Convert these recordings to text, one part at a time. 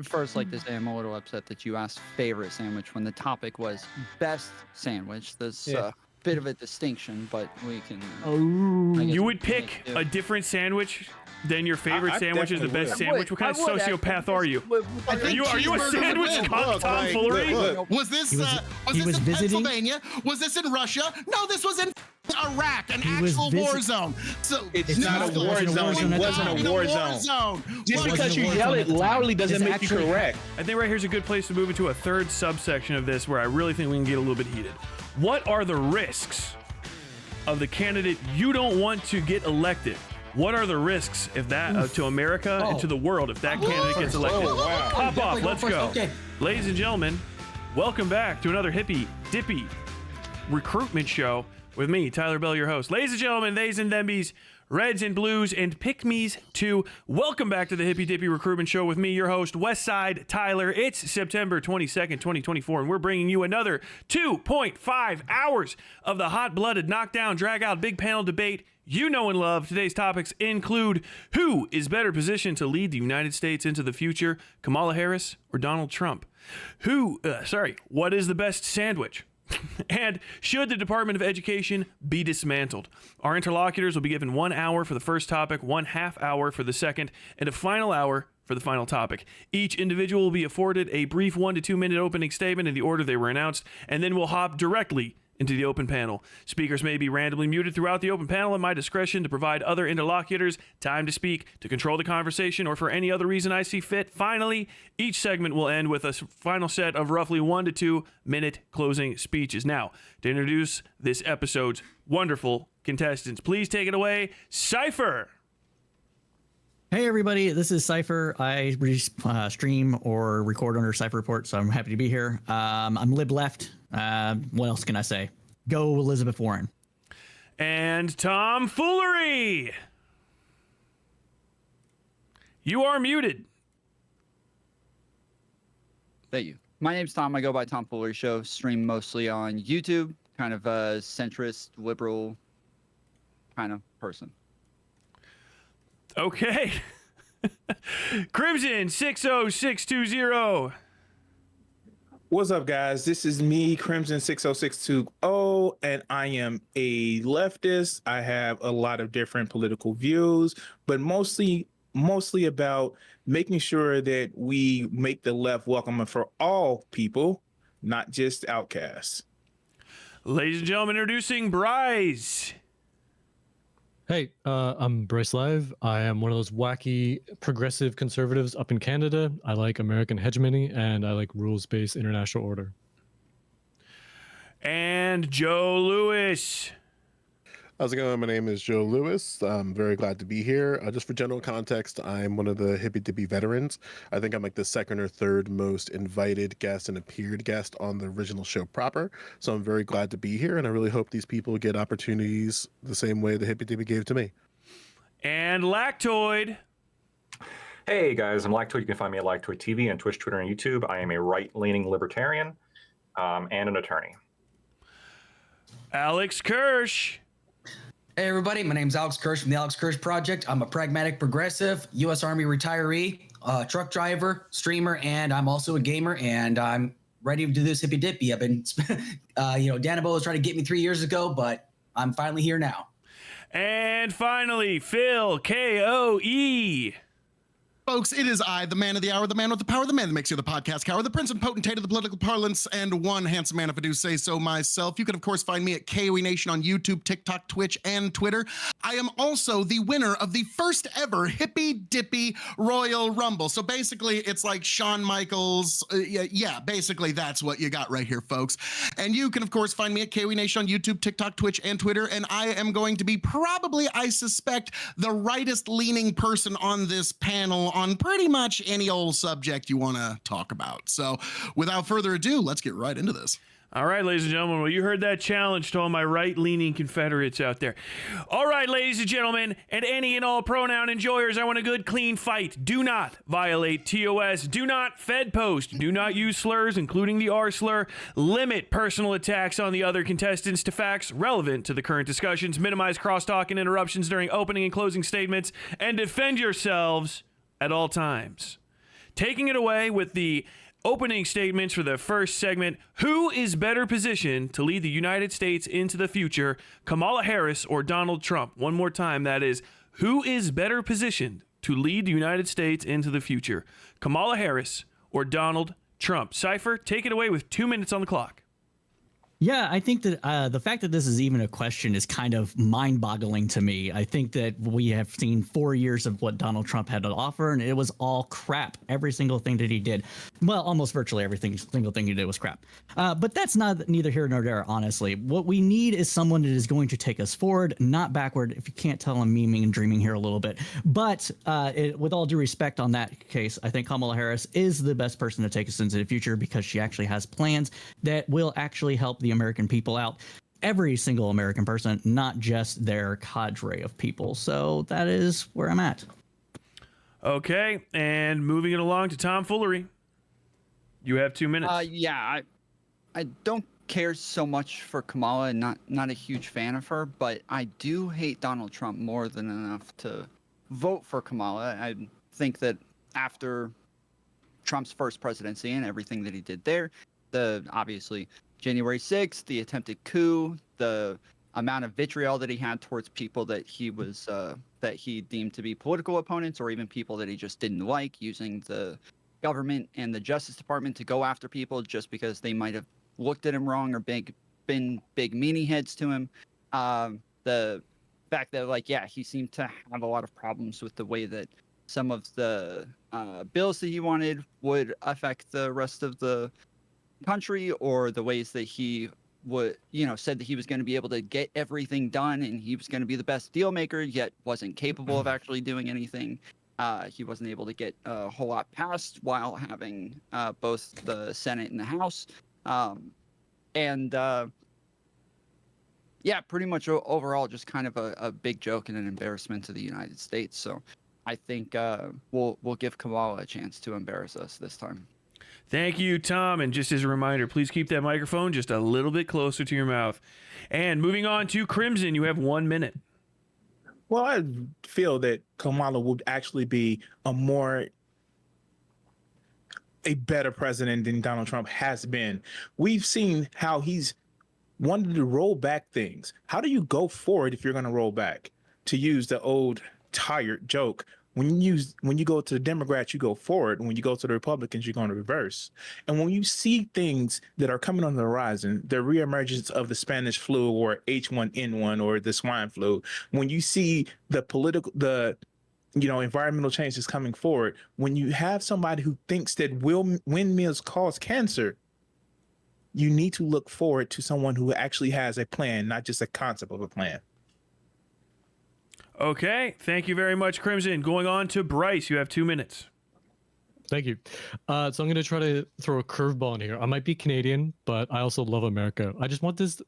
First, like to say I'm a little upset that you asked favorite sandwich when the topic was best sandwich. There's a bit of a distinction, but we can. You would pick a different sandwich than your favorite sandwich is the best sandwich? What kind of sociopath are you? Are you a sandwich tomfoolery? Was this in Pennsylvania? Was this in Russia? No, this was in Iraq, an actual war zone. So it's not a war zone. It wasn't a war zone. Just because you yell it loudly doesn't make you correct. I think right here's a good place to move into a third subsection of this where I really think we can get a little bit heated. What are the risks of the candidate you don't want to get elected? What are the risks if that to America and to the world if that candidate gets elected? Pop off, let's go. Okay. Ladies and gentlemen, welcome back to another Hippy Dippy recruitment show with me, Tyler Bell, your host. Ladies and gentlemen, theys and thembies, reds and blues, and pick-me's too. Welcome back to the Hippy Dippy recruitment show with me, your host, Westside Tyler. It's September 22nd, 2024, and we're bringing you another 2.5 hours of the hot-blooded knockdown, drag-out, big panel debate you know and love. Today's topics include who is better positioned to lead the United States into the future, Kamala Harris or Donald Trump? What is the best sandwich? And should the Department of Education be dismantled? Our interlocutors will be given 1 hour for the first topic, 1/2 hour for the second, and a final hour for the final topic. Each individual will be afforded a brief 1 to 2 minute opening statement in the order they were announced, and then we'll hop directly into the open panel. Speakers may be randomly muted throughout the open panel at my discretion to provide other interlocutors time to speak, to control the conversation, or for any other reason I see fit. Finally, each segment will end with a final set of roughly 1 to 2 minute closing speeches. Now, to introduce this episode's wonderful contestants, please take it away, Cypher. Hey everybody, this is Cypher. I stream or record under Cypher Report, so I'm happy to be here. I'm lib left. What else can I say? Go Elizabeth Warren. And Tom Foolery. You are muted. Thank you. My name's Tom. I go by Tom Foolery Show. Stream mostly on YouTube. Kind of a centrist, liberal kind of person. Okay. Crimson 60620. What's up, guys? This is me, Crimson 60620, and I am a leftist. I have a lot of different political views, but mostly about making sure that we make the left welcoming for all people, not just outcasts. Ladies and gentlemen, introducing Bryce. Hey, I'm Bryce Live. I am one of those wacky progressive conservatives up in Canada. I like American hegemony and I like rules-based international order. And Joe Lewis. How's it going? My name is Joe Lewis. I'm very glad to be here. Just for general context, I'm one of the Hippy Dippy veterans. I think I'm like the second or third most invited guest and appeared guest on the original show proper. So I'm very glad to be here, and I really hope these people get opportunities the same way the Hippy Dippy gave to me. And Lactoid. Hey guys, I'm Lactoid. You can find me at Lactoid TV on Twitch, Twitter, and YouTube. I am a right-leaning libertarian and an attorney. Alex Kirsch. Hey everybody, my name's Alex Kirsch from the Alex Kirsch Project. I'm a pragmatic progressive, U.S. Army retiree, truck driver, streamer, and I'm also a gamer, and I'm ready to do this Hippy Dippy. I've been, Danabo was trying to get me 3 years ago, but I'm finally here now. And finally, Phil K.O.E. Folks, it is I, the man of the hour, the man with the power, the man that makes you the podcast cower, the prince and potentate of the political parlance, and one handsome man, if I do say so myself. You can, of course, find me at KOE Nation on YouTube, TikTok, Twitch, and Twitter. I am also the winner of the first ever Hippy Dippy Royal Rumble. So basically, it's like Shawn Michaels. Basically, that's what you got right here, folks. And you can, of course, find me at KOE Nation on YouTube, TikTok, Twitch, and Twitter. And I am going to be probably, I suspect, the rightest-leaning person on this panel on pretty much any old subject you want to talk about. So without further ado, let's get right into this. All right, ladies and gentlemen, well, you heard that challenge to all my right-leaning Confederates out there. All right, ladies and gentlemen, and any and all pronoun enjoyers, I want a good, clean fight. Do not violate TOS. Do not Fed post. Do not use slurs, including the R slur. Limit personal attacks on the other contestants to facts relevant to the current discussions. Minimize crosstalk and interruptions during opening and closing statements. And defend yourselves at all times. taking it away with the opening statements for the first segment. Who is better positioned to lead the United States into the future, Kamala Harris or Donald Trump? One more time, that is, who is better positioned to lead the United States into the future, Kamala Harris or Donald Trump? Cypher, take it away with 2 minutes on the clock. Yeah, I think that the fact that this is even a question is kind of mind-boggling to me. I think that we have seen 4 years of what Donald Trump had to offer, and it was all crap. Every single thing that he did, well, almost virtually single thing he did was crap. But that's neither here nor there, honestly. What we need is someone that is going to take us forward, not backward. If you can't tell, I'm memeing and dreaming here a little bit. But with all due respect on that case, I think Kamala Harris is the best person to take us into the future because she actually has plans that will actually help the American people out, every single American person, not just their cadre of people. So that is where I'm at. Okay, and moving it along to Tom Foolery. You have 2 minutes. Yeah, I don't care so much for Kamala, and not a huge fan of her, but I do hate Donald Trump more than enough to vote for Kamala. I think that after Trump's first presidency and everything that he did there, obviously January 6th, the attempted coup, the amount of vitriol that he had towards people that he deemed to be political opponents, or even people that he just didn't like, using the government and the Justice Department to go after people just because they might have looked at him wrong or been big meanie heads to him. The fact that he seemed to have a lot of problems with the way that some of the bills that he wanted would affect the rest of the country, or the ways that he said that he was going to be able to get everything done and he was going to be the best deal maker, yet wasn't capable of actually doing anything. He wasn't able to get a whole lot passed while having both the Senate and the House. Pretty much overall just kind of a big joke and an embarrassment to the United States. So I think we'll give Kamala a chance to embarrass us this time. Thank you, Tom. And just as a reminder, please keep that microphone just a little bit closer to your mouth. And moving on to Crimson, you have 1 minute. Well, I feel that Kamala would actually be a better president than Donald Trump has been. We've seen how he's wanted to roll back things. How do you go forward if you're going to roll back? To use the old tired joke, when you go to the Democrats, you go forward. And when you go to the Republicans, you're going to reverse. And when you see things that are coming on the horizon, the reemergence of the Spanish flu or H1N1 or the swine flu, when you see the environmental changes coming forward, when you have somebody who thinks that windmills cause cancer, you need to look forward to someone who actually has a plan, not just a concept of a plan. Okay, thank you very much, Crimson. Going on to Bryce, you have 2 minutes. Thank you. So I'm going to try to throw a curveball in here. I might be Canadian, but I also love America. I just want this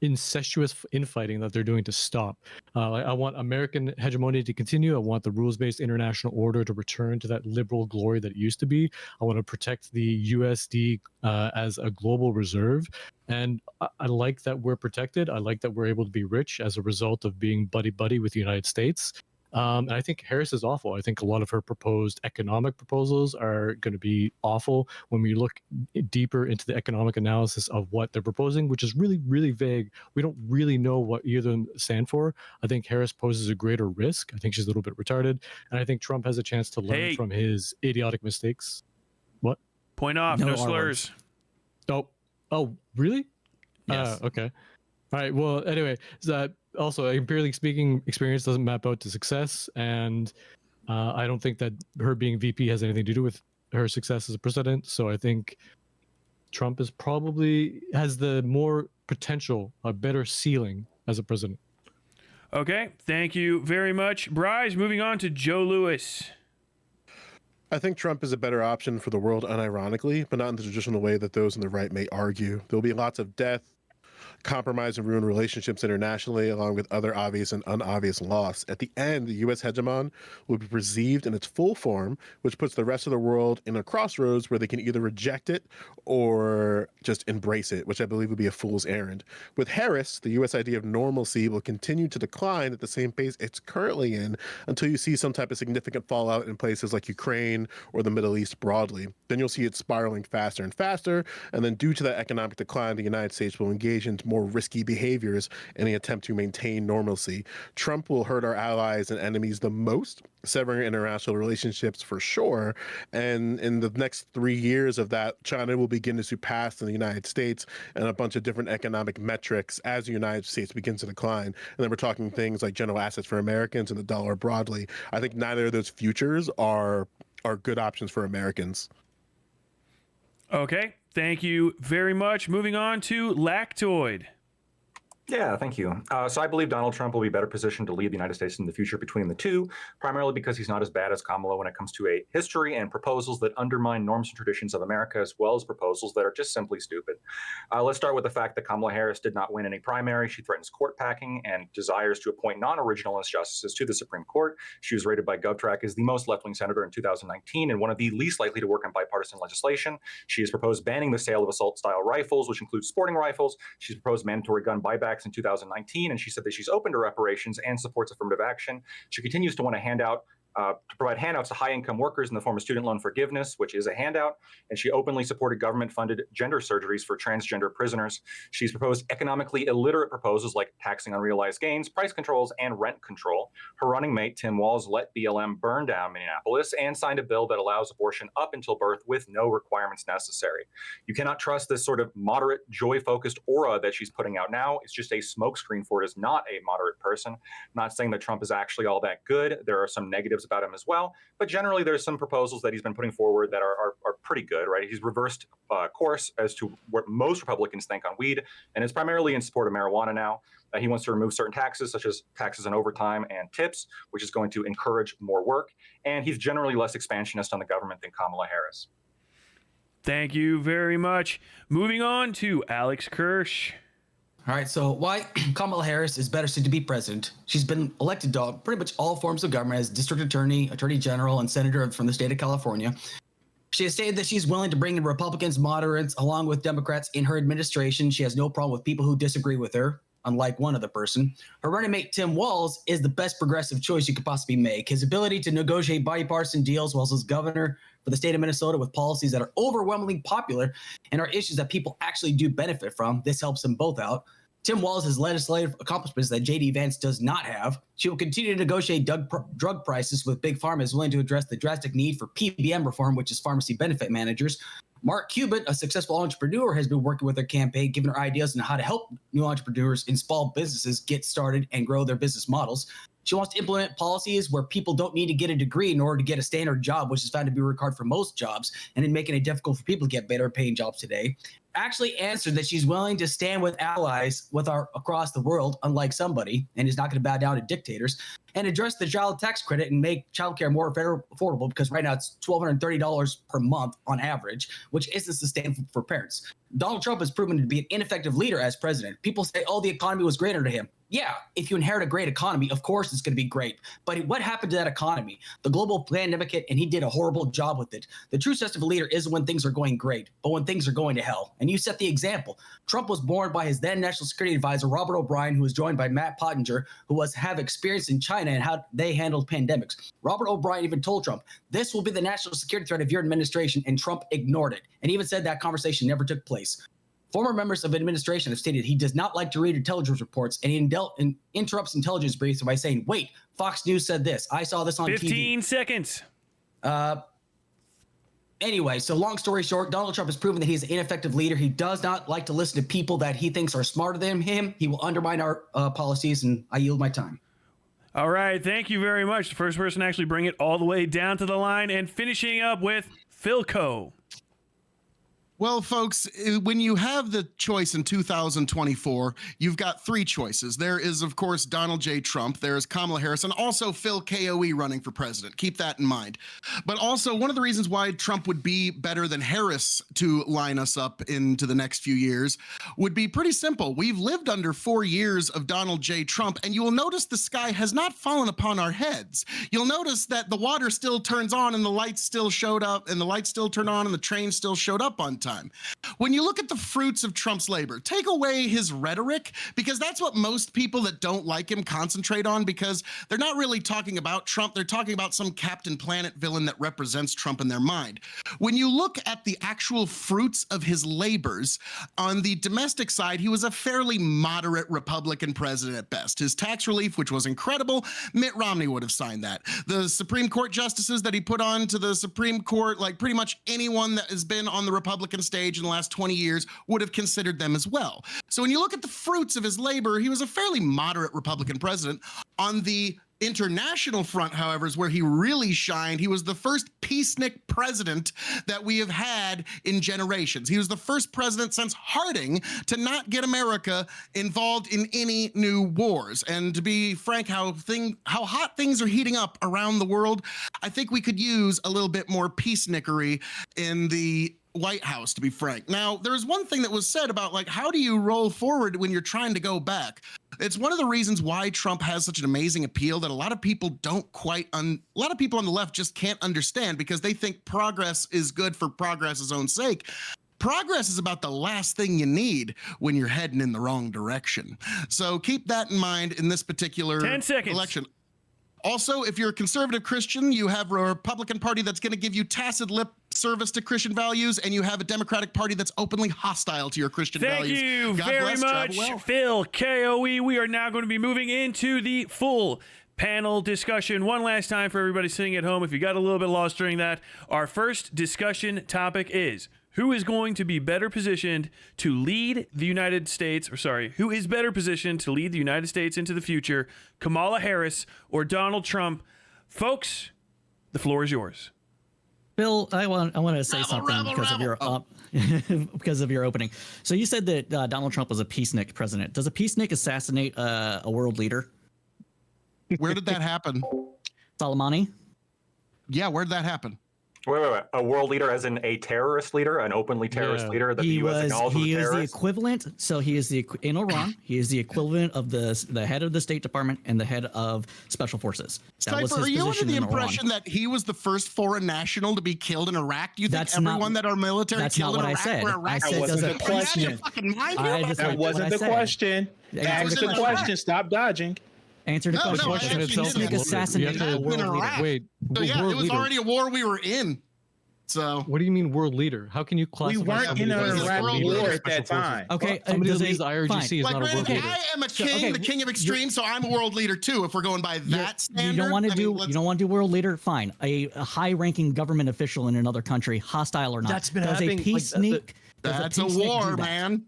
incestuous infighting that they're doing to stop. I want American hegemony to continue. I want the rules-based international order to return to that liberal glory that it used to be. I want to protect the USD as a global reserve. And I like that we're protected. I like that we're able to be rich as a result of being buddy-buddy with the United States. And I think Harris is awful. I think a lot of her proposed economic proposals are going to be awful when we look deeper into the economic analysis of what they're proposing, which is really, really vague. We don't really know what either of them stand for. I think Harris poses a greater risk. I think she's a little bit retarded. And I think Trump has a chance to learn from his idiotic mistakes. What? Point off, no slurs. Oh, really? Yes. Okay. All right. Well, anyway, also, empirically speaking, experience doesn't map out to success, and I don't think that her being VP has anything to do with her success as a president. So I think Trump has the more potential, a better ceiling as a president. Okay, thank you very much, Bryce. Moving on to Joe Lewis. I think Trump is a better option for the world, unironically, but not in the traditional way that those on the right may argue. There'll be lots of death, compromise and ruin relationships internationally, along with other obvious and unobvious loss. At the end, the U.S. hegemon will be perceived in its full form, which puts the rest of the world in a crossroads where they can either reject it or just embrace it, which I believe would be a fool's errand. With Harris, the U.S. idea of normalcy will continue to decline at the same pace it's currently in until you see some type of significant fallout in places like Ukraine or the Middle East broadly. Then you'll see it spiraling faster and faster, and then due to that economic decline, the United States will engage in more risky behaviors in the attempt to maintain normalcy. Trump will hurt our allies and enemies the most, severing international relationships for sure. And in the next 3 years of that, China will begin to surpass the United States and a bunch of different economic metrics as the United States begins to decline. And then we're talking things like general assets for Americans and the dollar broadly. I think neither of those futures are good options for Americans. Okay, thank you very much. Moving on to Lactoid. Yeah, thank you. So I believe Donald Trump will be better positioned to lead the United States in the future between the two, primarily because he's not as bad as Kamala when it comes to a history and proposals that undermine norms and traditions of America, as well as proposals that are just simply stupid. Let's start with the fact that Kamala Harris did not win any primary. She threatens court packing and desires to appoint non-originalist justices to the Supreme Court. She was rated by GovTrack as the most left-wing senator in 2019 and one of the least likely to work on bipartisan legislation. She has proposed banning the sale of assault-style rifles, which includes sporting rifles. She's proposed mandatory gun buybacks in 2019, and she said that she's open to reparations and supports affirmative action. She continues to want to provide handouts to high-income workers in the form of student loan forgiveness, which is a handout, and she openly supported government-funded gender surgeries for transgender prisoners. She's proposed economically illiterate proposals like taxing unrealized gains, price controls, and rent control. Her running mate, Tim Walz, let BLM burn down Minneapolis and signed a bill that allows abortion up until birth with no requirements necessary. You cannot trust this sort of moderate, joy-focused aura that she's putting out now. It's just a smokescreen for it is not a moderate person. I'm not saying that Trump is actually all that good. There are some negatives about him as well, but generally there's some proposals that he's been putting forward that are pretty good, right? He's reversed course as to what most Republicans think on weed, and is primarily in support of marijuana now. He wants to remove certain taxes, such as taxes on overtime and tips, which is going to encourage more work, and he's generally less expansionist on the government than Kamala Harris. Thank you very much. Moving on to Alex Kirsch. All right, so why Kamala Harris is better suited to be president. She's been elected to pretty much all forms of government as district attorney, attorney general, and senator from the state of California. She has stated that she's willing to bring in Republicans, moderates, along with Democrats in her administration. She has no problem with people who disagree with her, unlike one other person. Her running mate, Tim Walz, is the best progressive choice you could possibly make. His ability to negotiate bipartisan deals while as governor for the state of Minnesota with policies that are overwhelmingly popular and are issues that people actually do benefit from. This helps them both out. Tim Walz has legislative accomplishments that J.D. Vance does not have. She will continue to negotiate drug prices with Big Pharma, is willing to address the drastic need for PBM reform, which is pharmacy benefit managers. Mark Cuban, a successful entrepreneur, has been working with her campaign, giving her ideas on how to help new entrepreneurs and small businesses get started and grow their business models. She wants to implement policies where people don't need to get a degree in order to get a standard job, which is found to be required for most jobs, and in making it difficult for people to get better paying jobs today. Actually answered that she's willing to stand with allies across the world, unlike somebody, and is not going to bow down to dictators, and address the child tax credit and make childcare more affordable, because right now it's $1,230 per month on average, which isn't sustainable for parents. Donald Trump has proven to be an ineffective leader as president. People say, oh, the economy was great under him. Yeah, if you inherit a great economy, of course it's going to be great. But what happened to that economy? The global pandemic hit, and he did a horrible job with it. The true test of a leader isn't when things are going great, but when things are going to hell. And you set the example. Trump was born by his then National Security Advisor, Robert O'Brien, who was joined by Matt Pottinger, who have experience in China and how they handled pandemics. Robert O'Brien even told Trump, this will be the national security threat of your administration, and Trump ignored it. And even said that conversation never took place. Former members of administration have stated he does not like to read intelligence reports, and he interrupts intelligence briefs by saying, wait, Fox News said this. I saw this on 15 TV. seconds. Anyway, so long story short, Donald Trump has proven that he's an ineffective leader. He does not like to listen to people that he thinks are smarter than him. He will undermine our policies, and I yield my time. All right, thank you very much. The first person to actually bring it all the way down to the line, and finishing up with Philco. Well, folks, when you have the choice in 2024, you've got three choices. There is, of course, Donald J. Trump. There's Kamala Harris, and also Phil KOE running for president. Keep that in mind. But also, one of the reasons why Trump would be better than Harris to line us up into the next few years would be pretty simple. We've lived under 4 years of Donald J. Trump, and you will notice the sky has not fallen upon our heads. You'll notice that the water still turns on and the lights still showed up, and the lights still turn on and the train still showed up on time. When you look at the fruits of Trump's labor, take away his rhetoric, because that's what most people that don't like him concentrate on, because they're not really talking about Trump. They're talking about some Captain Planet villain that represents Trump in their mind. When you look at the actual fruits of his labors, on the domestic side, he was a fairly moderate Republican president at best. His tax relief, which was incredible, Mitt Romney would have signed that. The Supreme Court justices that he put on to the Supreme Court, like pretty much anyone that has been on the Republican stage in the last 20 years would have considered them as well. So when you look at the fruits of his labor, he was a fairly moderate Republican president. On the international front, however, is where he really shined. He was the first peacenik president that we have had in generations. He was the first president since Harding to not get America involved in any new wars. And to be frank, how hot things are heating up around the world, I think we could use a little bit more peacenickery in the White House, to be frank. Now, there's one thing that was said about, like, how do you roll forward when you're trying to go back? It's one of the reasons why Trump has such an amazing appeal that a lot of people don't quite, a lot of people on the left just can't understand, because they think progress is good for progress's own sake. Progress is about the last thing you need when you're heading in the wrong direction. So keep that in mind in this particular 10 seconds. election. Also, if you're a conservative Christian, you have a Republican Party that's going to give you tacit lip service to Christian values, and you have a Democratic Party that's openly hostile to your Christian values. Thank you God very bless, travel much, well. Phil KOE. We are now going to be moving into the full panel discussion. One last time for everybody sitting at home, if you got a little bit lost during that, our first discussion topic is: who is going to be better positioned to lead the United States, who is better positioned to lead the United States into the future, Kamala Harris or Donald Trump? Folks, the floor is yours. Bill, I want to say something because of your opening. So you said that Donald Trump was a peacenik president. Does a peacenik assassinate a world leader? Where did that happen? Soleimani? Yeah, where did that happen? Wait. A world leader as in a terrorist leader, an openly terrorist leader that the U.S. acknowledged He as a is the terrorist? equivalent. So he is in Iran. He is the equivalent of the head of the State Department and the head of Special Forces. That was Sniper, his are you under position the in impression Iran. that he was the first foreign national to be killed in Iraq? Do you think everyone that our military that's killed not in what I Iraq said. were Iraq? I said, That wasn't does the a question. That wasn't the question. Answer the question. Stop dodging. Answer the question. I Does a actually peacenik didn't. assassinate a world leader? Wait, So yeah, world it was leader. already a war we were in. So What do you mean world leader? How can you classify? We weren't somebody in an as a Iraq world war leader? at that time. Okay, Somebody does that leads the IRGC fine. is like, not a world granted, leader. I am a king, okay, the king of extreme, so I'm a world leader too. If we're going by that standard, You don't want to I mean, do. You don't want to do world leader. Fine. A high-ranking government official in another country, hostile or not. That's been does happening, a like, peacenik? That's a war, man.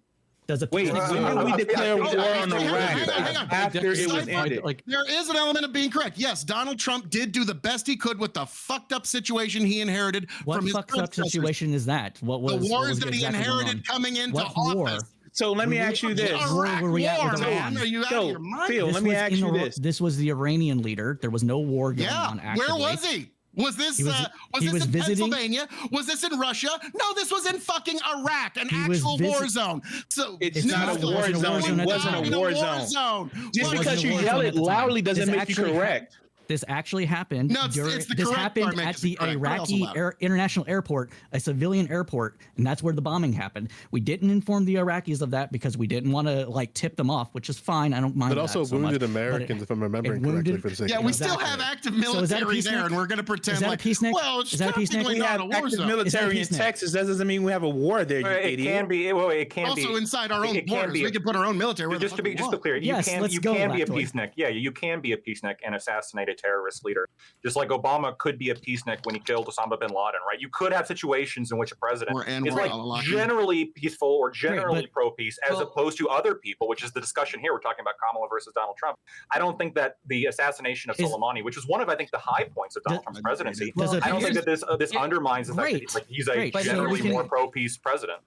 Does a Wait, peacenik? when did we declare war on hang Iraq? on. After it was ended. Like, There is an element of being correct. Yes, Donald Trump did do the best he could with the fucked up situation he inherited What from his fucked up predecessors. situation is that? What was The what wars was that he exactly going on? inherited coming into What office. war? So let me ask you this. Iraq were we at war, with man. Iran? Are you out of your mind? Phil, This let me was ask in you the- this. This was the Iranian leader. There was no war going on. Yeah, Actively. where was he? Was this He was- was he this was in visiting- Pennsylvania? Was this in Russia? No, this was in fucking Iraq, an He was actual war zone. So It's not a not war a war zone. zone It at the wasn't time. a war zone. Just It because wasn't a you war yell zone it at the time. loudly doesn't This make you actually correct. This actually happened. No, it's the this correct happened part at makes the it correct. What else Iraqi allowed? international airport, a civilian airport, and that's where the bombing happened. We didn't inform the Iraqis of that because we didn't want to tip them off, which is fine. I don't mind. But also that so much. wounded But Americans, if I'm remembering wounded- correctly, for the sake Yeah, of we it. still have active So is that a military there, peacenik? and we're going to pretend Is that a like, peacenik? well, it's Is that a peacenik? technically We not have a war active zone. military in peacenik? Texas. That doesn't mean we have a war there, you It idiot. can be. Well, it can be. Also inside our own it can borders, be we can put our own military. where the Just to fuck be we just to want. clear, Yes, you let's can go, be a Lactoid. peacenik. Yeah, you can be a peacenik and assassinate a terrorist leader. Just like Obama could be a peacenik when he killed Osama bin Laden, right? You could have situations in which a president is like generally peaceful or generally pro-peace, as opposed to other people, which is the discussion here. We're talking about Kamala versus Donald Trump. I don't think that the assassination of Soleimani, which was one of, I think, the high points of Donald Trump's presidency, I don't think that this undermines the fact that he's a generally more pro-peace president.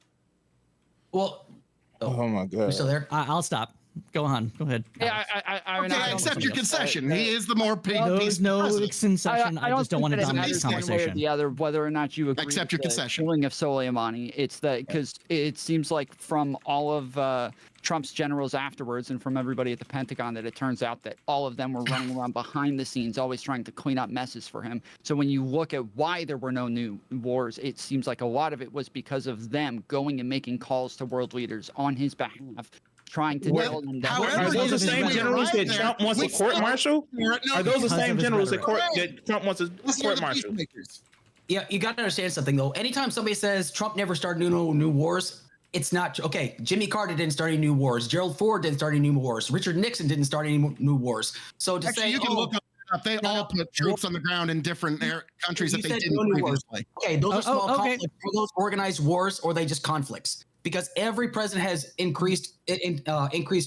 Well, oh my God. You're still there? I'll stop. Go on. Go ahead. Yeah, I accept your concession. He is the more peace. No concession. I just don't want to dominate this conversation. The other, whether or not you agree accept your concession. Killing of Soleimani, it's that because it seems like from all of Trump's generals afterwards and from everybody at the Pentagon that it turns out that all of them were running around behind the scenes, always trying to clean up messes for him. So when you look at why there were no new wars, it seems like a lot of it was because of them going and making calls to world leaders on his behalf, trying to tell them that. Are those the same generals that Trump wants to court-martial? Are those the same generals that Trump wants to court-martial? Yeah, you got to understand something, though. Anytime somebody says Trump never started new wars, it's not okay. Jimmy Carter didn't start any new wars. Gerald Ford didn't start any new wars. Richard Nixon didn't start any new wars. So to actually, say, you can look up. They all put troops on the ground in different countries that they didn't previously. Okay, those are small conflicts. Are those organized wars or are they just conflicts? Because every president has increased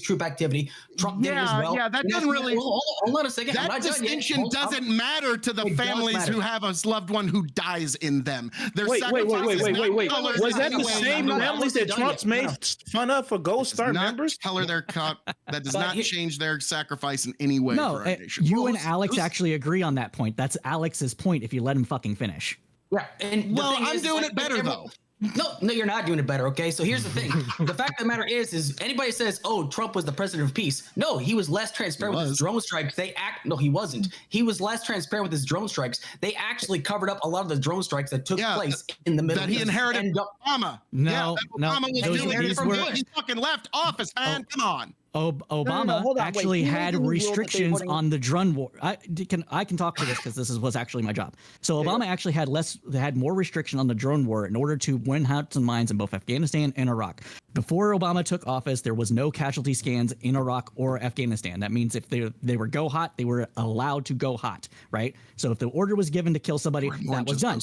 troop activity. Trump did it as well. Yeah, that doesn't really. Hold on a second. That distinction doesn't matter to the families who have a loved one who dies in them. Wait. Was that the same families that Trump's made fun of for Gold Star members? Color their cup. That does not change their sacrifice in any way. No, you and Alex actually agree on that point. That's Alex's point. If you let him fucking finish. Yeah, and I'm doing it better though. No, you're not doing it better. Okay, so here's the thing: the fact of the matter is anybody says, "Oh, Trump was the president of peace." No, he was less transparent with his drone strikes. No, he wasn't. He was less transparent with his drone strikes. They actually covered up a lot of the drone strikes that took place in the Middle East. That he inherited Obama. No, Obama was doing it from good. He fucking left office, man. Come on. Obama actually had restrictions on the drone war. I can talk to this because this was actually my job. So Obama actually had more restriction on the drone war in order to win hearts and minds in both Afghanistan and Iraq. Before Obama took office, there was no casualty scans in Iraq or Afghanistan. That means if they were go hot, they were allowed to go hot, right? So if the order was given to kill somebody, that was done.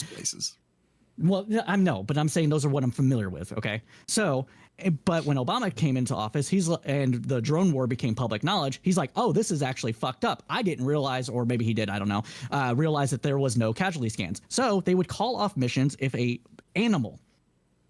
Well, I know, but I'm saying those are what I'm familiar with. Okay, so. But when Obama came into office, and the drone war became public knowledge, he's like, oh, this is actually fucked up. I didn't realize, or maybe he did, I don't know, realize that there was no casualty scans. So they would call off missions if a animal,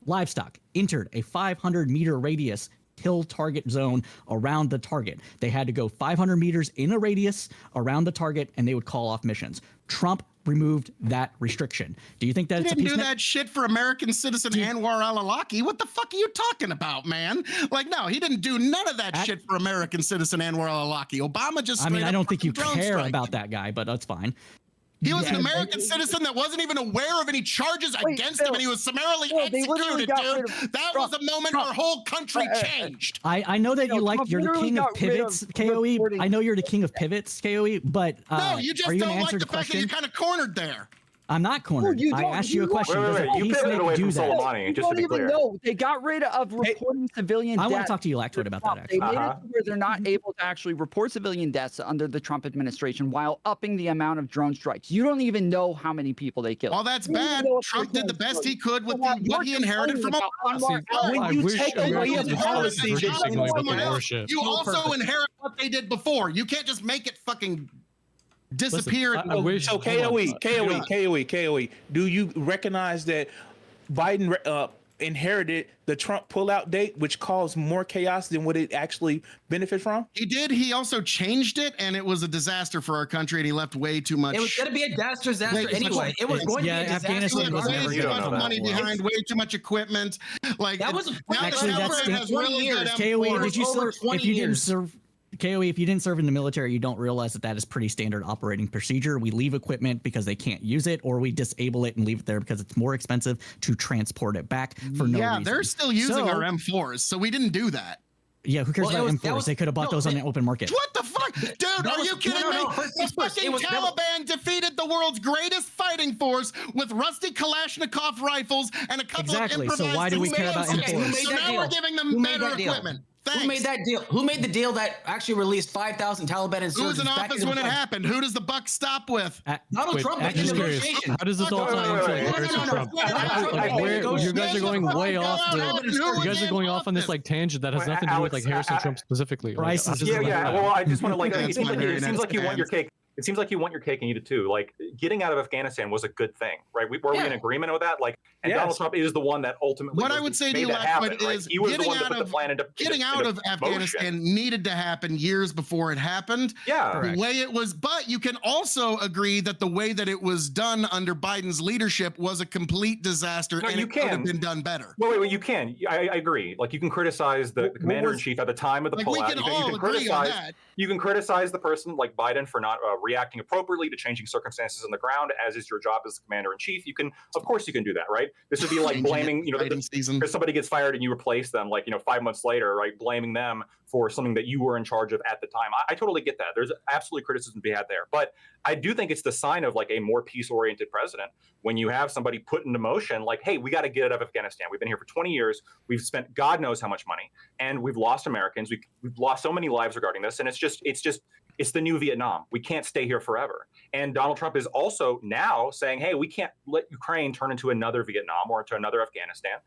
livestock, entered a 500-meter radius kill target zone around the target. They had to go 500 meters in a radius around the target, and they would call off missions. Trump removed that restriction. Do you think that he didn't do that shit for American citizen Anwar al-Awlaki? What the fuck are you talking about, man? Like, no, he didn't do none of that shit for American citizen Anwar al-Awlaki. Obama just. I mean, I don't think you care about that guy, but that's fine. He was an American citizen that wasn't even aware of any charges against him, and he was summarily executed, dude. That was a moment our whole country changed. I know that you're the king of pivots, KOE. I know you're the king of pivots, KOE, but no, you just don't like the fact that you're kind of cornered there. I'm not cornered. I asked you a question. Wait. You pivoted away from Soleimani, just to be clear. No, they got rid of reporting civilian deaths. I want to talk to you, Lactoid, about that, actually. They made it where they're not able to actually report civilian deaths under the Trump administration while upping the amount of drone strikes. You don't even know how many people they killed. Well, that's bad. Trump did the best he could with what he inherited from Obama. When you take away a policy, you also inherit what they did before. You can't just make it fucking disappear. So KOE. Do you recognize that Biden inherited the Trump pullout date, which caused more chaos than what it actually benefit from? He did. He also changed it, and it was a disaster for our country, and he left way too much. It was going to be a disaster anyway. It was going to be a disaster. Afghanistan was way too much money behind, way too much equipment. Like that was actually that's 20 years. KOE, did you serve? If you didn't serve. KOE, if you didn't serve in the military, you don't realize that is pretty standard operating procedure. We leave equipment because they can't use it, or we disable it and leave it there because it's more expensive to transport it back for no reason. Yeah, they're still using our M4s, so we didn't do that. Yeah, who cares about M4s? They could have bought those on the open market. What the fuck? Dude, are you kidding me? The fucking Taliban defeated the world's greatest fighting force with rusty Kalashnikov rifles and a couple of improvised... So why do we care about M4s? So now we're giving them better equipment. Thanks. Who made that deal? Who made the deal that actually released 5,000 Taliban insurgents? Who was in back office into when the it country? happened? Who does the buck stop with? Donald Trump. I'm just curious. Negotiation. How does this all tie into like Harris and Trump? You guys are going way off. You guys are going off on this like tangent that has nothing to do with like Harris and Trump specifically. Prices. Well, I just want to like. That's It my very seems next like you want your cake. It seems like you want your cake and eat it too. Like getting out of Afghanistan was a good thing, right? Were we in agreement with that? Like, and Donald Trump is the one that ultimately. What I would say to you, Last is he was the one that put the plan into getting out of Afghanistan needed to happen years before it happened. Yeah, the way it was, but you can also agree that the way that it was done under Biden's leadership was a complete disaster, and it could have been done better. Wait, you can. I agree. Like you can criticize the commander in chief at the time of the pullout. We can all agree on that. You can criticize the person like Biden for not reacting appropriately to changing circumstances on the ground, as is your job as the commander in chief. You can, of course, you can do that, right? This would be like blaming, because somebody gets fired and you replace them, like 5 months later, right? Blaming them for something that you were in charge of at the time. I totally get that. There's absolutely criticism to be had there, but I do think it's the sign of like a more peace-oriented president when you have somebody put into motion, like, hey, we got to get out of Afghanistan. We've been here for 20 years. We've spent God knows how much money, and we've lost Americans. We've lost so many lives regarding this, and it's the new Vietnam. We can't stay here forever. And Donald Trump is also now saying, hey, we can't let Ukraine turn into another Vietnam or into another Afghanistan.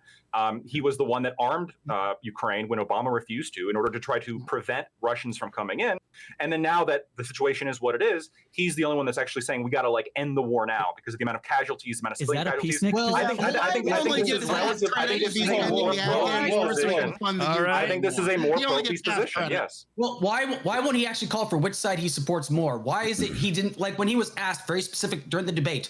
He was the one that armed Ukraine when Obama refused to, in order to try to prevent Russians from coming in. And then now that the situation is what it is, he's the only one that's actually saying we got to like end the war now because of the amount of casualties, the amount of civilian casualties. I think this is a more pro-peace position. Yes. Well, why won't he actually call for which side he supports more? Why is it he didn't, like when he was asked very specific during the debate,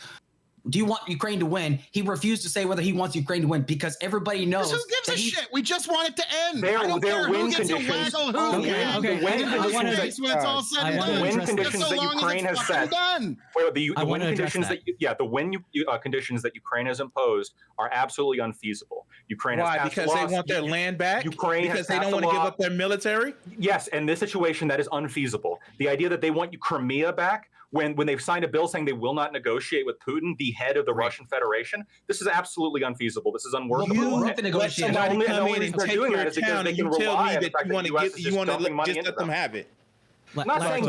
do you want Ukraine to win? He refused to say whether he wants Ukraine to win because everybody knows. Who gives a shit? We just want it to end. I don't care who gets a waggle who. Okay. The win conditions that Ukraine has set. The win conditions that Ukraine has imposed are absolutely unfeasible. Ukraine has passed because they want their land back? Ukraine because they don't want to give up their military? Yes, and this situation that is unfeasible. The idea that they want Crimea back, when they've signed a bill saying they will not negotiate with Putin, the head of the Russian Federation, this is absolutely unfeasible. This is unworkable. You let somebody come in and take your town and you tell me that you want to just let them have it. I'm not saying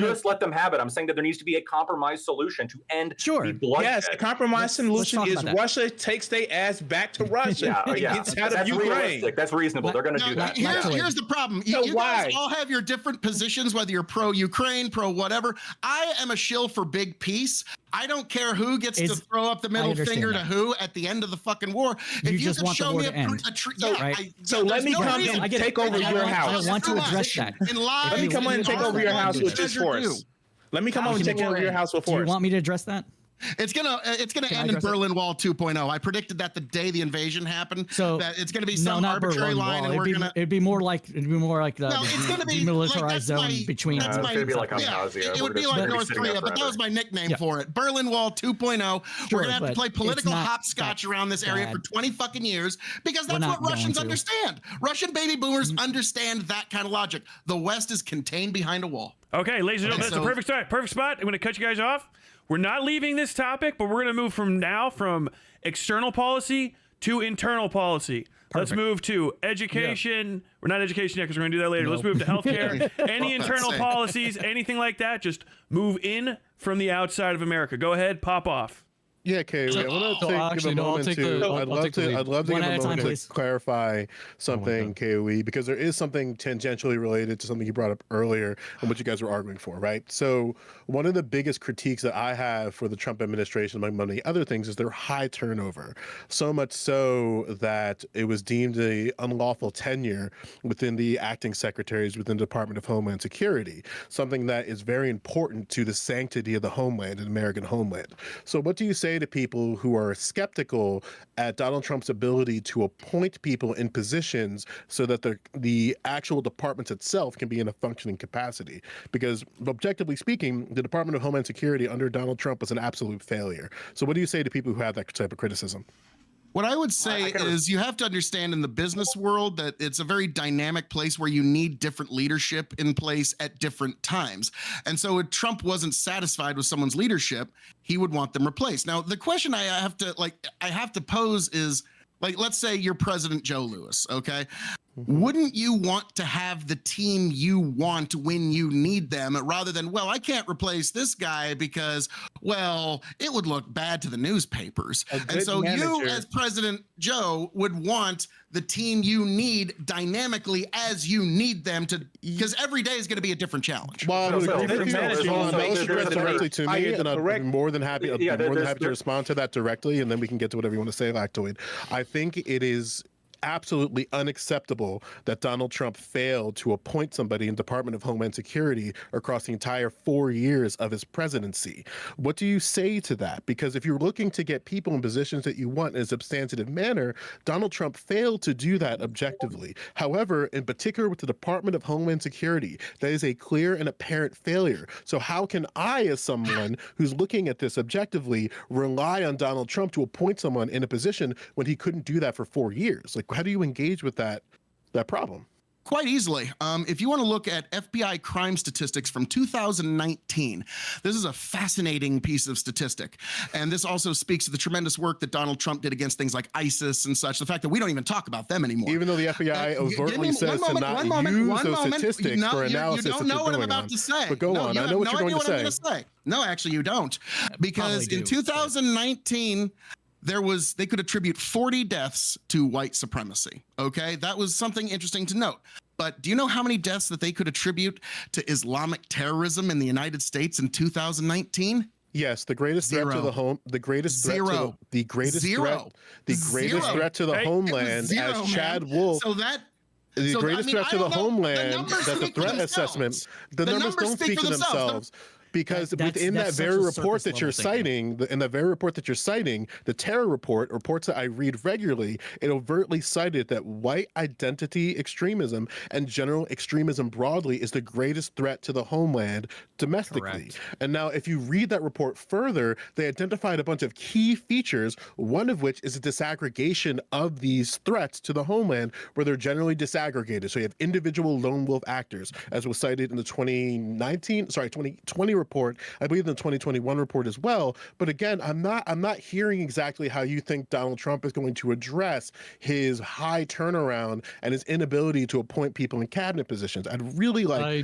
just let them have it. I'm saying that there needs to be a compromise solution to end the bloodshed. Yes, the compromise solution is Russia takes their ass back to Russia and gets out of Ukraine. Realistic. That's reasonable. They're going to do that. Here's the problem. You guys all have your different positions, whether you're pro-Ukraine, pro-whatever. I am a shill for big peace. I don't care who gets to throw up the middle finger to who at the end of the fucking war. If you could show me a tree, so let me come and take over your house. I want to address that. Let me come in and take over your house with just force. Let me come on and take over your house with force. Do you want me to address that? It's gonna end in Berlin Wall 2.0. I predicted that the day the invasion happened. So that it's gonna be some arbitrary line, and it'd be more like the it's gonna be demilitarized zone between. It's gonna be like it would be like North Korea, but that was my nickname for it. Berlin Wall 2.0. We're gonna have to play political hopscotch around this area for 20 fucking years because that's what Russians understand. Russian baby boomers understand that kind of logic. The West is contained behind a wall. Okay, ladies and gentlemen, that's the perfect spot. I'm going to cut you guys off. We're not leaving this topic, but we're going to move from external policy to internal policy. Let's move to education. We're not education yet because we're going to do that later. Let's move to healthcare. Any internal policies, anything like that, just move in from the outside of America. Go ahead, pop off. Yeah, Kay, I want to give a moment to. I'd love to give a moment to clarify something, KOE, because there is something tangentially related to something you brought up earlier and what you guys were arguing for, right? So one of the biggest critiques that I have for the Trump administration, among many other things, is their high turnover. So much so that it was deemed an unlawful tenure within the acting secretaries within the Department of Homeland Security, something that is very important to the sanctity of the homeland and American homeland. So what do you say to people who are skeptical at Donald Trump's ability to appoint people in positions so that the actual departments itself can be in a functioning capacity? Because objectively speaking, the Department of Homeland Security under Donald Trump was an absolute failure. So what do you say to people who have that type of criticism? What I would say is you have to understand in the business world that it's a very dynamic place where you need different leadership in place at different times. And so if Trump wasn't satisfied with someone's leadership, he would want them replaced. Now, the question I have to pose is, like, let's say you're President Joe Louis, okay? Wouldn't you want to have the team you want when you need them rather than, well, I can't replace this guy because, well, it would look bad to the newspapers. And so you, as President Joe, would want the team you need dynamically as you need them to, because every day is going to be a different challenge. Well, I would agree with you. Unless you address directly to me, then I'd be more than happy. I'd be more than happy to respond to that directly, and then we can get to whatever you want to say, Lactoid. I think it is absolutely unacceptable that Donald Trump failed to appoint somebody in Department of Homeland Security across the entire 4 years of his presidency. What do you say to that? Because if you're looking to get people in positions that you want in a substantive manner, Donald Trump failed to do that objectively. However, in particular with the Department of Homeland Security, that is a clear and apparent failure. So how can I, as someone who's looking at this objectively, rely on Donald Trump to appoint someone in a position when he couldn't do that for 4 years? Like, how do you engage with that problem? Quite easily. If you want to look at FBI crime statistics from 2019, this is a fascinating piece of statistic. And this also speaks to the tremendous work that Donald Trump did against things like ISIS and such, the fact that we don't even talk about them anymore. Even though the FBI overtly says to not use those statistics for analysis you don't know what I'm about to say. But go on. I know what you're going to say. No, actually, you don't. Because in 2019, they could attribute 40 deaths to white supremacy. Okay, that was something interesting to note. But do you know how many deaths that they could attribute to Islamic terrorism in the United States in 2019? Yes, the greatest threat to the home, the greatest threat to the greatest threat to the homeland, as Chad Wolf. So that. The greatest threat to the homeland, that the threat assessment, the numbers don't speak for themselves. Because within that very report that you're citing, in the very report that you're citing, the terror report, reports that I read regularly, it overtly cited that white identity extremism and general extremism broadly is the greatest threat to the homeland domestically. Correct. And now if you read that report further, they identified a bunch of key features, one of which is a disaggregation of these threats to the homeland, where they're generally disaggregated. So you have individual lone wolf actors, as was cited in the 2020 report, I believe in the 2021 report as well. But again, I'm not hearing exactly how you think Donald Trump is going to address his high turnaround and his inability to appoint people in cabinet positions. I'd really like. I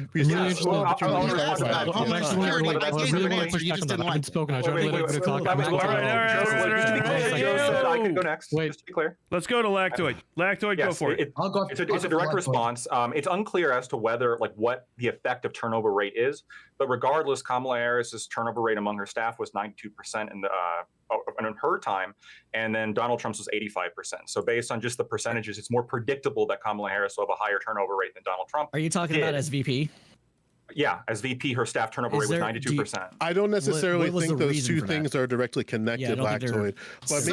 could go next. Just to be clear. Let's go to Lactoid. Lactoid, go for it. It's a direct response. It's unclear as to whether, like, what the effective turnover rate is, but regardless, Kamala Harris's turnover rate among her staff was 92% in her time, and then Donald Trump's was 85%. So based on just the percentages, it's more predictable that Kamala Harris will have a higher turnover rate than Donald Trump. Are you talking about as VP? Yeah, as VP, her staff turnover rate was 92%. I don't necessarily think those two things are directly connected, Lactoid. But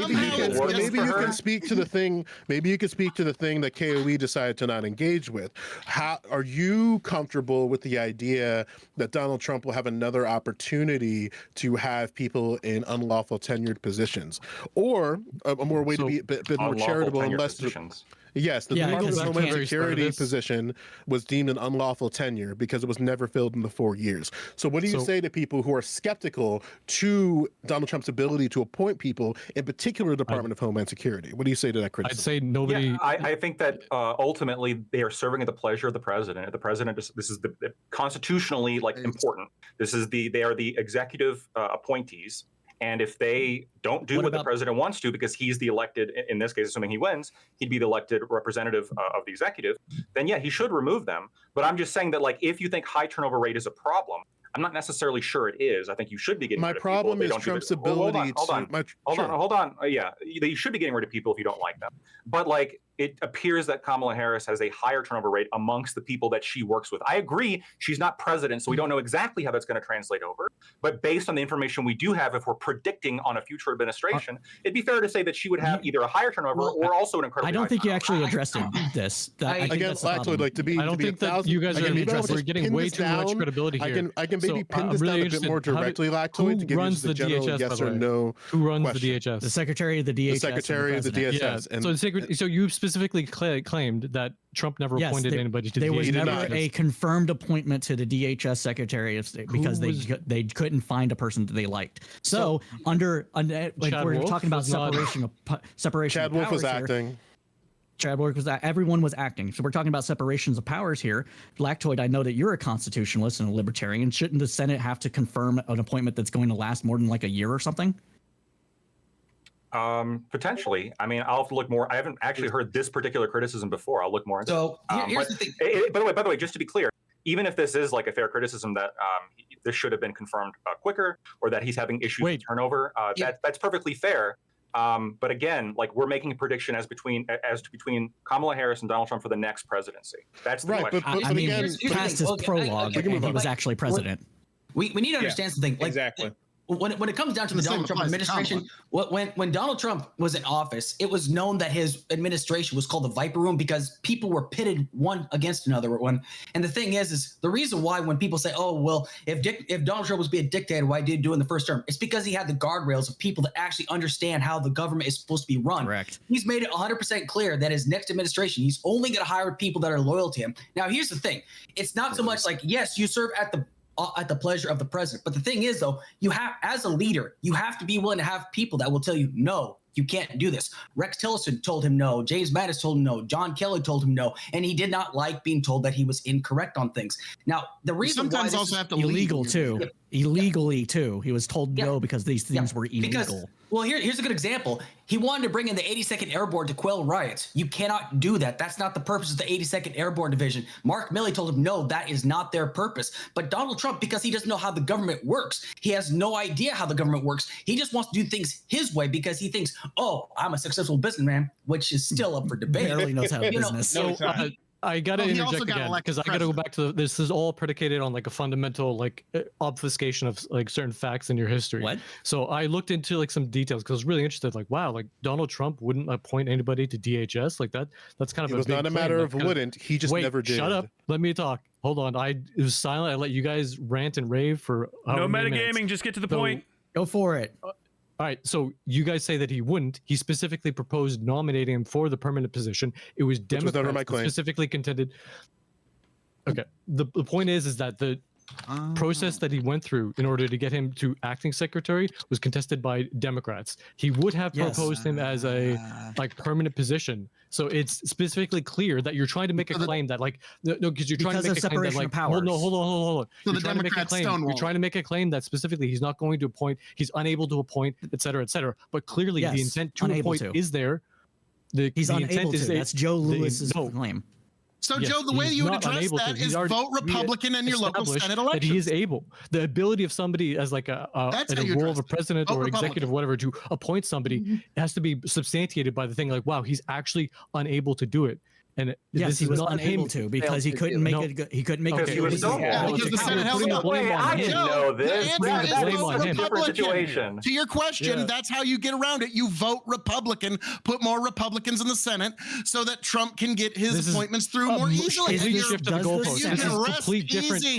maybe you can speak to the thing. Maybe you can speak to the thing that KOE decided to not engage with. How are you comfortable with the idea that Donald Trump will have another opportunity to have people in unlawful tenured positions, or a more way to be a bit more charitable and less positions? Yes, the Department of Homeland Security position was deemed an unlawful tenure because it was never filled in the 4 years. So what do you say to people who are skeptical to Donald Trump's ability to appoint people, in particular the Department of Homeland Security? What do you say to that criticism? I'd say nobody. Yeah, I think that ultimately they are serving at the pleasure of the president. The president, this is the constitutionally important. They are the executive appointees. And if they don't do what the president wants to, because he's the elected, in this case, assuming he wins, he'd be the elected representative of the executive, then yeah, he should remove them. But I'm just saying that, like, if you think high turnover rate is a problem, I'm not necessarily sure it is. I think you should be getting rid of people. My problem is Trump's ability to... Hold on. Yeah, you should be getting rid of people if you don't like them. But, like, it appears that Kamala Harris has a higher turnover rate amongst the people that she works with. I agree, she's not president, so we don't know exactly how that's going to translate over. But based on the information we do have, if we're predicting on a future administration, it'd be fair to say that she would have either a higher turnover or also an incredible. I don't think you actually addressed this. Again, actually, like to be. I don't think that you guys are getting way too much credibility here. I can maybe pin this down a bit more directly, Lactoid, to give you the general yes or no. Who runs the DHS? The Secretary of the DHS. The Secretary of the DHS. So you specifically claimed that Trump never appointed anybody to the DHS. There was never a confirmed appointment to the DHS Secretary of State because they couldn't find a person that they liked. So under like we're talking about separation of Chad Wolf was acting. Chadwick was that everyone was acting. So we're talking about separations of powers here. Lactoid, I know that you're a constitutionalist and a libertarian. Shouldn't the Senate have to confirm an appointment that's going to last more than like a year or something? Potentially. I mean, I'll have to look more. I haven't actually heard this particular criticism before. I'll look more into So it. here's the thing. By the way, just to be clear, even if this is like a fair criticism that this should have been confirmed quicker, or that he's having issues with turnover, that's perfectly fair. But again, like we're making a prediction as to between Kamala Harris and Donald Trump for the next presidency. That's the question. I mean, here's past his prologue, and he was actually president. We need to understand something. Like, exactly. When it comes down to the Donald Trump administration, when Donald Trump was in office, it was known that his administration was called the Viper Room because people were pitted one against another. And the thing is the reason why when people say, oh, well, if Donald Trump was being a dictator, why did he do it in the first term? It's because he had the guardrails of people that actually understand how the government is supposed to be run. Correct. He's made it 100% clear that his next administration, he's only going to hire people that are loyal to him. Now, here's the thing. It's not so much like, yes, you serve at the pleasure of the president. But the thing is, though, you have, as a leader, you have to be willing to have people that will tell you, no, you can't do this. Rex Tillerson told him no. James Mattis told him no. John Kelly told him no. And he did not like being told that he was incorrect on things. Now, the reason sometimes why also have to illegal too. Illegally too. He was told no because these things were illegal. Because, well, here's a good example. He wanted to bring in the 82nd Airborne to quell riots. You cannot do that. That's not the purpose of the 82nd Airborne Division. Mark Milley told him, no, that is not their purpose. But Donald Trump, because he doesn't know how the government works, he has no idea how the government works. He just wants to do things his way because he thinks, oh, I'm a successful businessman, which is still up for debate. Barely knows how to business. So I gotta interject again because I gotta go back to this is all predicated on like a fundamental like obfuscation of like certain facts in your history. What? So I looked into like some details because I was really interested. Like, wow, like Donald Trump wouldn't appoint anybody to DHS like that. That's kind of It was not a matter of wouldn't. He just never did. Shut up. Let me talk. Hold on. It was silent. I let you guys rant and rave for no metagaming. Just get to the point. Go for it. All right, so you guys say that he wouldn't. He specifically proposed nominating him for the permanent position. It was Democrats that specifically contended. Okay, the point is that the process that he went through in order to get him to acting secretary was contested by Democrats. He would have proposed him as a like permanent position. So it's specifically clear that you're trying to make a claim that like no, because you're trying to make a claim that like hold on. So you're trying to make a claim. You're trying to make a claim that specifically he's not going to appoint, he's unable to appoint, et cetera, et cetera. But clearly the intent to appoint is there. He's unable to. That's Joe Lewis's claim. So, Joe, the way you would address that is vote Republican in your local Senate elections. That he is able. The ability of somebody as like in a role of a president or executive, whatever, to appoint somebody has to be substantiated by the thing like, wow, he's actually unable to do it. And yes, he was unable to because he couldn't make it. He couldn't make it. Because the Senate held him up. I didn't know this. Situation. To your question, that's how you get around it. You vote Republican, put more Republicans in the Senate, so that Trump can get his appointments through more easily. This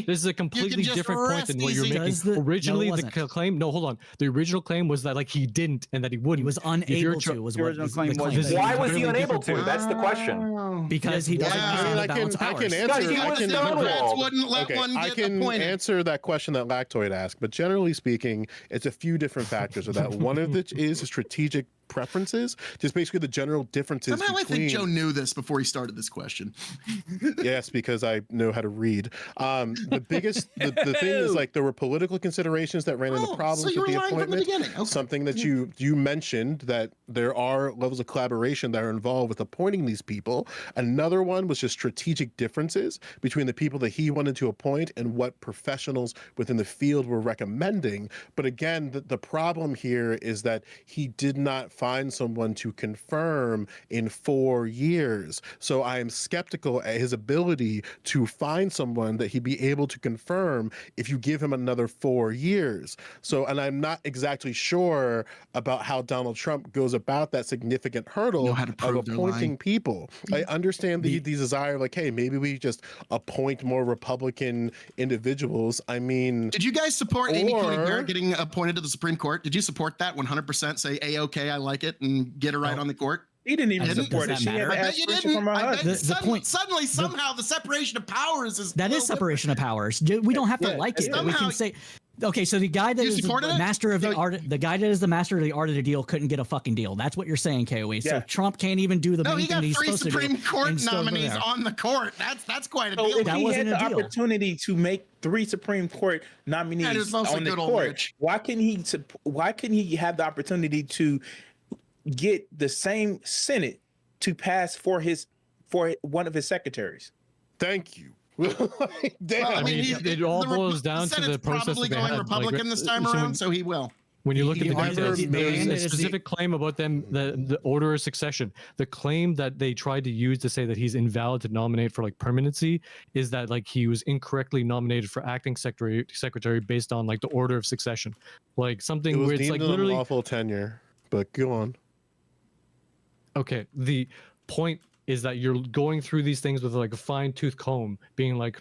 is a completely different point than what you're making. Originally, the claim. No, hold on. The original claim was that like he didn't and that he wouldn't. He was unable to. Was what the claim was. Why was he unable to? That's the question. Because he doesn't have the balance of powers. I can answer that question that Lactoid asked, but generally speaking, it's a few different factors of that. One of which is strategic preferences, just basically the general differences. Somehow I think Joe knew this before he started this question. Yes, because I know how to read. The biggest, the thing is like there were political considerations that ran into problems with the appointment. Something that you mentioned that there are levels of collaboration that are involved with appointing these people. Another one was just strategic differences between the people that he wanted to appoint and what professionals within the field were recommending. But again, the problem here is that he did not find someone to confirm in 4 years. So I am skeptical at his ability to find someone that he'd be able to confirm if you give him another 4 years. So, and I'm not exactly sure about how Donald Trump goes about that significant hurdle of appointing people. I understand the desire, like, hey, maybe we just appoint more Republican individuals. I mean, did you guys support Amy Coney Barrett getting appointed to the Supreme Court? Did you support that 100%? Say, A-OK, I like it, and get her right on the court? He didn't even support it. She had to ask permission from her husband. Suddenly, somehow, the separation of powers is that is separation of powers. We don't have to like it. We can say Okay, so the guy that You is supported the it? master of the So- art, the guy that is the master of the art of the deal couldn't get a fucking deal. That's what you're saying, KOE. So Yeah. Trump can't even do the No, main he thing got he's 3 supposed to do. Supreme Court and still nominees there. on the court. That's quite a So deal. if That he wasn't had the a deal. opportunity to make 3 Supreme Court And it nominees was mostly on the good old court, Rich. why couldn't he have the opportunity to get the same Senate to pass for one of his secretaries? Thank you. Damn. Well, I mean, it all boils down to the Senate's process probably that they going had, Republican this time so around, so he will. When you look at The the argument- details, the there's argument a is the- specific claim about them, the order of succession. The claim that they tried to use to say that he's invalid to nominate for like permanency is that like he was incorrectly nominated for acting secretary based on like the order of succession, like it something was where it's deemed like an literally unlawful tenure, but go on. okay. The point is that you're going through these things with like a fine-tooth comb, being like,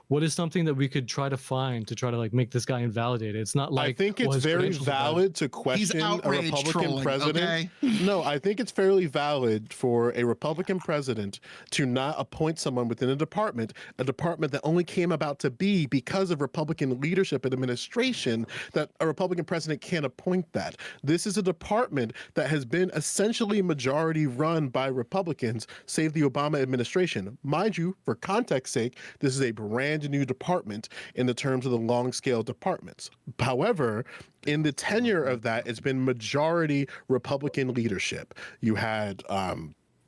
what is something that we could try to find to try to like make this guy invalidated? It's not like I think it's his very credentials are bad. valid to question a outrage Republican trolling, president. okay? No, I think it's fairly valid for a Republican president to not appoint someone within a department that only came about to be because of Republican leadership and administration, that a Republican president can't appoint that. This is a department that has been essentially majority run by Republicans, save the Obama administration. Mind you, for context sake, this is a brand new department in the terms of the long scale departments. However, in the tenure of that, it's been majority Republican leadership. You had,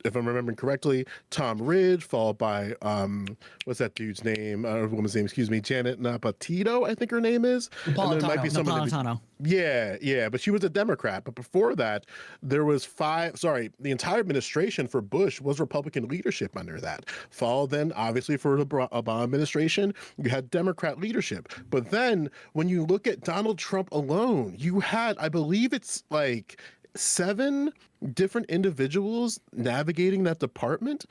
if I'm remembering correctly, Tom Ridge, followed by, what's that dude's name? Woman's name, excuse me, Janet Napatito, I think her name is. And then it might be someone Napolitano. Yeah, but she was a Democrat. But before that, there was the entire administration for Bush was Republican leadership under that. Followed then, obviously, for the Obama administration, you had Democrat leadership. But then, when you look at Donald Trump alone, you had, I believe it's like 7 different individuals navigating that department.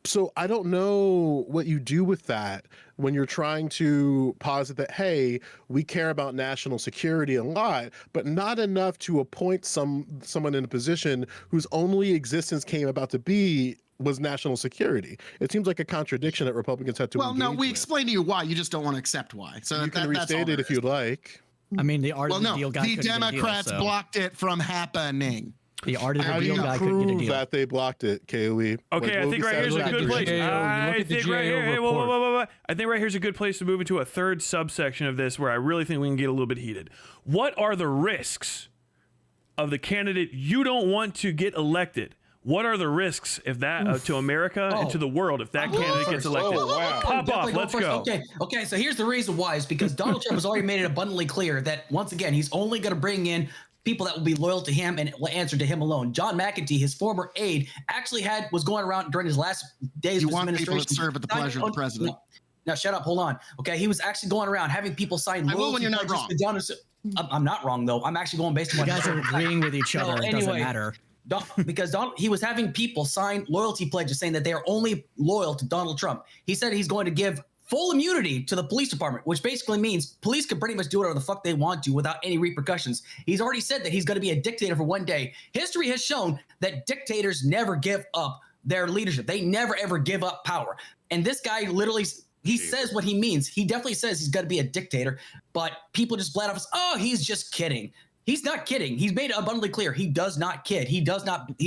So I don't know what you do with that when you're trying to posit that, hey, we care about national security a lot, but not enough to appoint someone in a position whose only existence came about to be was national security. It seems like a contradiction that Republicans had to Well, no, engage we with. explained to you why. You just don't want to accept why. So You can that's all restate there it if is. you'd like. I mean, the art Well, of the no, deal guy the couldn't get a deal, Democrats so- blocked it from happening. The art of How the do deal you guy couldn't get a prove deal. that they blocked it, KOE? Okay, I think right here's a good place. I think right here. Hey, whoa. I think right here's a good place to move into a third subsection of this, where I really think we can get a little bit heated. What are the risks of the candidate you don't want to get elected? What are the risks if that to America and to the world if that candidate gets elected? Pop off, let's go. Okay. So here's the reason why is because Donald Trump has already made it abundantly clear that once again he's only going to bring in people that will be loyal to him and will answer to him alone. John McEntee, his former aide, actually was going around during his last days You of his want people administration. to serve at the pleasure of the president. Now shut up. Hold on. Okay, he was actually going around having people sign. I will when you're not pledges wrong. to Donald. I'm not wrong though. I'm actually going based on You what guys are agreeing with each other. It doesn't matter. Because he was having people sign loyalty pledges saying that they are only loyal to Donald Trump. He said he's going to give full immunity to the police department, which basically means police can pretty much do whatever the fuck they want to without any repercussions. He's already said that he's going to be a dictator for one day. History has shown that dictators never give up their leadership. They never, ever give up power. And this guy literally, he says what he means. He definitely says he's going to be a dictator, but people just flat off, oh, he's just kidding. He's not kidding. He's made it abundantly clear. He does not kid. He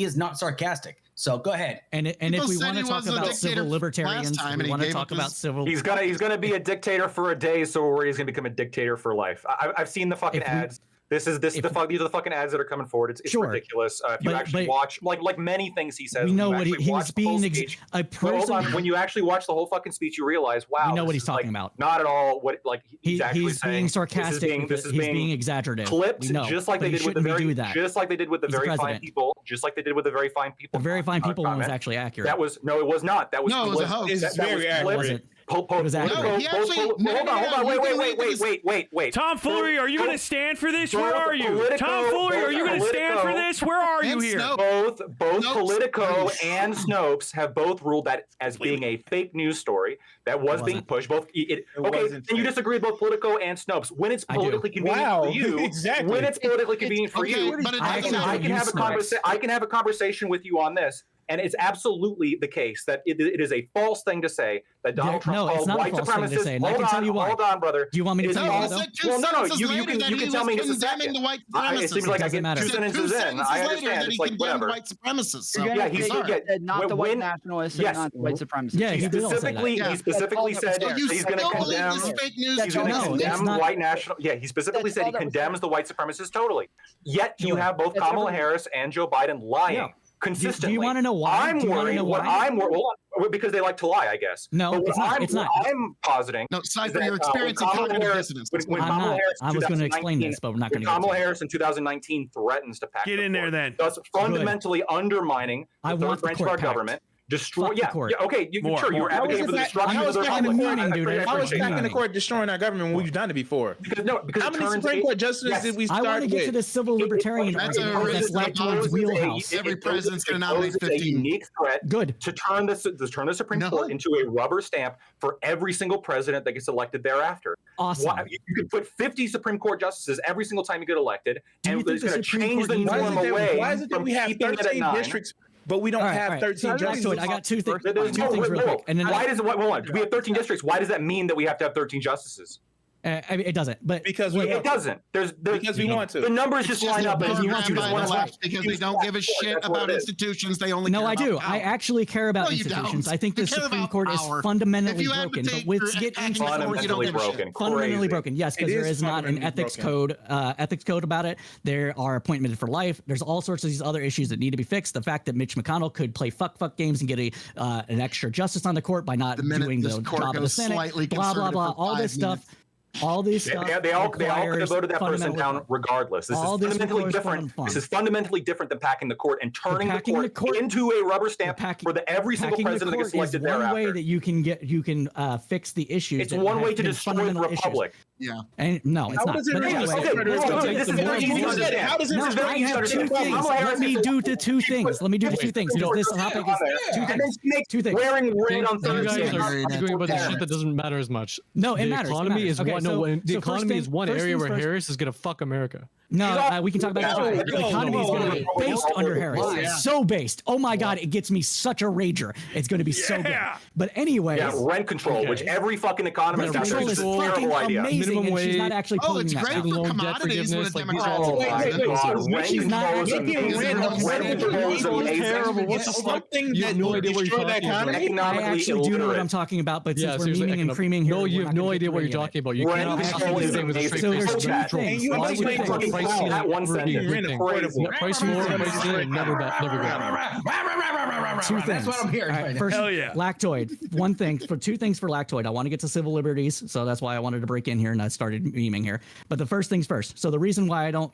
is not sarcastic. So go ahead. And if we want to talk about civil libertarians, we want to talk about civil. He's gonna be a dictator for a day, so we're he's gonna become a dictator for life. I've seen the fucking ads. These are the fucking ads that are coming forward. It's Sure. ridiculous. If you actually watch, like many things he says, We know when what you he watch was the whole being speech- a Hold on. person. When you actually watch the whole fucking speech, you realize, wow, We know what this he's is, talking like, about. Not at all what he's actually He's saying. being sarcastic. This is he's being exaggerative. clipped, We know, just like but they he did with the shouldn't be very, doing that. just like they did with the He's the very fine president. people, just like they did with the very fine people. The very fine people one was comment. actually accurate. That was no, it was not. That was No, it was a hoax. It's That very was accurate. It wasn't. It was accurate. No, he actually- hold on, no, wait. Tom Foolery, are you going to stand for this? Where both are you? Politico- Tom Foolery, are you going to stand for Politico- this? Where are you And here? Snopes. Both Snopes. Politico and Snopes have both ruled that as being a fake news story that was being wasn't. pushed. Okay, wasn't then you fake. disagree with both Politico and Snopes. When it's I do. politically convenient Wow, for you, exactly. when it's politically convenient for okay, you, but it I doesn't can matter. have a Snopes. I can have a conversation with you on this. And it's absolutely the case that it is a false thing to say that Donald Trump called white supremacists. Hold on, brother. Do you want me to tell you why? Well, no. You can tell me in just a second. It seems like I get two sentences in. I understand. It's like whatever. White supremacists. So yeah, he said not the white nationalists and not the white supremacists. Yeah, he specifically said he's going to condemn. He's going to condemn white national. Yeah, he specifically said he condemns the white supremacists totally. Yet you have both Kamala Harris and Joe Biden lying consistently. Do you want to know why? I'm worried. Because they like to lie, I guess. No, it's not. I'm positing. No, Cypher, you're experiencing cognitive dissonance. I was going to explain this, but we're not going to. Kamala Harris in 2019 threatens to pack. Get in there then. Thus fundamentally undermining the third branch of our government. Destroy. Yeah. Okay. Sure. You're advocating for the destruction of their How is packing the court destroying our government when we've done it before? Because how many Supreme Court justices did we start with? I want to get to the civil libertarian argument that's Lactoid's wheelhouse. Every president's going to nominate 15. A unique threat. Good. To turn the Supreme Court into a rubber stamp for every single president that gets elected thereafter. Awesome. You could put 50 Supreme Court justices every single time you get elected, and it's going to change the norm away from keeping it at 9 districts. But we don't have 13 justices. I got two things real quick. And then why does it? Hold on. We have 13 districts. Why does that mean that we have to have 13 justices? I mean, it doesn't. But because it doesn't. Because we want to. The numbers just line up. Because they don't give a shit about institutions. They only. No, I do. I actually care about institutions. I think the Supreme Court is fundamentally broken. But let's get into fundamentally broken. Fundamentally broken. Yes, because there is not an ethics code about it. There are appointments for life. There's all sorts of these other issues that need to be fixed. The fact that Mitch McConnell could play fuck games and get an extra justice on the court by not doing the job of the Senate. Blah blah blah. All this stuff. All these stuff. They all could have voted that person down regardless. This is fundamentally different. This is fundamentally different than packing the court and turning the court into a rubber stamp for every single president that gets elected thereafter. One way that you can fix the issues. It's one way to destroy the republic. Yeah. And no, it's not. This is very easy to understand. How does this very easy to understand? Let me do the two things. Because this topic is two things. Wearing red on Thursday. You guys are arguing about the shit that doesn't matter as much. No, it matters. The economy is one area where Harris is going to fuck America. No, we can talk about that. The economy is going to be based under Harris. So based. Oh my God, it gets me such a rager. It's going to be so good. But anyway. Yeah, rent control, which every fucking economist out there is a terrible idea. Minimum wage. She's not actually pulling that. It's great for commodities when a Democrat's She's not actually terrible. What's the something that will destroy the economy? I actually do know what I'm talking about, but since we're memeing and creaming here, no, you have no idea what you're talking about. You cannot control anything with a straight face. So there's two things. Why would you put price ceiling that one sentence? Price more, price ceiling, never good. Two things. That's what I'm hearing. Right, first, Lactoid. Two things for Lactoid. I want to get to civil liberties, so that's why I wanted to break in here and I started memeing here. But the first things first. So the reason why I don't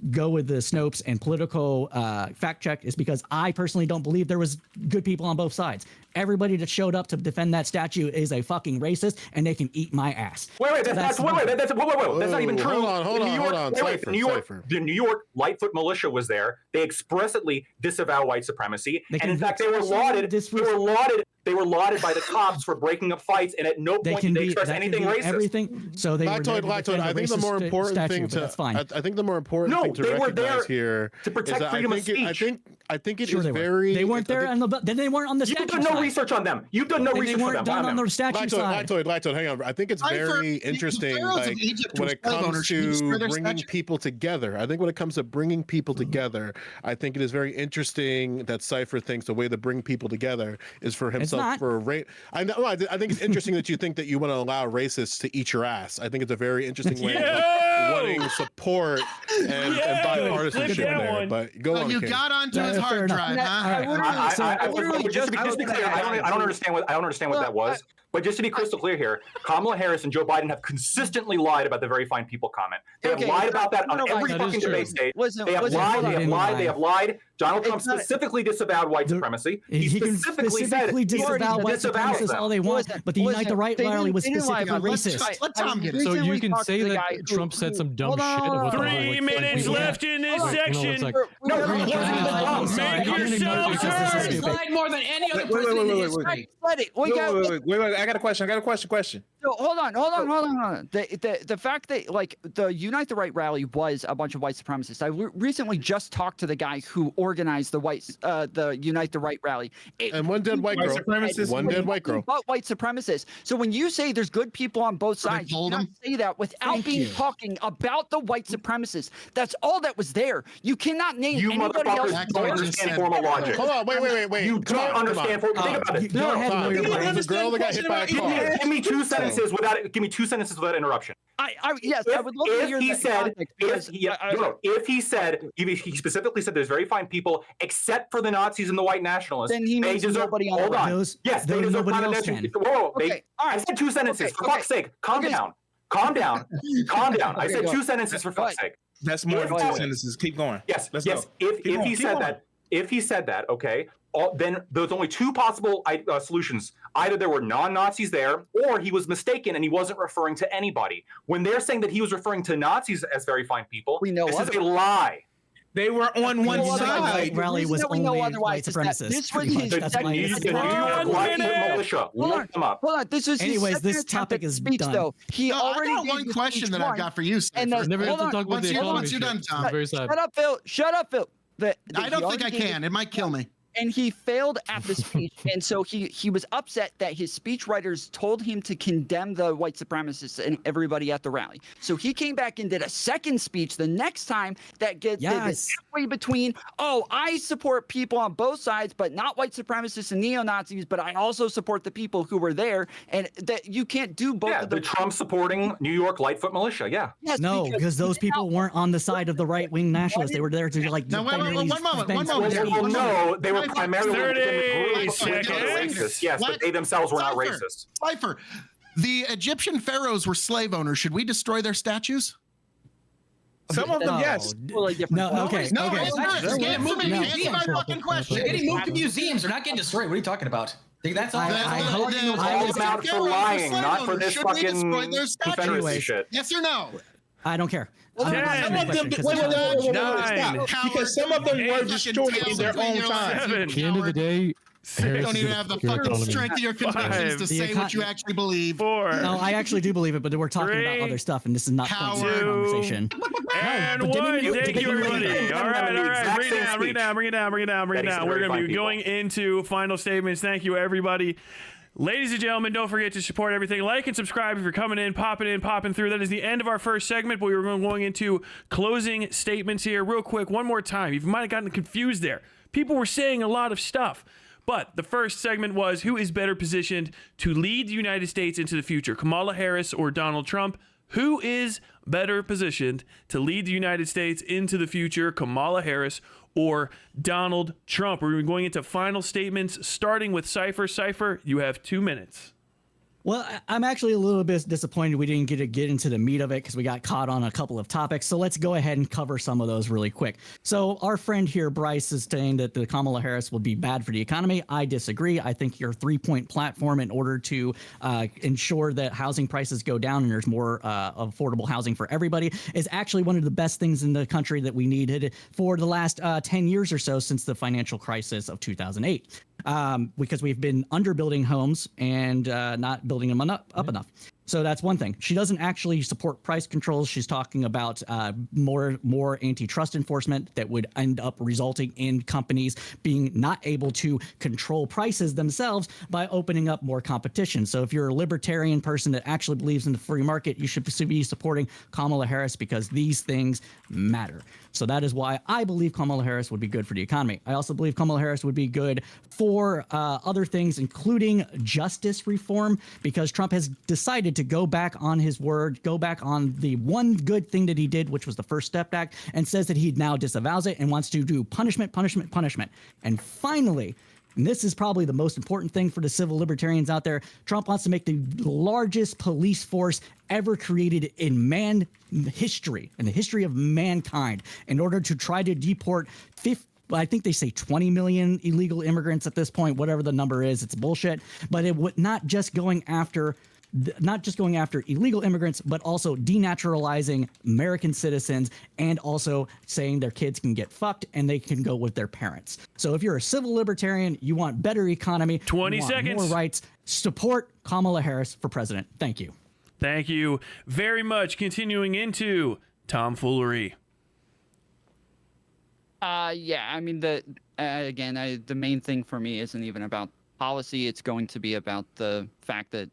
go with the Snopes and political fact check is because I personally don't believe there was good people on both sides. Everybody that showed up to defend that statue is a fucking racist, and they can eat my ass. Wait, that's not even true. Hold on. The New York Lightfoot militia was there. They expressly disavow white supremacy, and in fact, they were lauded by the cops for breaking up fights, and at no point did they express anything racist. Everything. So they Lactoid. I think the more important thing to recognize here to protect freedom of speech. I think it is very. They weren't there, then they weren't on the statue. You've done no research on them. You've done no research on them. They weren't done on the statue side. Lactoid, hang on. I think it's very interesting, like when it comes to bringing people together. I think when it comes to bringing people together, I think it is very interesting that Cypher thinks the way to bring people together is for himself for a race. I think it's interesting that you think that you want to allow racists to eat your ass. I think it's a very interesting way of wanting support and bipartisanship there. But go on. You got onto his hard drive, huh? Just to be clear, I don't understand what that was. But just to be crystal clear here, Kamala Harris and Joe Biden have consistently lied about the very fine people comment. They have lied about that on every fucking debate stage. They have lied. Donald Trump specifically disavowed white supremacy. He specifically said disavow white supremacists all they want, but the Unite the Right rally was specifically racist. Let Tom get it. So you can say that Trump said some dumb shit. 3 minutes left in this section. Make yourselves heard. Lied more than any other president in history. Wait. I got a question. So hold on. The fact that like the Unite the Right rally was a bunch of white supremacists. I recently just talked to the guy who organized the Unite the Right rally. And one dead white girl. One dead white girl. But white supremacists. So when you say there's good people on both sides, you cannot say that without talking about the white supremacists. That's all that was there. You cannot name anybody else. You don't understand formal logic. Hold on, wait. You don't understand formal. Think about it. Go ahead, There's a girl that got hit by a car. Give me 2 sentences without interruption. Yes, I would love to hear if he specifically said there's very fine people except for the Nazis and the white nationalists. Then he means nobody on hold the on. Those, Yes, they deserve condemnation. Whoa, Okay, I said 2 sentences. For fuck's sake, calm down. I said 2 sentences for fuck's sake. That's more than 2 sentences. Keep going. Yes. Let's go. If he said that, okay, then there's only 2 possible solutions. Either there were non-Nazis there, or he was mistaken and he wasn't referring to anybody. When they're saying that he was referring to Nazis as very fine people, this is a lie. They were on one side. Rally was only white supremacists. This was his militia. Look them up. Hold on. This was anyways, this topic is speech, done. though. He already I got one question that I've got for you, Cypher. Never have to talk about the economy. Once you're done, Tom. Very sad. Shut up, Phil. I don't think I can. It might kill me. And he failed at the speech, and so he was upset that his speech writers told him to condemn the white supremacists and everybody at the rally. So he came back and did a second speech the next time that did this halfway between, I support people on both sides, but not white supremacists and neo-Nazis, but I also support the people who were there, and that you can't do both of them. The Trump supporting New York Lightfoot militia, Yes, no, because those people weren't on the side of the right-wing nationalists. They were there to like. Now, one moment. No, they were primarily 30 seconds. racist. Yes, but they themselves were not racist. Cypher, the Egyptian pharaohs were slave owners. Should we destroy their statues? Some of them, yes. Totally different. No, okay. They're getting moved to museums. Answer my fucking question. They're getting moved to museums. They're not getting destroyed. What are you talking about? That's all. I was out for lying, not for this fucking Confederacy shit. Yes or no? I don't care. Some of them, because some of them were destroyed in their own time. At the end of the day, You don't even have the fucking strength of your convictions to say what you actually believe. 4. No, I actually do believe it, but we're talking about other stuff, and this is not the conversation. And 1. Thank you, everybody. All right. Bring it down. We're going to be going into final statements. Thank you, everybody. Ladies and gentlemen, don't forget to support everything. Like and subscribe if you're coming in, popping through. That is the end of our first segment, but we were going into closing statements here real quick. One more time. You might have gotten confused there. People were saying a lot of stuff. But the first segment was, who is better positioned to lead the United States into the future, Kamala Harris or Donald Trump? Who is better positioned to lead the United States into the future, Kamala Harris or Donald Trump? We're going into final statements, starting with Cypher. Cypher, you have 2 minutes. Well, I'm actually a little bit disappointed we didn't get to get into the meat of it because we got caught on a couple of topics. So let's go ahead and cover some of those really quick. So our friend here, Bryce, is saying that the Kamala Harris will be bad for the economy. I disagree. I think your 3-point platform in order to ensure that housing prices go down and there's more affordable housing for everybody is actually one of the best things in the country that we needed for the last 10 years or so since the financial crisis of 2008. Because we've been underbuilding homes and not building them up enough. So that's one thing. She doesn't actually support price controls. She's talking about more antitrust enforcement that would end up resulting in companies being not able to control prices themselves by opening up more competition. So if you're a libertarian person that actually believes in the free market, you should be supporting Kamala Harris because these things matter. So that is why I believe Kamala Harris would be good for the economy. I also believe Kamala Harris would be good for other things, including justice reform, because Trump has decided to go back on his word, go back on the one good thing that he did, which was the First Step Act, and says that he now disavows it and wants to do punishment. And finally, and this is probably the most important thing for the civil libertarians out there, Trump wants to make the largest police force ever created in history, in the history of mankind, in order to try to deport I think they say 20 million illegal immigrants at this point, whatever the number is, it's bullshit. But it would not just going after not just going after illegal immigrants, but also denaturalizing American citizens and also saying their kids can get fucked and they can go with their parents. So if you're a civil libertarian, you want better economy, 20 you want seconds. more rights, support Kamala Harris for president. Thank you. Thank you very much. Continuing into tomfoolery. Yeah, I mean, the main thing for me isn't even about policy. It's going to be about the fact that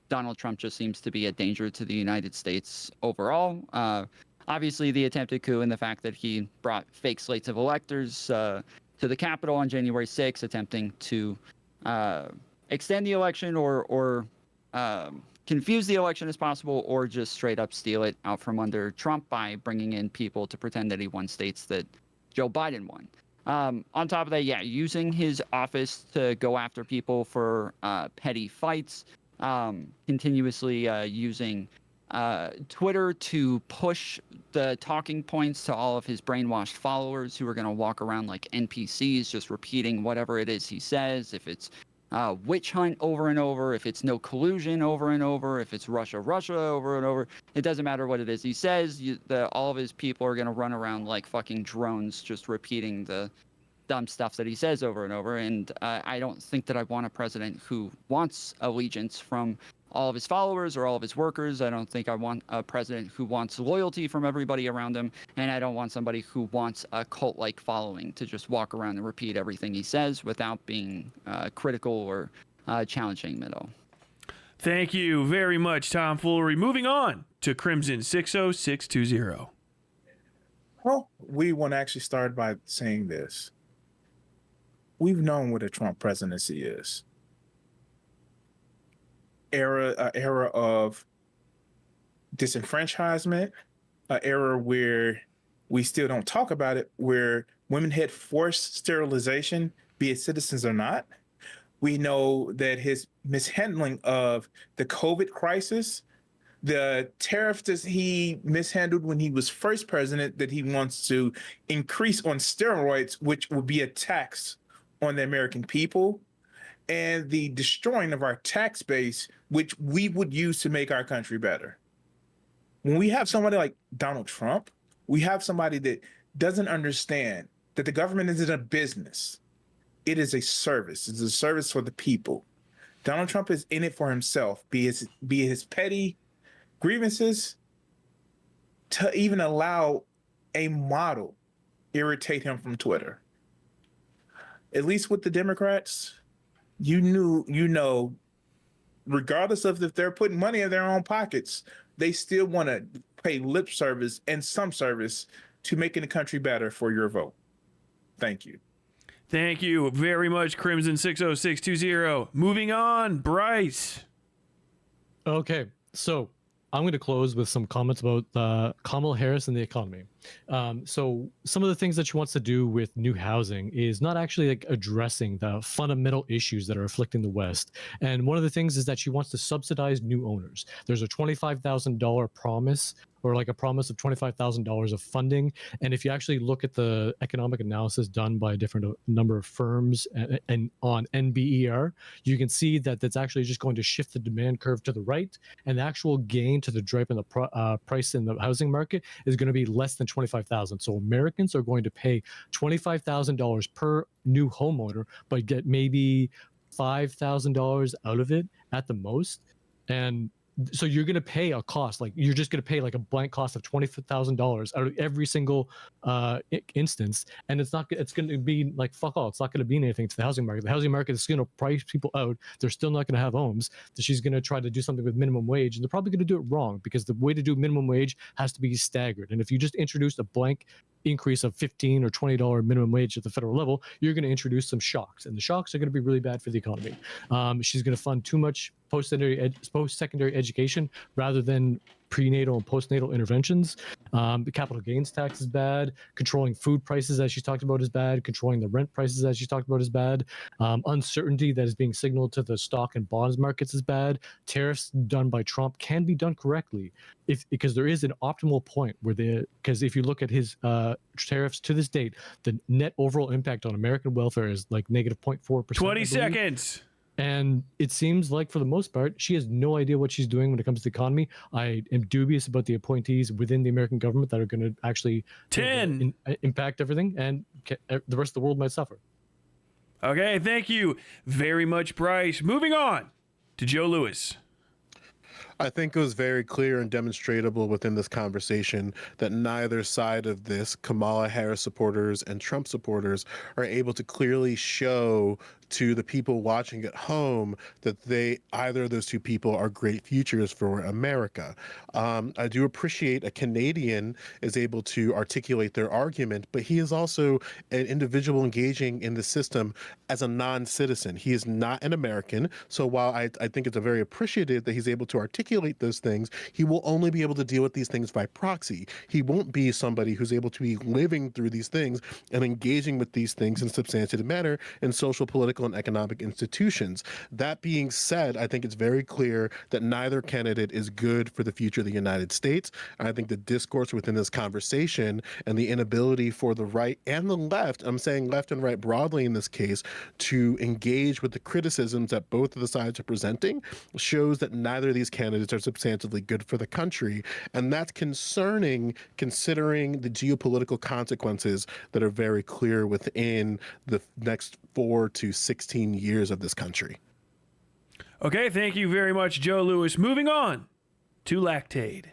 Donald Trump just seems to be a danger to the United States overall. Obviously, the attempted coup and the fact that he brought fake slates of electors to the Capitol on January 6th, attempting to extend the election or confuse the election as possible, or just straight up steal it out from under Trump by bringing in people to pretend that he won states that Joe Biden won. On top of that, yeah, using his office to go after people for petty fights, continuously using Twitter to push the talking points to all of his brainwashed followers who are going to walk around like NPCs, just repeating whatever it is he says. If it's witch hunt over and over, if it's no collusion over and over, if it's Russia over and over, it doesn't matter what it is he says. All of his people are going to run around like fucking drones, just repeating the dumb stuff that he says over and over. And I don't think that I want a president who wants allegiance from all of his followers or all of his workers. I don't think I want a president who wants loyalty from everybody around him. And I don't want somebody who wants a cult-like following to just walk around and repeat everything he says without being critical or challenging at all. Thank you very much, tomfoolery. Moving on to Crimson 60620. Well, we want to actually start by saying this. We've known what a Trump presidency is. Era of disenfranchisement, an era where we still don't talk about it, where women had forced sterilization, be it citizens or not. We know that his mishandling of the COVID crisis, the tariffs that he mishandled when he was first president, that he wants to increase on steroids, which will be a tax on the American people, and the destroying of our tax base, which we would use to make our country better. When we have somebody like Donald Trump, we have somebody that doesn't understand that the government isn't a business. It is a service. It's a service for the people. Donald Trump is in it for himself, be it his petty grievances, to even allow a model irritate him from Twitter. At least with the Democrats, you know, regardless of if they're putting money in their own pockets, they still want to pay lip service and some service to making the country better for your vote. Thank you. Thank you very much, Crimson 60620. Moving on, Bryce. Okay, so I'm going to close with some comments about Kamala Harris and the economy. So some of the things that she wants to do with new housing is not actually like addressing the fundamental issues that are afflicting the West. And one of the things is that she wants to subsidize new owners. There's a $25,000 promise, or like a promise of $25,000 of funding. And if you actually look at the economic analysis done by a different number of firms and on NBER, you can see that that's actually just going to shift the demand curve to the right, and the actual gain to the drop in the price in the housing market is going to be less than $25,000. So Americans are going to pay $25,000 per new homeowner, but get maybe $5,000 out of it at the most. And so you're going to pay a cost, like you're just going to pay like a blank cost of $20,000 out of every single instance. And it's going to be like, fuck all. It's not going to mean anything to the housing market. The housing market is going to price people out. They're still not going to have homes. So she's going to try to do something with minimum wage, and they're probably going to do it wrong, because the way to do minimum wage has to be staggered. And if you just introduce a blank increase of $15 or $20 minimum wage at the federal level, you're going to introduce some shocks, and the shocks are going to be really bad for the economy. She's going to fund too much post-secondary education rather than prenatal and postnatal interventions. The capital gains tax is bad. Controlling food prices, as she's talked about, is bad. Controlling the rent prices, as she's talked about, is bad. Uncertainty that is being signaled to the stock and bonds markets is bad. Tariffs done by Trump can be done correctly, because there is an optimal point where because if you look at his tariffs to this date, the net overall impact on American welfare is like negative 0.4%. 20 seconds. And it seems like, for the most part, she has no idea what she's doing when it comes to the economy. I am dubious about the appointees within the American government that are going to actually impact everything, and the rest of the world might suffer. Okay, thank you very much, Bryce. Moving on to Joe Lewis. I think it was very clear and demonstrable within this conversation that neither side of this, Kamala Harris supporters and Trump supporters, are able to clearly show to the people watching at home that either of those two people are great futures for America. I do appreciate a Canadian is able to articulate their argument, but he is also an individual engaging in the system as a non-citizen. He is not an American. So while I think it's a very appreciative that he's able to articulate those things, he will only be able to deal with these things by proxy. He won't be somebody who's able to be living through these things and engaging with these things in a substantive manner in social, political, and economic institutions. That being said, I think it's very clear that neither candidate is good for the future of the United States. I think the discourse within this conversation and the inability for the right and the left, I'm saying left and right broadly in this case, to engage with the criticisms that both of the sides are presenting shows that neither of these candidates are substantively good for the country. And that's concerning considering the geopolitical consequences that are very clear within the next 4 to 16 years of this country. Okay, thank you very much, Joe Lewis. Moving on to lactoid,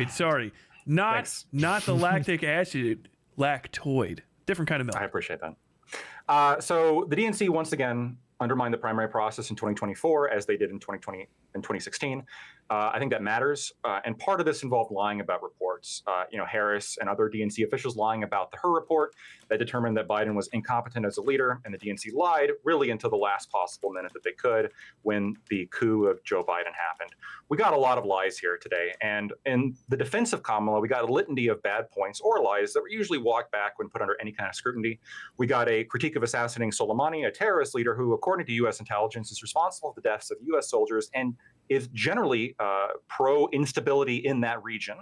sorry. Not the lactic acid, lactoid. Different kind of milk. I appreciate that. So the DNC once again undermined the primary process in 2024 as they did in 2020 and 2016. I think that matters. And part of this involved lying about reports. Harris and other DNC officials lying about her report that determined that Biden was incompetent as a leader, and the DNC lied really until the last possible minute that they could when the coup of Joe Biden happened. We got a lot of lies here today. And in the defense of Kamala, we got a litany of bad points or lies that were usually walked back when put under any kind of scrutiny. We got a critique of assassinating Soleimani, a terrorist leader who, according to U.S. intelligence, is responsible for the deaths of U.S. soldiers and is generally pro-instability in that region.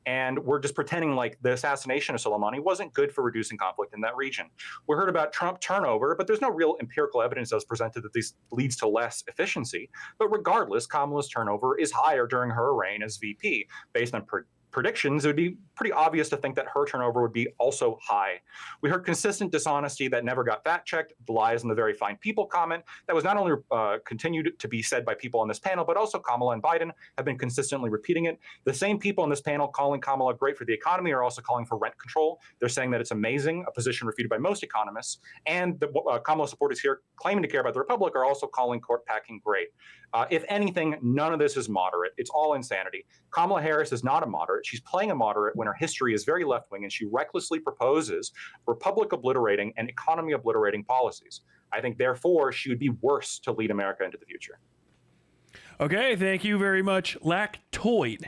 And we're just pretending like the assassination of Soleimani wasn't good for reducing conflict in that region. We heard about Trump turnover, but there's no real empirical evidence that was presented that this leads to less efficiency. But regardless, Kamala's turnover is higher during her reign as VP. Based on predictions, it would be pretty obvious to think that her turnover would be also high. We heard consistent dishonesty that never got fact-checked, the lies in the very fine people comment that was not only continued to be said by people on this panel, but also Kamala and Biden have been consistently repeating it. The same people on this panel calling Kamala great for the economy are also calling for rent control. They're saying that it's amazing, a position refuted by most economists. And the Kamala supporters here claiming to care about the Republic are also calling court packing great. If anything, none of this is moderate. It's all insanity. Kamala Harris is not a moderate. She's playing a moderate when her history is very left-wing and she recklessly proposes Republic obliterating and economy obliterating policies. I think, therefore, she would be worse to lead America into the future. Okay, thank you very much, lactoid.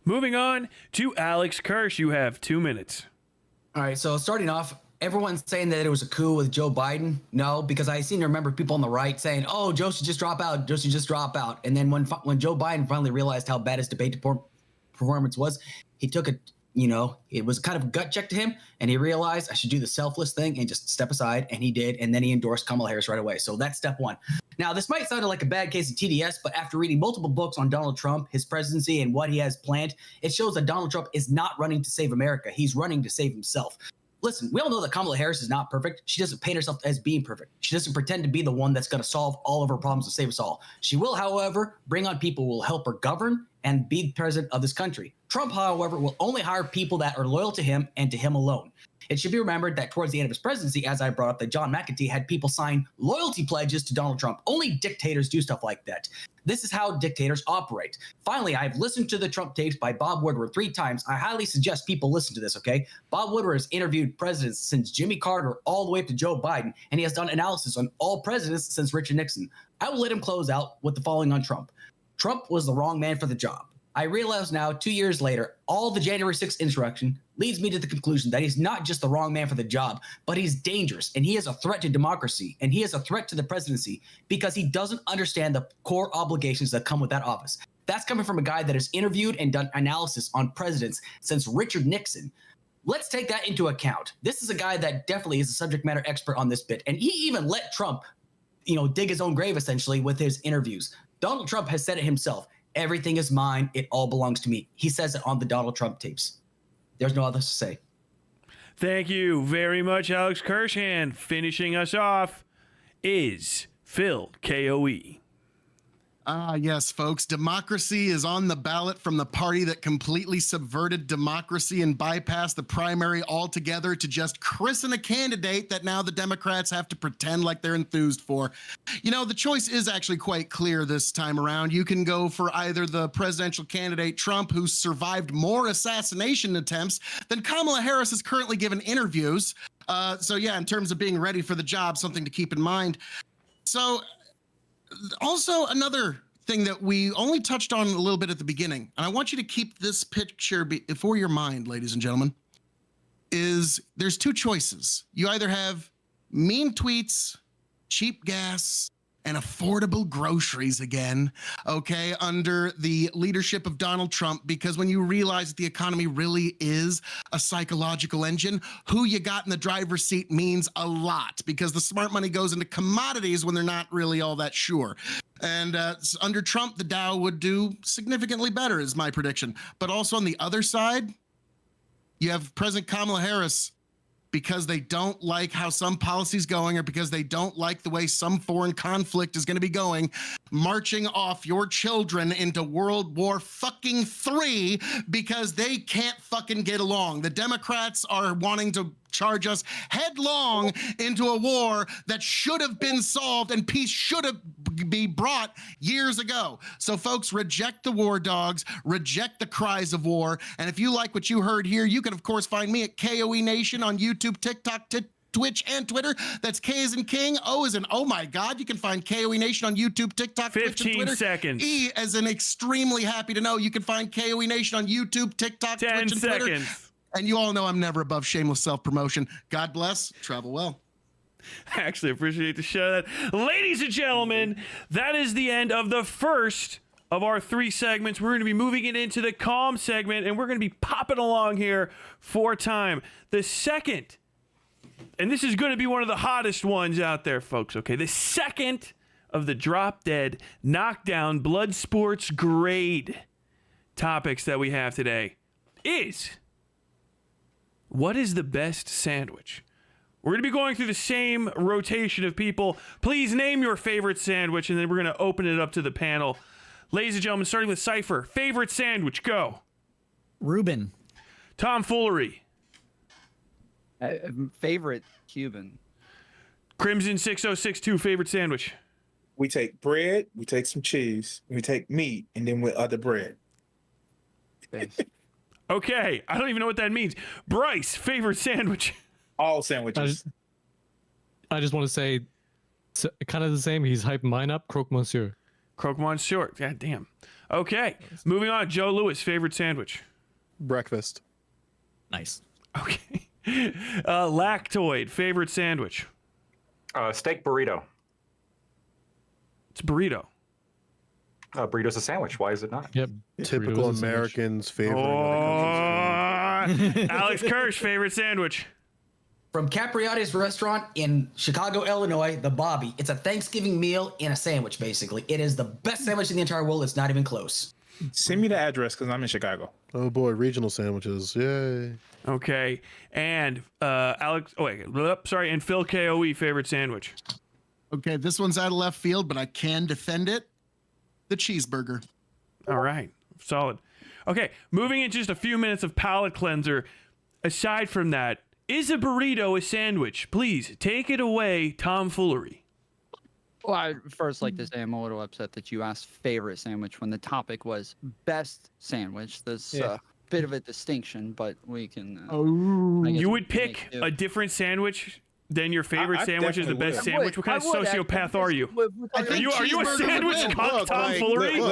Moving on to Alex Kirsch. You have 2 minutes. All right, so starting off, everyone's saying that it was a coup with Joe Biden. No, because I seem to remember people on the right saying, oh, Joe should just drop out. Joe should just drop out. And then when Joe Biden finally realized how bad his debate performance was, he took it was kind of a gut check to him, and he realized I should do the selfless thing and just step aside, and he did, and then he endorsed Kamala Harris right away. So that's step one. Now, this might sound like a bad case of TDS, but after reading multiple books on Donald Trump, his presidency, and what he has planned, it shows that Donald Trump is not running to save America. He's running to save himself. Listen, we all know that Kamala Harris is not perfect. She doesn't paint herself as being perfect. She doesn't pretend to be the one that's going to solve all of her problems and save us all. She will, however, bring on people who will help her govern and be the president of this country. Trump, however, will only hire people that are loyal to him and to him alone. It should be remembered that towards the end of his presidency, as I brought up, that John McAtee had people sign loyalty pledges to Donald Trump. Only dictators do stuff like that. This is how dictators operate. Finally, I've listened to the Trump tapes by Bob Woodward 3 times. I highly suggest people listen to this, okay? Bob Woodward has interviewed presidents since Jimmy Carter all the way up to Joe Biden, and he has done analysis on all presidents since Richard Nixon. I will let him close out with the following on Trump. Trump was the wrong man for the job. I realize now, 2 years later, all the January 6th insurrection leads me to the conclusion that he's not just the wrong man for the job, but he's dangerous, and he is a threat to democracy, and he is a threat to the presidency because he doesn't understand the core obligations that come with that office. That's coming from a guy that has interviewed and done analysis on presidents since Richard Nixon. Let's take that into account. This is a guy that definitely is a subject matter expert on this bit, and he even let Trump dig his own grave essentially with his interviews. Donald Trump has said it himself. Everything is mine. It all belongs to me. He says it on the Donald Trump tapes. There's no other to say. Thank you very much, Alex Kirshan. Finishing us off is Phil KOE. Yes, folks. Democracy is on the ballot from the party that completely subverted democracy and bypassed the primary altogether to just christen a candidate that now the Democrats have to pretend like they're enthused for. The choice is actually quite clear this time around. You can go for either the presidential candidate Trump, who's survived more assassination attempts than Kamala Harris has currently given interviews. In terms of being ready for the job, something to keep in mind. So, also, another thing that we only touched on a little bit at the beginning, and I want you to keep this picture before your mind, ladies and gentlemen, is there's two choices. You either have mean tweets, cheap gas, and affordable groceries again, okay, under the leadership of Donald Trump, because when you realize that the economy really is a psychological engine, who you got in the driver's seat means a lot, because the smart money goes into commodities when they're not really all that sure. And under Trump, the Dow would do significantly better, is my prediction. But also on the other side, you have President Kamala Harris, because they don't like how some policy's going, or because they don't like the way some foreign conflict is going to be going, marching off your children into World War fucking III because they can't fucking get along. The Democrats are wanting to charge us headlong into a war that should have been solved and peace should have been brought years ago. So folks, reject the war dogs, reject the cries of war. And if you like what you heard here, you can of course find me at KOE Nation on YouTube, TikTok, Twitch, and Twitter. That's K as in King, O as in oh my God. You can find KOE Nation on YouTube, TikTok, Twitch, and Twitter. 15 seconds. E as in extremely happy to know. You can find KOE Nation on YouTube, TikTok, 10 Twitch, and Twitter. seconds. And you all know I'm never above shameless self-promotion. God bless. Travel well. I actually appreciate the show. Ladies and gentlemen, that is the end of the first of our 3 segments. We're going to be moving it into the calm segment, and we're going to be popping along here for time. The second, and this is going to be one of the hottest ones out there, folks, okay? The second of the drop-dead, knockdown, blood sports grade topics that we have today is... what is the best sandwich? We're going to be going through the same rotation of people. Please name your favorite sandwich, and then we're going to open it up to the panel. Ladies and gentlemen, starting with Cypher. Favorite sandwich, go. Reuben. Tomfoolery. Favorite Cuban. Crimson 6062, favorite sandwich. We take bread, we take some cheese, we take meat, and then with other bread. Okay, I don't even know what that means. Bryce, favorite sandwich. All sandwiches. I just want to say, kind of the same. He's hyping mine up. Croque Monsieur. Croque Monsieur. God damn. Okay, moving on. Joe Lewis, favorite sandwich. Breakfast. Nice. Okay. Lactoid, favorite sandwich. Steak burrito. It's burrito. Burrito's a sandwich. Why is it not? Yep. Typical Burritos is Americans favoring other countries' food. Alex Kirsch, favorite sandwich. From Capriati's restaurant in Chicago, Illinois, the Bobby. It's a Thanksgiving meal in a sandwich, basically. It is the best sandwich in the entire world. It's not even close. Send me the address because I'm in Chicago. Oh boy, regional sandwiches. Yay. Okay. And Alex, and Phil KOE, favorite sandwich. Okay, this one's out of left field, but I can defend it. The cheeseburger. All right. Solid. Okay. Moving in just a few minutes of palate cleanser. Aside from that, is a burrito a sandwich? Please take it away, tomfoolery. Well, I'd first like to say I'm a little upset that you asked favorite sandwich when the topic was best sandwich. There's a bit of a distinction, but we can... You would pick a different sandwich than your favorite sandwich is the best sandwich? What kind of sociopath are you? Are you a sandwich cuck, tomfoolery?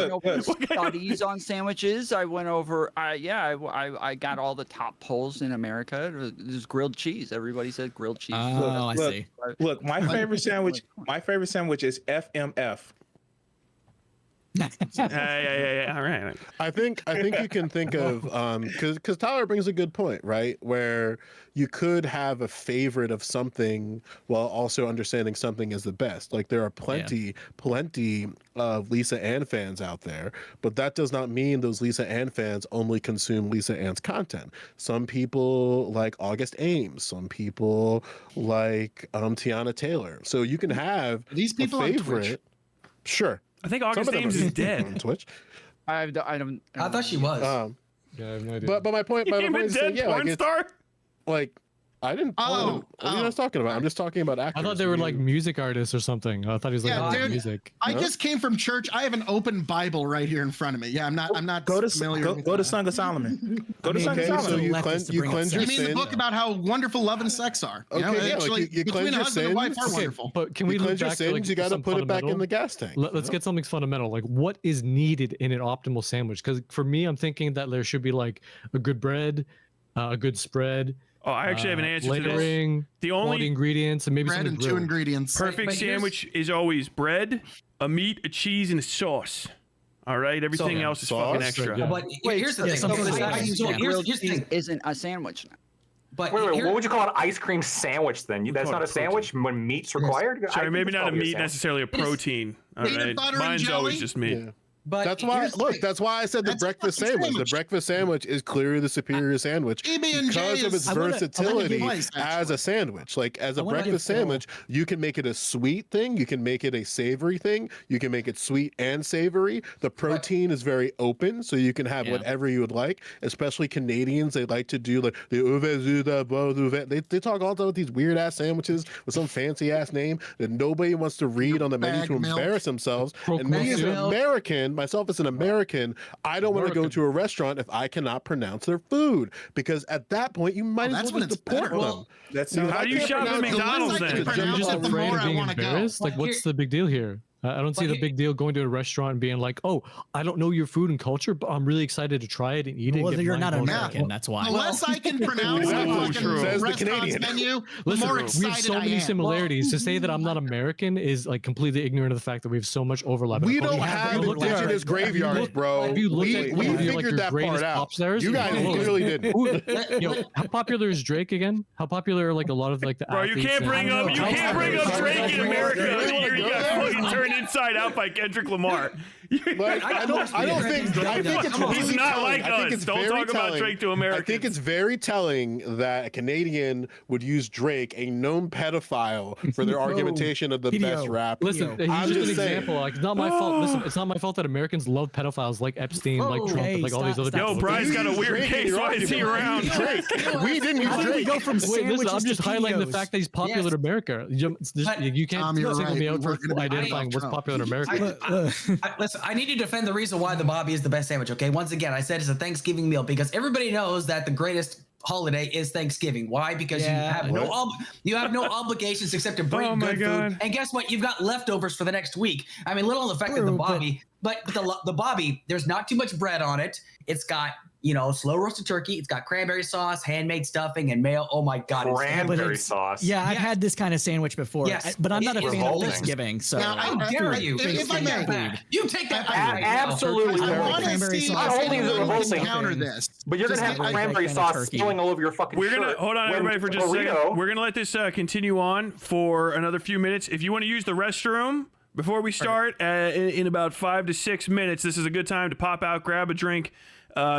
Studies on sandwiches. I went over. I got all the top polls in America. There's grilled cheese. Everybody said grilled cheese. Oh, I see. Look, my favorite sandwich. My favorite sandwich is FMF. Yeah. All right. I think you can think of because Tyler brings a good point, right? Where you could have a favorite of something while also understanding something is the best. Like there are plenty of Lisa Ann fans out there, but that does not mean those Lisa Ann fans only consume Lisa Ann's content. Some people like August Ames, some people like Tiana Taylor. So you can have These people a on favorite. Twitch? Sure. I think Some August of them Ames are is dead. on Twitch. I don't. I thought she was. Yeah, I have no idea. But my point is dead that, yeah, porn like, it's, star. like I didn't. What are you guys talking about? I'm just talking about actors. I thought they were like music artists or something. I thought he was like Yeah, into dude. music. I just came from church. I have an open Bible right here in front of me. Yeah, I'm not Go to familiar with go to that. Song of Solomon. Go to Song of Okay, Solomon. so you Leftist cleanse to you bring up cleanse your You mean the sin. book about how wonderful love and sex are? You know, Okay, yeah, like actually, you between cleanse a your husband and wife sins. are Okay, wonderful. but can we You look cleanse your back to, sins. like, You got to some put it back in fundamental? the gas tank. Let's get something fundamental. Like, what is needed in an optimal sandwich? Because for me, I'm thinking that there should be like a good bread, a good spread. Oh, I actually have an answer to this. Layering, The quality only ingredients, and maybe Bread something and two grilled. ingredients. perfect But here's- sandwich is always bread, a meat, a cheese, and a sauce. All right, everything else is fucking Sauce? extra. Yeah. But here's the thing. something like that. Here's the thing. Isn't a sandwich. But Wait, here- what would you call an ice cream sandwich then? That's call not it a sandwich when meat's required? I Sorry, think maybe it's not a probably meat sandwich. necessarily a protein. All Peanut right, butter and mine's always jelly? just meat. Yeah. But That's why. here's the Look, thing. that's why I said the That's a breakfast fucking sandwich. The sandwich. breakfast sandwich is clearly the superior sandwich PB&J because of is- its I wanna- versatility I wanna give as a sandwich. Like as a I wanna breakfast give Phil- sandwich, you can make it a sweet thing. You can make it a savory thing. You can make it sweet and savory. The protein is very open, so you can have Yeah. whatever you would like. Especially Canadians, they like to do like the they talk all about these weird ass sandwiches with some fancy ass name that nobody wants to read on the menu Bag to milk. embarrass themselves. And Croque me as an monsieur. American, myself as an American, I don't want to go American. to a restaurant if I cannot pronounce their food, because at that point you might Oh, as that's well when just it's better. deport them. Well, That's You know, How I do you can't shop at pronounce the McDonald's less I then? can So So you're pronounce just the the afraid more of I being wanna go. embarrassed? Like, But what's the big deal here? I don't see But the here- big deal going to a restaurant and being like, "Oh, I don't know your food and culture, but I'm really excited to try it and eat it." and Well, get you're mine not culture." American. That's why. The less I can pronounce the Ooh, fucking true. Says the restaurant's Canadian. menu, the Listen, more we have excited so I many am. similarities. To say that I'm not American is like completely ignorant of the fact that we have so much overlap. in We our don't culture. have Look at- indigenous graveyards, bro. Have you looked We at like, figured your that part greatest out. pop stars? You guys Who- clearly didn't. How popular is Drake again? How popular are like a lot of like the Bro, you athletes can't and- bring up Drake in America. You got fucking turned inside out by Kendrick Lamar. Like, I think it's really He's not telling. like I think us. it's Don't very talk about telling. Drake to I Americans. think it's very telling that a Canadian would use Drake, a known pedophile, for their argumentation of the PDO. best rap. Listen, he's I'm just an just saying. example. Like, it's not my fault. Listen, it's not my fault that Americans love pedophiles like Epstein, like Trump, Hey, and like all these stop, other stop. Yo, people. Bry's got a You weird use case. Drake Why in is he your around? Drake. We didn't use How did we Drake. go from Wait, sandwiches listen, I'm just to highlighting the PDOs? fact that he's popular Yes. in America. You can't Tom, you're single right. me out We're for gonna be identifying what's Trump. popular in America. Listen, I need to defend the reason why the Bobby is the best sandwich. Okay, once again, I said it's a Thanksgiving meal because everybody knows that the greatest holiday is Thanksgiving. Why? Because Yeah. you have no obligations except to bring Oh my good God. food. And guess what? You've got leftovers for the next week. I mean, little affected the True, but- Bobby, but the Bobby, there's not too much bread on it. It's got slow roasted turkey. It's got cranberry sauce, handmade stuffing, and mayo. Oh my God! it's Cranberry it's- sauce. Yeah, I've Yes. had this kind of sandwich before, Yes. but I'm not a It's fan of revolting. Thanksgiving. So Now, How dare you? if I may, You take that A- back right now. absolutely. I Very want to cranberry see sauce. if Not only is it anyone can revolting, counter this. But you're gonna have Just cranberry like sauce turkey. spilling all over your fucking We're gonna shirt. hold on, when everybody, for just a burrito- second. We're gonna let this continue on for another few minutes. If you want to use the restroom before we start, in about 5 to 6 minutes, this is a good time to pop out, grab a drink,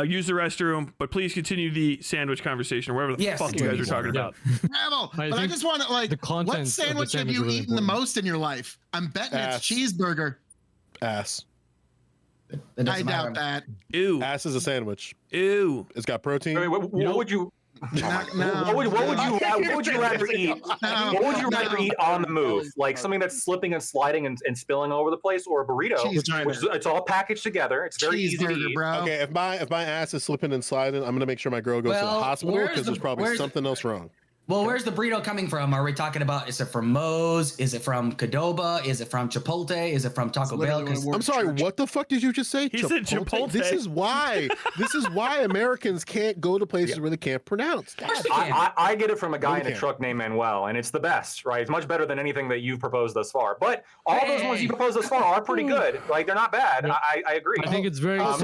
use the restroom. But please continue the sandwich conversation, wherever the Yes. fuck you guys are talking Yeah. about. Bravo. I But I think just want to the content what of the sandwich have sandwich you is really eaten the important. most in your life? I'm betting Ass. it's cheeseburger. Ass. That I doesn't doubt matter. that. Ew, Ass is a sandwich. ew. It's got protein. Wait, what would you? No, What would you rather eat? No, What would you rather no. eat on the move? Like something that's slipping and sliding and spilling all over the place, or a burrito, Cheeseburger. which is, it's all packaged together. It's very easy to Cheeseburger, eat. bro. Okay, if my ass is slipping and sliding, I'm gonna make sure my girl goes to the Well, hospital where's because the- there's probably where's- something else wrong. Well, where's the burrito coming from? Are we talking about, is it from Moe's? Is it from Qdoba? Is it from Chipotle? Is it from Taco Bell? I'm sorry, what the fuck did you just say? He said Chipotle. This is why Americans can't go to places where they can't pronounce. I get it from a guy in a truck named Manuel, and it's the best, right? It's much better than anything that you've proposed thus far. But all those ones you proposed thus far are pretty good. Like, they're not bad. I agree. I think it's very I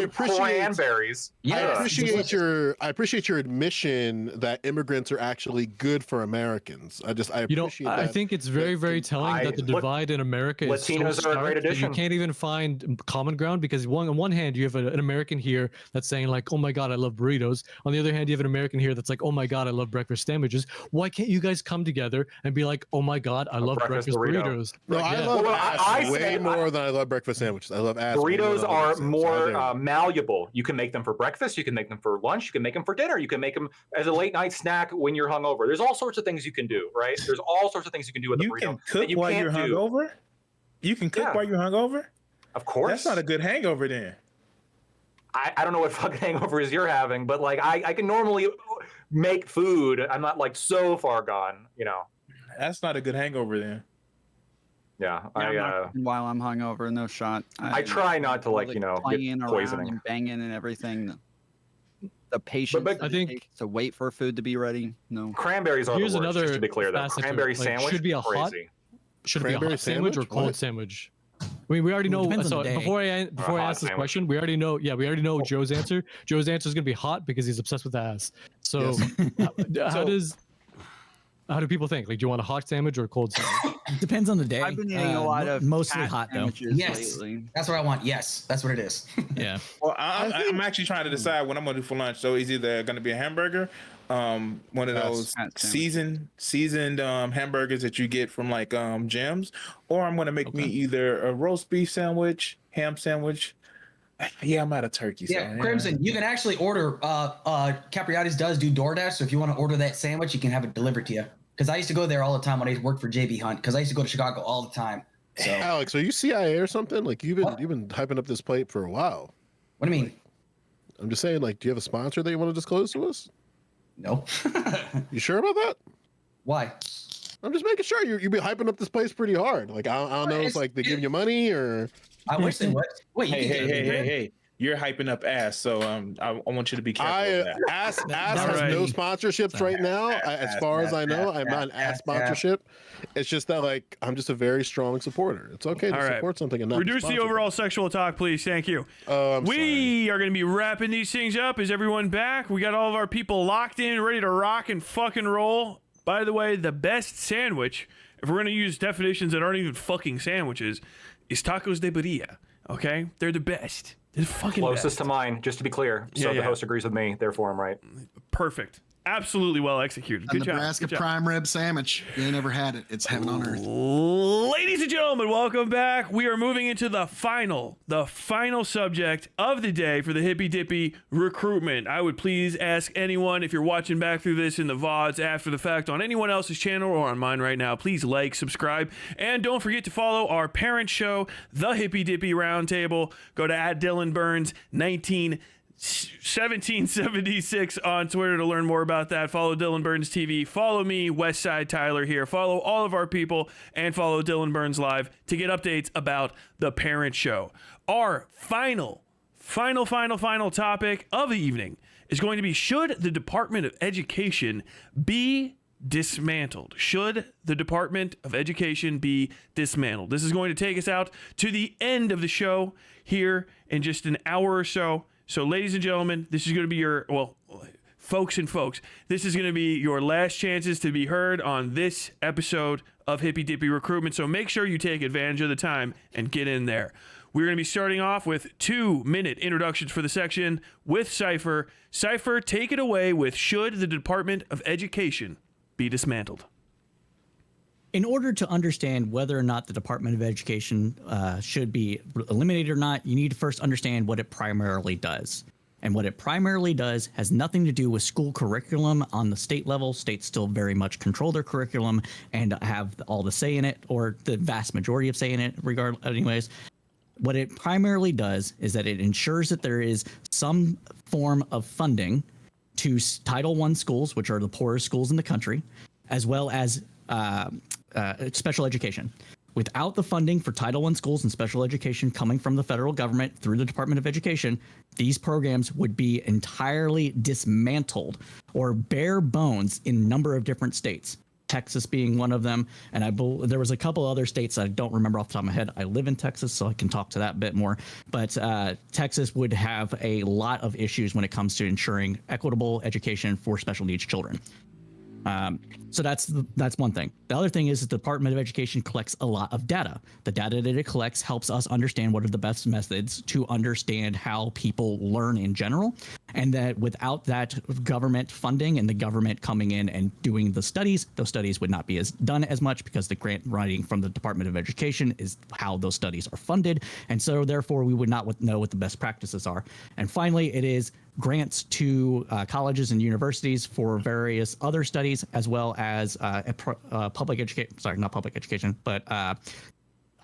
appreciate cranberries. I appreciate your admission that immigrants are actually good for Americans. I appreciate that. I think it's very, very telling that the divide in America is so Latinos are a stark great that you addition. can't even find common ground, because on one hand you have an American here that's saying like, oh my God, I love burritos. On the other hand, you have an American here that's like, oh my God, I love breakfast sandwiches. Why can't you guys come together and be like, oh my God, I love breakfast burritos? No, I love ass way more than I love breakfast sandwiches. I love ass. Burritos are more malleable. You can make them for breakfast. You can make them for lunch. You can make them for dinner. You can make them as a late night snack when you're hungover. There's all sorts of things you can do, right? There's all sorts of things you can do with a burrito. You can cook while you're hungover? You can cook while you're hungover? Of course. That's not a good hangover then. I don't know what fucking hangovers you're having, but like I can normally make food. I'm not like so far gone, you know. That's not a good hangover then. Yeah, while I'm hungover, no shot. I try not to like, you know, get poisoning and banging and everything. The patience I think to wait for food to be ready. No. Cranberries are Here's the worst, another just to be clear. That facet cranberry to it. Like, sandwich should be a hot sandwich or cold sandwich? I mean, we already know. So before I ask this question, we already know. Yeah, we already know Joe's answer. Joe's answer is gonna be hot because he's obsessed with ass. So, how do people think? Like, do you want a hot sandwich or a cold sandwich? Depends on the day. I've been eating a lot of mostly hot though. Yes, lately. that's what I want. Yes, that's what it is. Yeah. Well, I'm actually trying to decide what I'm gonna do for lunch. So it's either gonna be a hamburger, one of those seasoned hamburgers that you get from like gyms, or I'm gonna make me either a roast beef sandwich, ham sandwich. Yeah, I'm out of turkey. Yeah, so, Crimson, you can actually order. Capriati's does do DoorDash, so if you want to order that sandwich, you can have it delivered to you. Because I used to go there all the time when I worked for JB Hunt. Because I used to go to Chicago all the time. So. Alex, are you CIA or something? Like you've been hyping up this plate for a while. What do you mean? I'm just saying, like, do you have a sponsor that you want to disclose to us? No. You sure about that? Why? I'm just making sure you've been hyping up this place pretty hard. Like I don't know, it's like they give you money or. I wish they would. Wait, hey. You're hyping up ass, so I want you to be careful of that. Ass has no sponsorships right now. As far as I know, I'm not an ass sponsorship. It's just that, like, I'm just a very strong supporter. It's okay to support something and not reduce the overall sexual talk, please. Thank you. We are going to be wrapping these things up. Is everyone back? We got all of our people locked in, ready to rock and fucking roll. By the way, the best sandwich, if we're going to use definitions that aren't even fucking sandwiches, is tacos de birria. Okay? They're the best. They're fucking closest best. To mine, just to be clear. So the host agrees with me, therefore I'm right. Perfect. Absolutely well executed. Good job. Nebraska prime rib sandwich. You ain't never had it. It's heaven on earth. Ladies and gentlemen, welcome back. We are moving into the final subject of the day for the Hippy Dippy recruitment. I would please ask anyone, if you're watching back through this in the VODs after the fact on anyone else's channel or on mine right now, please like, subscribe, and don't forget to follow our parent show, the Hippy Dippy Roundtable. Go to @DylanBurns1776 on Twitter to learn more about that. Follow Dylan Burns TV. Follow me, Westside Tyler here. Follow all of our people and follow Dylan Burns Live to get updates about the parent show. Our final topic of the evening is going to be, should the Department of Education be dismantled? Should the Department of Education be dismantled? This is going to take us out to the end of the show here in just an hour or so. So, ladies and gentlemen, this is going to be your, folks, this is going to be your last chances to be heard on this episode of Hippy Dippy Recruitment. So make sure you take advantage of the time and get in there. We're going to be starting off with 2-minute introductions for the section with Cypher. Cypher, take it away with, should the Department of Education be dismantled? In order to understand whether or not the Department of Education should be eliminated or not, you need to first understand what it primarily does. And what it primarily does has nothing to do with school curriculum on the state level. States still very much control their curriculum and have all the say in it, or the vast majority of say in it, anyways. What it primarily does is that it ensures that there is some form of funding to Title I schools, which are the poorest schools in the country, as well as special education. Without the funding for Title I schools and special education coming from the federal government through the Department of Education, these programs would be entirely dismantled or bare bones in a number of different states. Texas being one of them, and there was a couple other states I don't remember off the top of my head. I live in Texas, so I can talk to that a bit more. But Texas would have a lot of issues when it comes to ensuring equitable education for special needs children. So that's one thing. The other thing is the Department of Education collects a lot of data. The data that it collects helps us understand what are the best methods to understand how people learn in general. And that without that government funding and the government coming in and doing the studies, those studies would not be done as much because the grant writing from the Department of Education is how those studies are funded. And so therefore we would not know what the best practices are. And finally, it is grants to colleges and universities for various other studies, as well as public education, sorry, not public education, but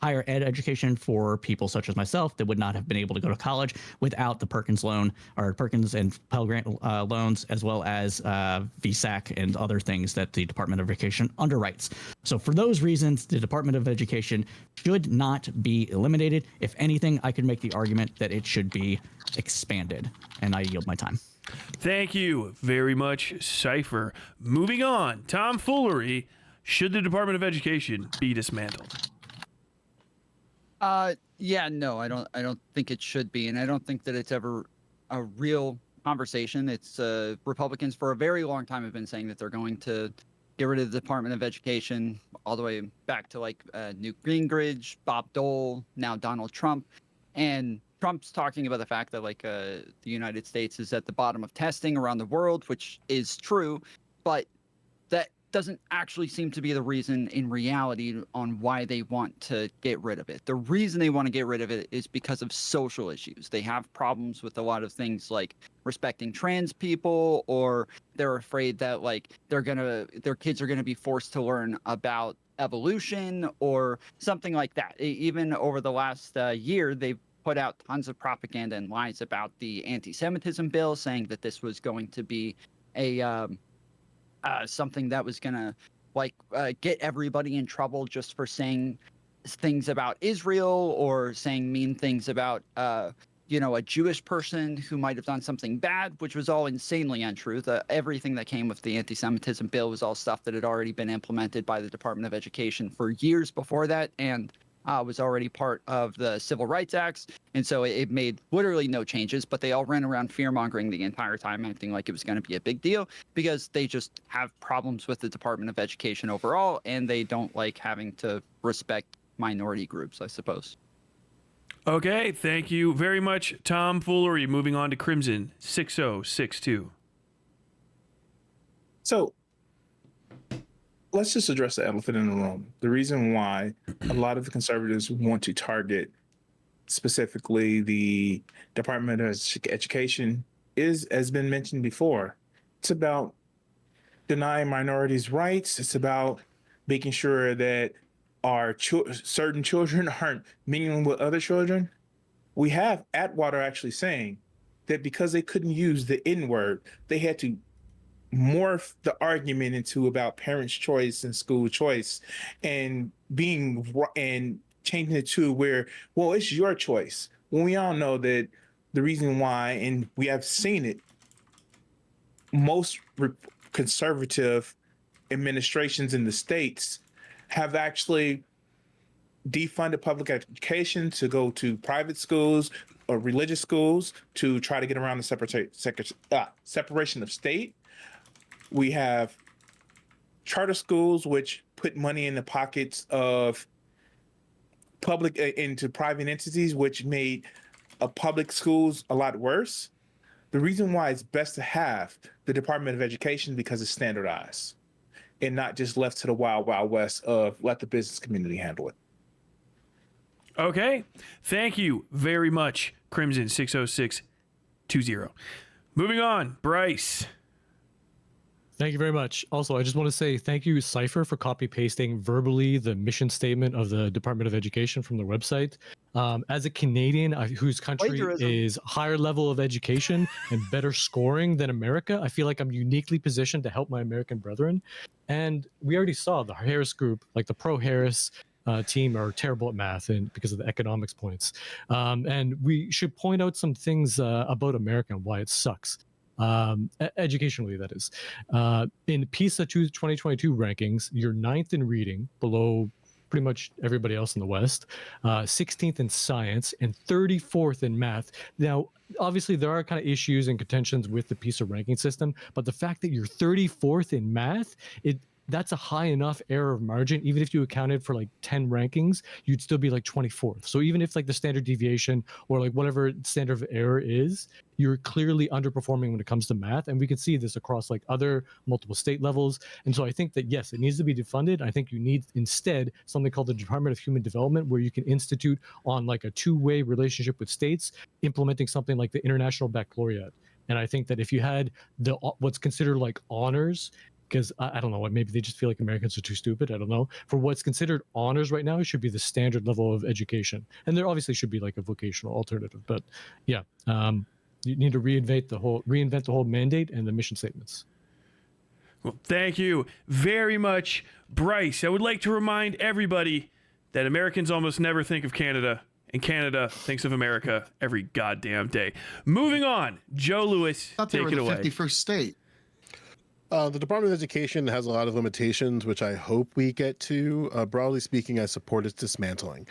higher ed education for people such as myself that would not have been able to go to college without the Perkins loan or Perkins and Pell Grant loans, as well as VSAC and other things that the Department of Education underwrites. So for those reasons, the Department of Education should not be eliminated. If anything, I could make the argument that it should be expanded, and I yield my time. Thank you very much, Cypher. Moving on, tomfoolery. Should the Department of Education be dismantled? Yeah, no, I don't think it should be, and I don't think that it's ever a real conversation. It's Republicans for a very long time have been saying that they're going to get rid of the Department of Education, all the way back to like Newt Gingrich, Bob Dole, now Donald Trump, and Trump's talking about the fact that like the United States is at the bottom of testing around the world, which is true, but that doesn't actually seem to be the reason in reality on why they want to get rid of it. The reason they want to get rid of it is because of social issues. They have problems with a lot of things like respecting trans people, or they're afraid that like their kids are going to be forced to learn about evolution or something like that. Even over the last year, they've put out tons of propaganda and lies about the anti-Semitism bill, saying that this was going to be a something that was gonna like get everybody in trouble just for saying things about Israel or saying mean things about a Jewish person who might have done something bad, which was all insanely untrue. Everything that came with the anti-Semitism bill was all stuff that had already been implemented by the Department of Education for years before that, and was already part of the Civil Rights Acts, and so it made literally no changes, but they all ran around fear-mongering the entire time, acting like it was going to be a big deal, because they just have problems with the Department of Education overall, and they don't like having to respect minority groups, I suppose. Okay, thank you very much, tomfoolery. Moving on to Crimson 6062. So let's just address the elephant in the room. The reason why a lot of the conservatives want to target specifically the Department of Education is, as been mentioned before, it's about denying minorities' rights. It's about making sure that our certain children aren't mingling with other children. We have Atwater actually saying that because they couldn't use the N-word, they had to morph the argument into about parents' choice and school choice, and changing it to where, well, it's your choice. When we all know that the reason why, and we have seen it, most conservative administrations in the states have actually defunded public education to go to private schools or religious schools to try to get around the separation of state. We have charter schools which put money in the pockets of public into private entities, which made public schools a lot worse. The reason why it's best to have the Department of Education because it's standardized and not just left to the wild, wild west of let the business community handle it. Okay, thank you very much, Crimson 60620. Moving on, Bryce. Thank you very much. Also, I just want to say thank you, Cypher, for copy pasting verbally the mission statement of the Department of Education from their website. As a Canadian whose country Plagiarism. is higher level of education and better scoring than America, I feel like I'm uniquely positioned to help my American brethren. And we already saw the Harris group, like the pro-Harris team, are terrible at math and because of the economics points. And we should point out some things about America and why it sucks. Educationally, that is. In PISA 2022 rankings, you're 9th in reading, below pretty much everybody else in the West, 16th in science, and 34th in math. Now, obviously, there are kind of issues and contentions with the PISA ranking system, but the fact that you're 34th in math, that's a high enough error of margin. Even if you accounted for like 10 rankings, you'd still be like 24th. So even if like the standard deviation or like whatever standard of error is, you're clearly underperforming when it comes to math. And we can see this across like other multiple state levels. And so I think that, yes, it needs to be defunded. I think you need instead something called the Department of Human Development, where you can institute on like a two-way relationship with states, implementing something like the International Baccalaureate. And I think that if you had the what's considered like honors, because I don't know, maybe they just feel like Americans are too stupid. I don't know. For what's considered honors right now, it should be the standard level of education. And there obviously should be like a vocational alternative. But yeah, you need to reinvent the whole mandate and the mission statements. Well, thank you very much, Bryce. I would like to remind everybody that Americans almost never think of Canada, and Canada thinks of America every goddamn day. Moving on, Joe Lewis, I thought they take were it the away. 51st state. The Department of Education has a lot of limitations, which I hope we get to. Broadly speaking, I support its dismantling.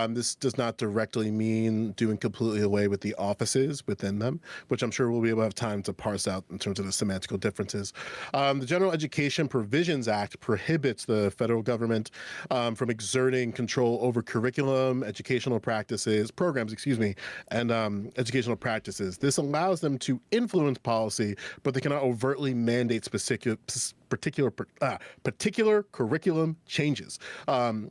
This does not directly mean doing completely away with the offices within them, which I'm sure we'll be able to have time to parse out in terms of the semantical differences. The General Education Provisions Act prohibits the federal government from exerting control over curriculum, programs, and educational practices. This allows them to influence policy, but they cannot overtly mandate particular curriculum changes.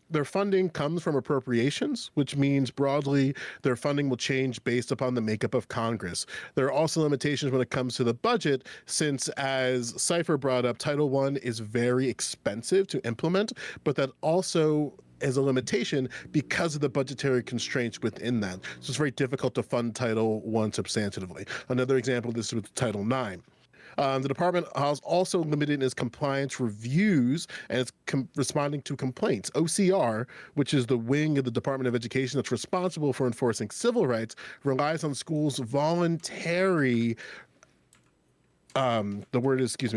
Their funding comes from appropriations, which means broadly their funding will change based upon the makeup of Congress. There are also limitations when it comes to the budget, since, as Cypher brought up, Title I is very expensive to implement, but that also is a limitation because of the budgetary constraints within that. So it's very difficult to fund Title I substantively. Another example of this is with Title IX. The department has also limited its compliance reviews and it's responding to complaints. OCR, which is the wing of the Department of Education that's responsible for enforcing civil rights, relies on schools' voluntary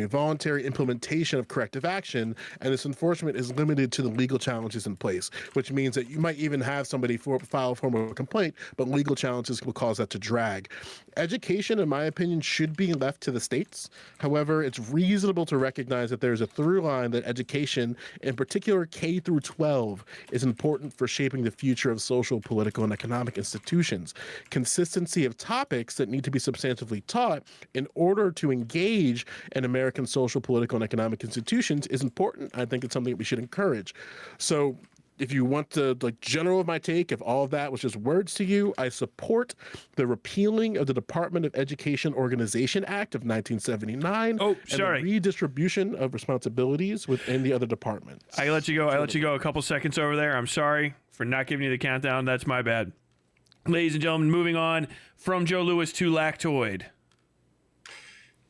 voluntary implementation of corrective action, and its enforcement is limited to the legal challenges in place, which means that you might even have somebody file a formal complaint, but legal challenges will cause that to drag. Education, in my opinion, should be left to the states. However, it's reasonable to recognize that there's a through line that education, in particular K through 12, is important for shaping the future of social, political, and economic institutions. Consistency of topics that need to be substantively taught in order to engage in American social, political, and economic institutions is important. I think it's something that we should encourage. So if you want the general of my take, if all of that was just words to you, I support the repealing of the Department of Education Organization Act of 1979 and the redistribution of responsibilities within the other departments. I let you go a couple seconds over there. I'm sorry for not giving you the countdown. That's my bad. Ladies and gentlemen, moving on from Joe Lewis to Lactoid.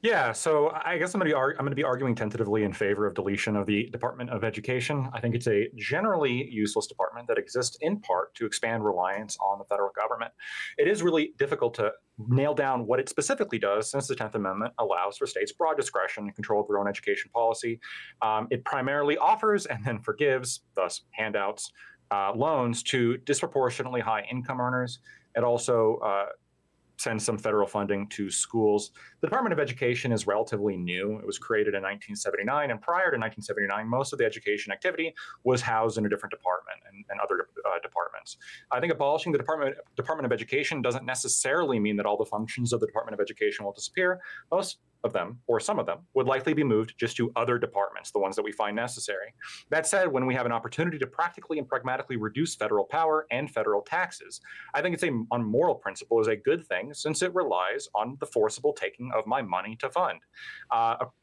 Yeah, so I guess I'm going to be arguing tentatively in favor of deletion of the Department of Education. I think it's a generally useless department that exists in part to expand reliance on the federal government. It is really difficult to nail down what it specifically does, since the 10th Amendment allows for states broad discretion and control of their own education policy. It primarily offers and then forgives, thus handouts, loans to disproportionately high income earners. It also send some federal funding to schools. The Department of Education is relatively new. It was created in 1979, and prior to 1979, most of the education activity was housed in a different department and other departments. I think abolishing the Department of Education doesn't necessarily mean that all the functions of the Department of Education will disappear. Most of them, or some of them, would likely be moved just to other departments, the ones that we find necessary. That said, when we have an opportunity to practically and pragmatically reduce federal power and federal taxes, I think on moral principle is a good thing, since it relies on the forcible taking of my money to fund.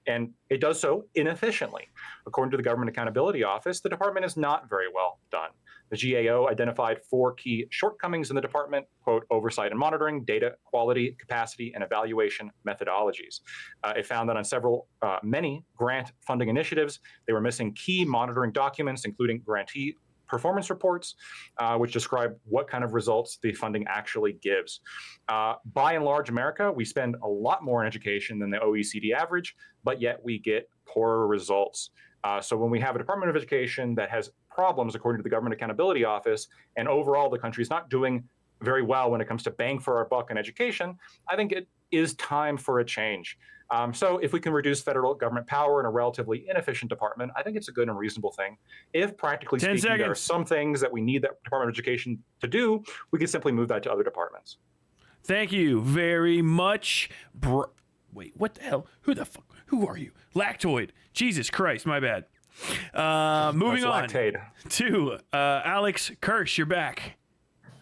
And it does so inefficiently. According to the Government Accountability Office, the department is not very well done. The GAO identified 4 key shortcomings in the department: quote, oversight and monitoring, data quality, capacity, and evaluation methodologies. It found that on many grant funding initiatives, they were missing key monitoring documents, including grantee performance reports, which describe what kind of results the funding actually gives. By and large, America, we spend a lot more in education than the OECD average, but yet we get poorer results. So when we have a Department of Education that has problems, according to the Government Accountability Office, and overall the country is not doing very well when it comes to bang for our buck in education, I think it is time for a change. So if we can reduce federal government power in a relatively inefficient department, I think it's a good and reasonable thing. If practically speaking, there are some things that we need that Department of Education to do, we could simply move that to other departments. Thank you very much. Wait, what the hell? Who the fuck? Who are you? Lactoid. Jesus Christ, my bad. Moving on to Alex Kirsch. You're back.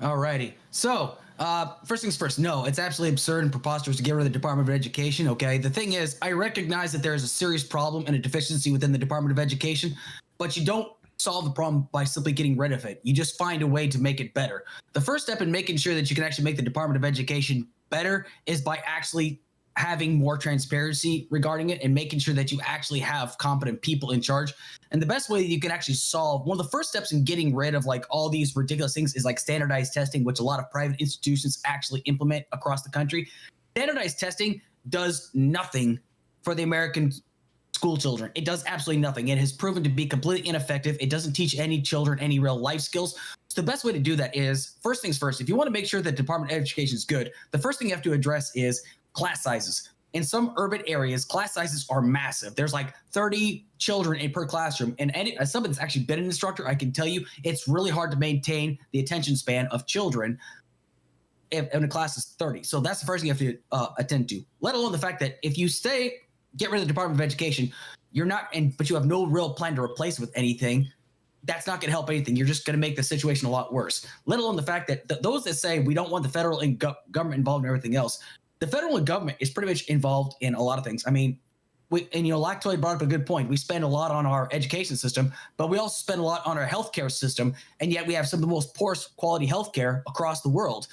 Alrighty. So, first things first. No, it's absolutely absurd and preposterous to get rid of the Department of Education. Okay. The thing is, I recognize that there is a serious problem and a deficiency within the Department of Education, but you don't solve the problem by simply getting rid of it. You just find a way to make it better. The first step in making sure that you can actually make the Department of Education better is by actually having more transparency regarding it and making sure that you actually have competent people in charge. And the best way that you can actually solve, one of the first steps in getting rid of like all these ridiculous things is like standardized testing, which a lot of private institutions actually implement across the country. Standardized testing does nothing for the American school children. It does absolutely nothing. It has proven to be completely ineffective. It doesn't teach any children any real life skills. So the best way to do that is, first things first, if you want to make sure that the Department of Education is good, the first thing you have to address is class sizes. In some urban areas, class sizes are massive. There's like 30 children per classroom. And as someone that's actually been an instructor, I can tell you it's really hard to maintain the attention span of children if a class is 30. So that's the first thing you have to attend to, let alone the fact that if you get rid of the Department of Education, but you have no real plan to replace it with anything, that's not going to help anything. You're just going to make the situation a lot worse, let alone the fact that those that say we don't want the federal government involved in everything else, the federal government is pretty much involved in a lot of things. I mean, Lactoid brought up a good point. We spend a lot on our education system, but we also spend a lot on our healthcare system, and yet we have some of the most poorest quality healthcare across the world.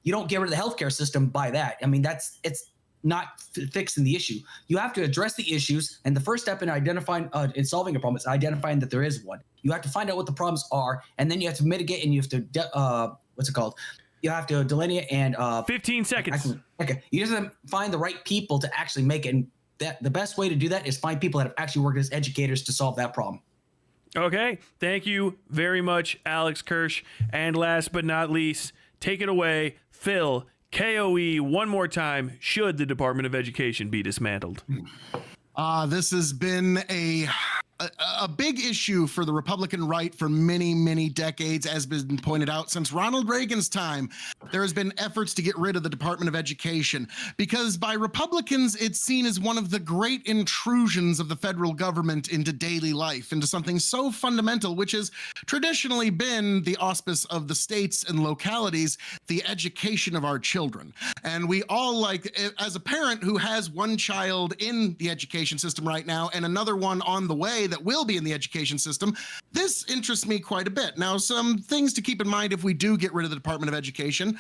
You don't get rid of the healthcare system by that. I mean, it's not fixing the issue. You have to address the issues, and the first step in in solving a problem is identifying that there is one. You have to find out what the problems are, and then you have to mitigate, and you have to you have to delineate and 15 seconds. Okay. You just have to find the right people to actually make it. And the best way to do that is find people that have actually worked as educators to solve that problem. Okay. Thank you very much, Alex Kirsch. And last but not least, take it away, Phil, KOE, one more time. Should the Department of Education be dismantled? This has been a big issue for the Republican right for many, many decades, as has been pointed out since Ronald Reagan's time. There has been efforts to get rid of the Department of Education because by Republicans, it's seen as one of the great intrusions of the federal government into daily life, into something so fundamental, which has traditionally been the auspice of the states and localities, the education of our children. And we all as a parent who has one child in the education system right now and another one on the way that will be in the education system, this interests me quite a bit. Now, some things to keep in mind if we do get rid of the Department of Education.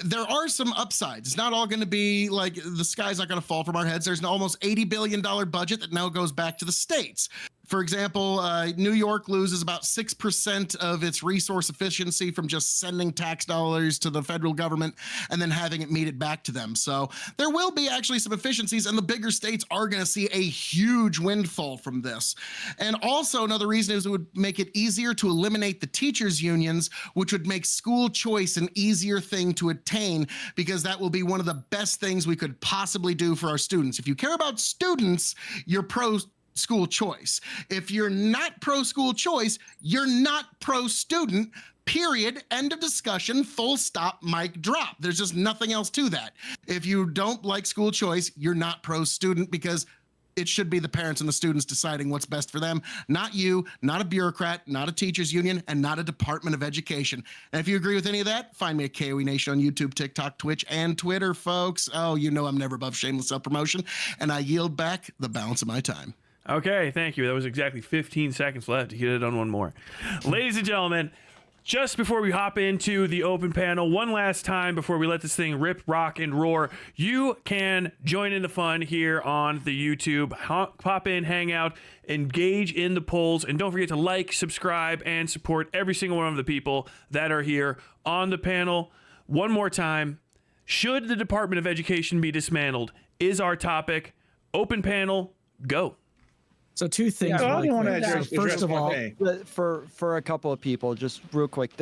There are some upsides. It's not all going to be like the sky's not going to fall from our heads. There's an almost $80 billion budget that now goes back to the states. For example, New York loses about 6% of its resource efficiency from just sending tax dollars to the federal government and then having it meted back to them. So there will be actually some efficiencies, and the bigger states are going to see a huge windfall from this. And also another reason is it would make it easier to eliminate the teachers' unions, which would make school choice an easier thing to attain, because that will be one of the best things we could possibly do for our students. If you care about students, you're pro school choice. If you're not pro school choice, you're not pro student, Period. End of discussion. Full stop. Mic drop. There's just nothing else to that. If you don't like school choice, you're not pro-student, because it should be the parents and the students deciding what's best for them, not you, not a bureaucrat, not a teachers union, and not a Department of Education. And if you agree with any of that, find me at KOE Nation on YouTube, TikTok, Twitch, and Twitter, folks. Oh, you know I'm never above shameless self-promotion, and I yield back the balance of my time. Okay, thank you. That was exactly 15 seconds left to get it on one more. Ladies and gentlemen, just before we hop into the open panel, one last time before we let this thing rip, rock, and roar, you can join in the fun here on the YouTube. Pop in, hang out, engage in the polls, and don't forget to like, subscribe, and support every single one of the people that are here on the panel. One more time, should the Department of Education be dismantled is our topic. Open panel, go. So two things. Yeah, really I want to quick. address, So first of all, For a couple of people, just real quick,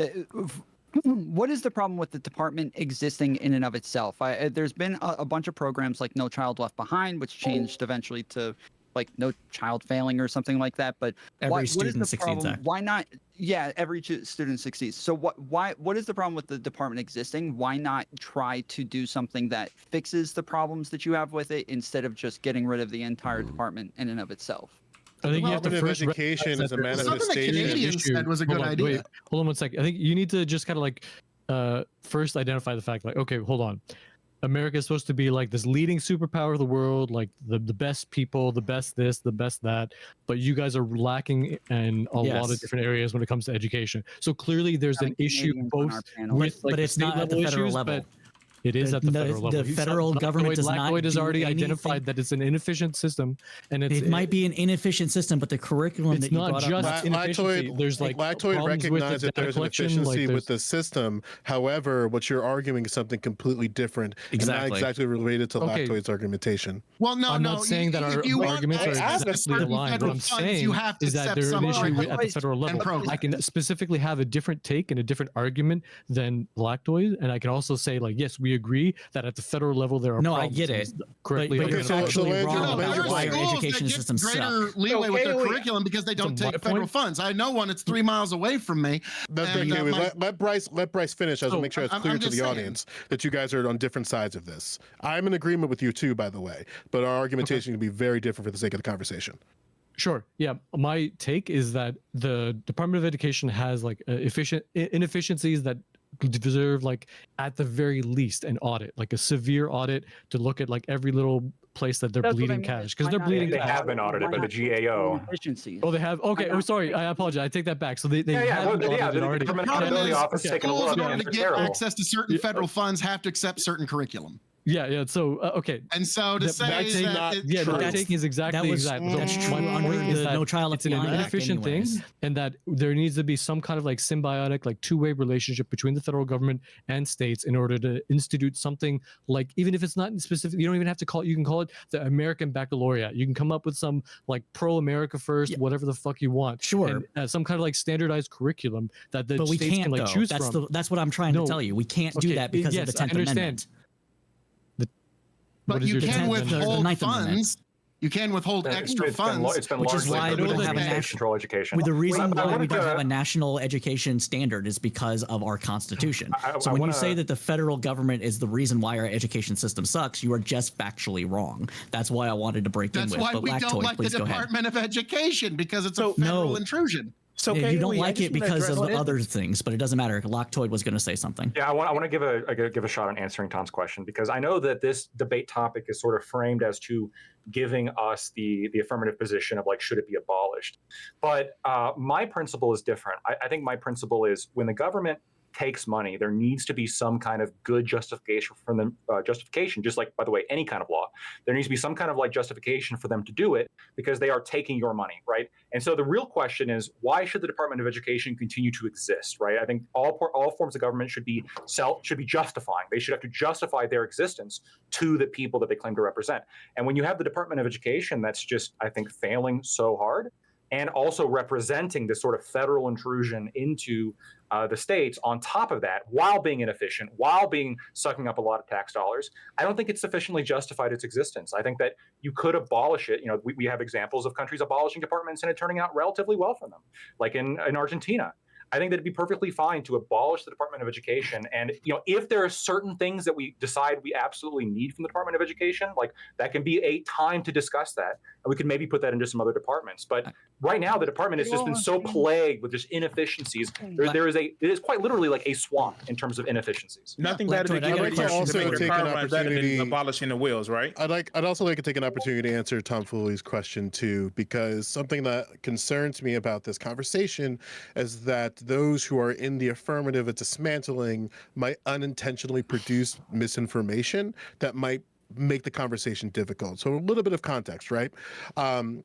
what is the problem with the department existing in and of itself? There's been a bunch of programs like No Child Left Behind, which changed eventually to like No Child Failing or something like that. But Every Student Succeeds Act. Why not? Yeah, every student succeeds. So what is the problem with the department existing? Why not try to do something that fixes the problems that you have with it instead of just getting rid of the entire department in and of itself? I think you have to Department of first Education is a Something the manifestation. Canadians said was a good idea. Wait, hold on one second. I think you need to just kind of like first identify the fact, like, okay, hold on. America is supposed to be like this leading superpower of the world, like the best people, the best this, the best that, but you guys are lacking in a lot of different areas when it comes to education. So clearly there's an issue both with like but it's not at the federal level. but it is at the federal level. The federal government does not Lloyd has do already anything. identified that it's an inefficient system, and It might be an inefficient system, but the curriculum it's that you not brought just up. inefficiency. There's like Lactoid problems with recognizes the that data there's an collection, efficiency like with the system. However, what you're arguing is something completely different, and not exactly related to Okay. Lactoid's argumentation. Well, no, I'm no. not saying that our if you want arguments are access to exactly certain aligned. federal What I'm funds, saying you have to is that accept there's an some issue of at the federal level. programs. I can specifically have a different take and a different argument than Lactoid, and I can also say, like, yes, we agree that at the federal level there are No, I problems get and it. correctly But you're identified. actually Landry, wrong Landry, about There are why our schools education that get system greater sucks. leeway with their Kaylee, curriculum because they don't so my take federal point- funds. I know one. It's 3 miles away from me. That's And, great, Kaylee. my- Let Bryce finish. I So, will make sure it's I'm clear to just the saying. audience that you guys are on different sides of this. I'm in agreement with you too, by the way, but our argumentation can be very different for the sake of the conversation. Sure. Yeah. My take is that the Department of Education has like inefficiencies that deserve, like, at the very least, an audit, like a severe audit to look at like every little place that they're That's what I bleeding mean, cash, is because why they're not bleeding They cash. have been audited by the GAO. Efficiencies. Oh, they have. Okay. Why Oh, not sorry. fix I apologize. I take that back. So they Yeah, have well, been yeah, audited the already. Government Problem Accountability is, Office okay. taking a schools, look, in order and to they're get terrible. access to certain federal funds, have to accept certain curriculum. Yeah. So okay. And so to say that's that not, it's yeah, true. that take is exactly that's exact. true My under point is the that No Child it's Left an Behind Act inefficient thing, anyways. and that there needs to be some kind of like symbiotic, like two-way relationship between the federal government and states in order to institute something like, even if it's not specific, you don't even have to call it. You can call it the American Baccalaureate. You can come up with some like pro-America first, whatever the fuck you want. Sure. And, some kind of like standardized curriculum that the But we states can't can like though. choose That's from. that's what I'm trying No. to tell you. We can't do Okay, that because yes, of the I 10th understand. Amendment. But What is you your can take? withhold Ninth Amendment. funds. You can withhold extra funds. It's been which is largely why we proven don't to have a mandate national- control education. The reason I why we wanted don't to- have a national education standard is because of our Constitution. I So when wanna- you say that the federal government is the reason why our education system sucks, you are just factually wrong. That's why I wanted to break That's in with. why But we don't Lactoid, like the please go ahead. Department of Education, because it's a So- federal No. intrusion. So Yeah, you don't Kaylee, I like just it wanna because of address- other things, but it doesn't matter. Lactoid was going to say something. Yeah, I want to give a shot on answering Tom's question, because I know that this debate topic is sort of framed as to giving us the affirmative position of like, should it be abolished? But my principle is different. I think my principle is, when the government takes money, there needs to be some kind of good justification for them. Justification, just like, by the way, any kind of law, there needs to be some kind of like justification for them to do it, because they are taking your money, right? And so the real question is, why should the Department of Education continue to exist, right? I think all forms of government should be justifying. They should have to justify their existence to the people that they claim to represent. And when you have the Department of Education that's just, I think, failing so hard, and also representing this sort of federal intrusion into the states on top of that, while being inefficient, while sucking up a lot of tax dollars, I don't think it's sufficiently justified its existence. I think that you could abolish it. You know, we have examples of countries abolishing departments and it turning out relatively well for them, like in Argentina. I think that it'd be perfectly fine to abolish the Department of Education. And, if there are certain things that we decide we absolutely need from the Department of Education, like that can be a time to discuss that. And we could maybe put that into some other departments. But right now, the department has just been so plagued with just inefficiencies. It is quite literally like a swamp in terms of inefficiencies. Nothing better than abolishing the wheels, right? I'd also like to take an opportunity to answer Tom Foley's question too, because something that concerns me about this conversation is that those who are in the affirmative of dismantling might unintentionally produce misinformation that might make the conversation difficult. So a little bit of context, right? The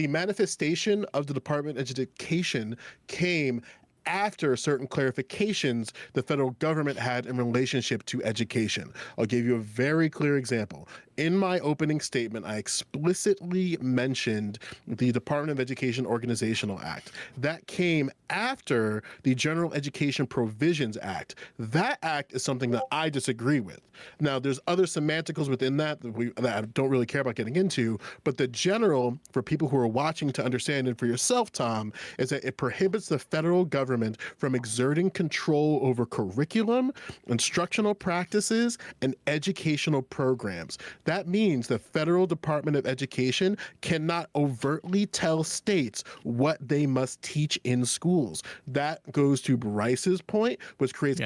manifestation of the Department of Education came after certain clarifications the federal government had in relationship to education. I'll give you a very clear example. In my opening statement, I explicitly mentioned the Department of Education Organizational Act. That came after the General Education Provisions Act. That act is something that I disagree with. Now, there's other semanticals within that I don't really care about getting into, but the general, for people who are watching to understand, and for yourself, Tom, is that it prohibits the federal government from exerting control over curriculum, instructional practices, and educational programs. That means the federal Department of Education cannot overtly tell states what they must teach in schools. That goes to Bryce's point, which creates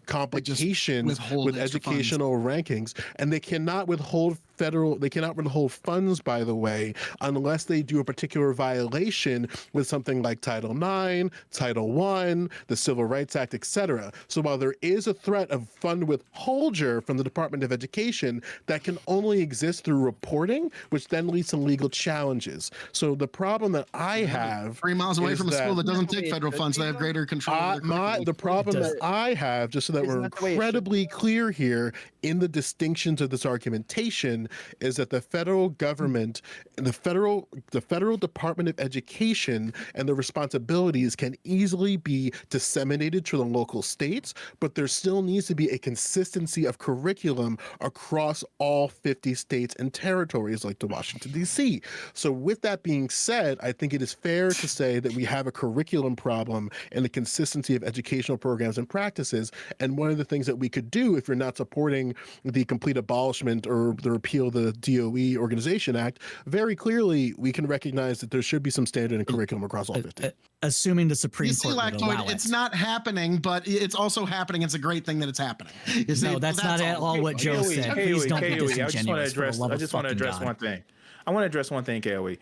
complications with educational rankings, and they cannot withhold funds, by the way, unless they do a particular violation with something like Title IX, Title I, the Civil Rights Act, etc. So while there is a threat of fund withholder from the Department of Education, that can only exist through reporting, which then leads to legal challenges. So the problem that I have 3 miles away from a school that doesn't take federal funds, they have greater control. The problem that I have, just so that we're incredibly clear here in the distinctions of this argumentation, is that the federal government and the federal Department of Education and the responsibilities can easily be disseminated to the local states, but there still needs to be a consistency of curriculum across all 50 states and territories like the Washington, D.C. So with that being said, I think it is fair to say that we have a curriculum problem and the consistency of educational programs and practices. And one of the things that we could do, if you're not supporting the complete abolishment or the repeal of the DOE Organization Act, very clearly we can recognize that there should be some standard in curriculum across all 50. Assuming the Supreme Court would allow it. It's not happening, but it's also happening. It's a great thing that it's happening. No, that's not at all what Joe said. Please don't be disingenuous. I just want to address one thing. I want to address one thing, KOE.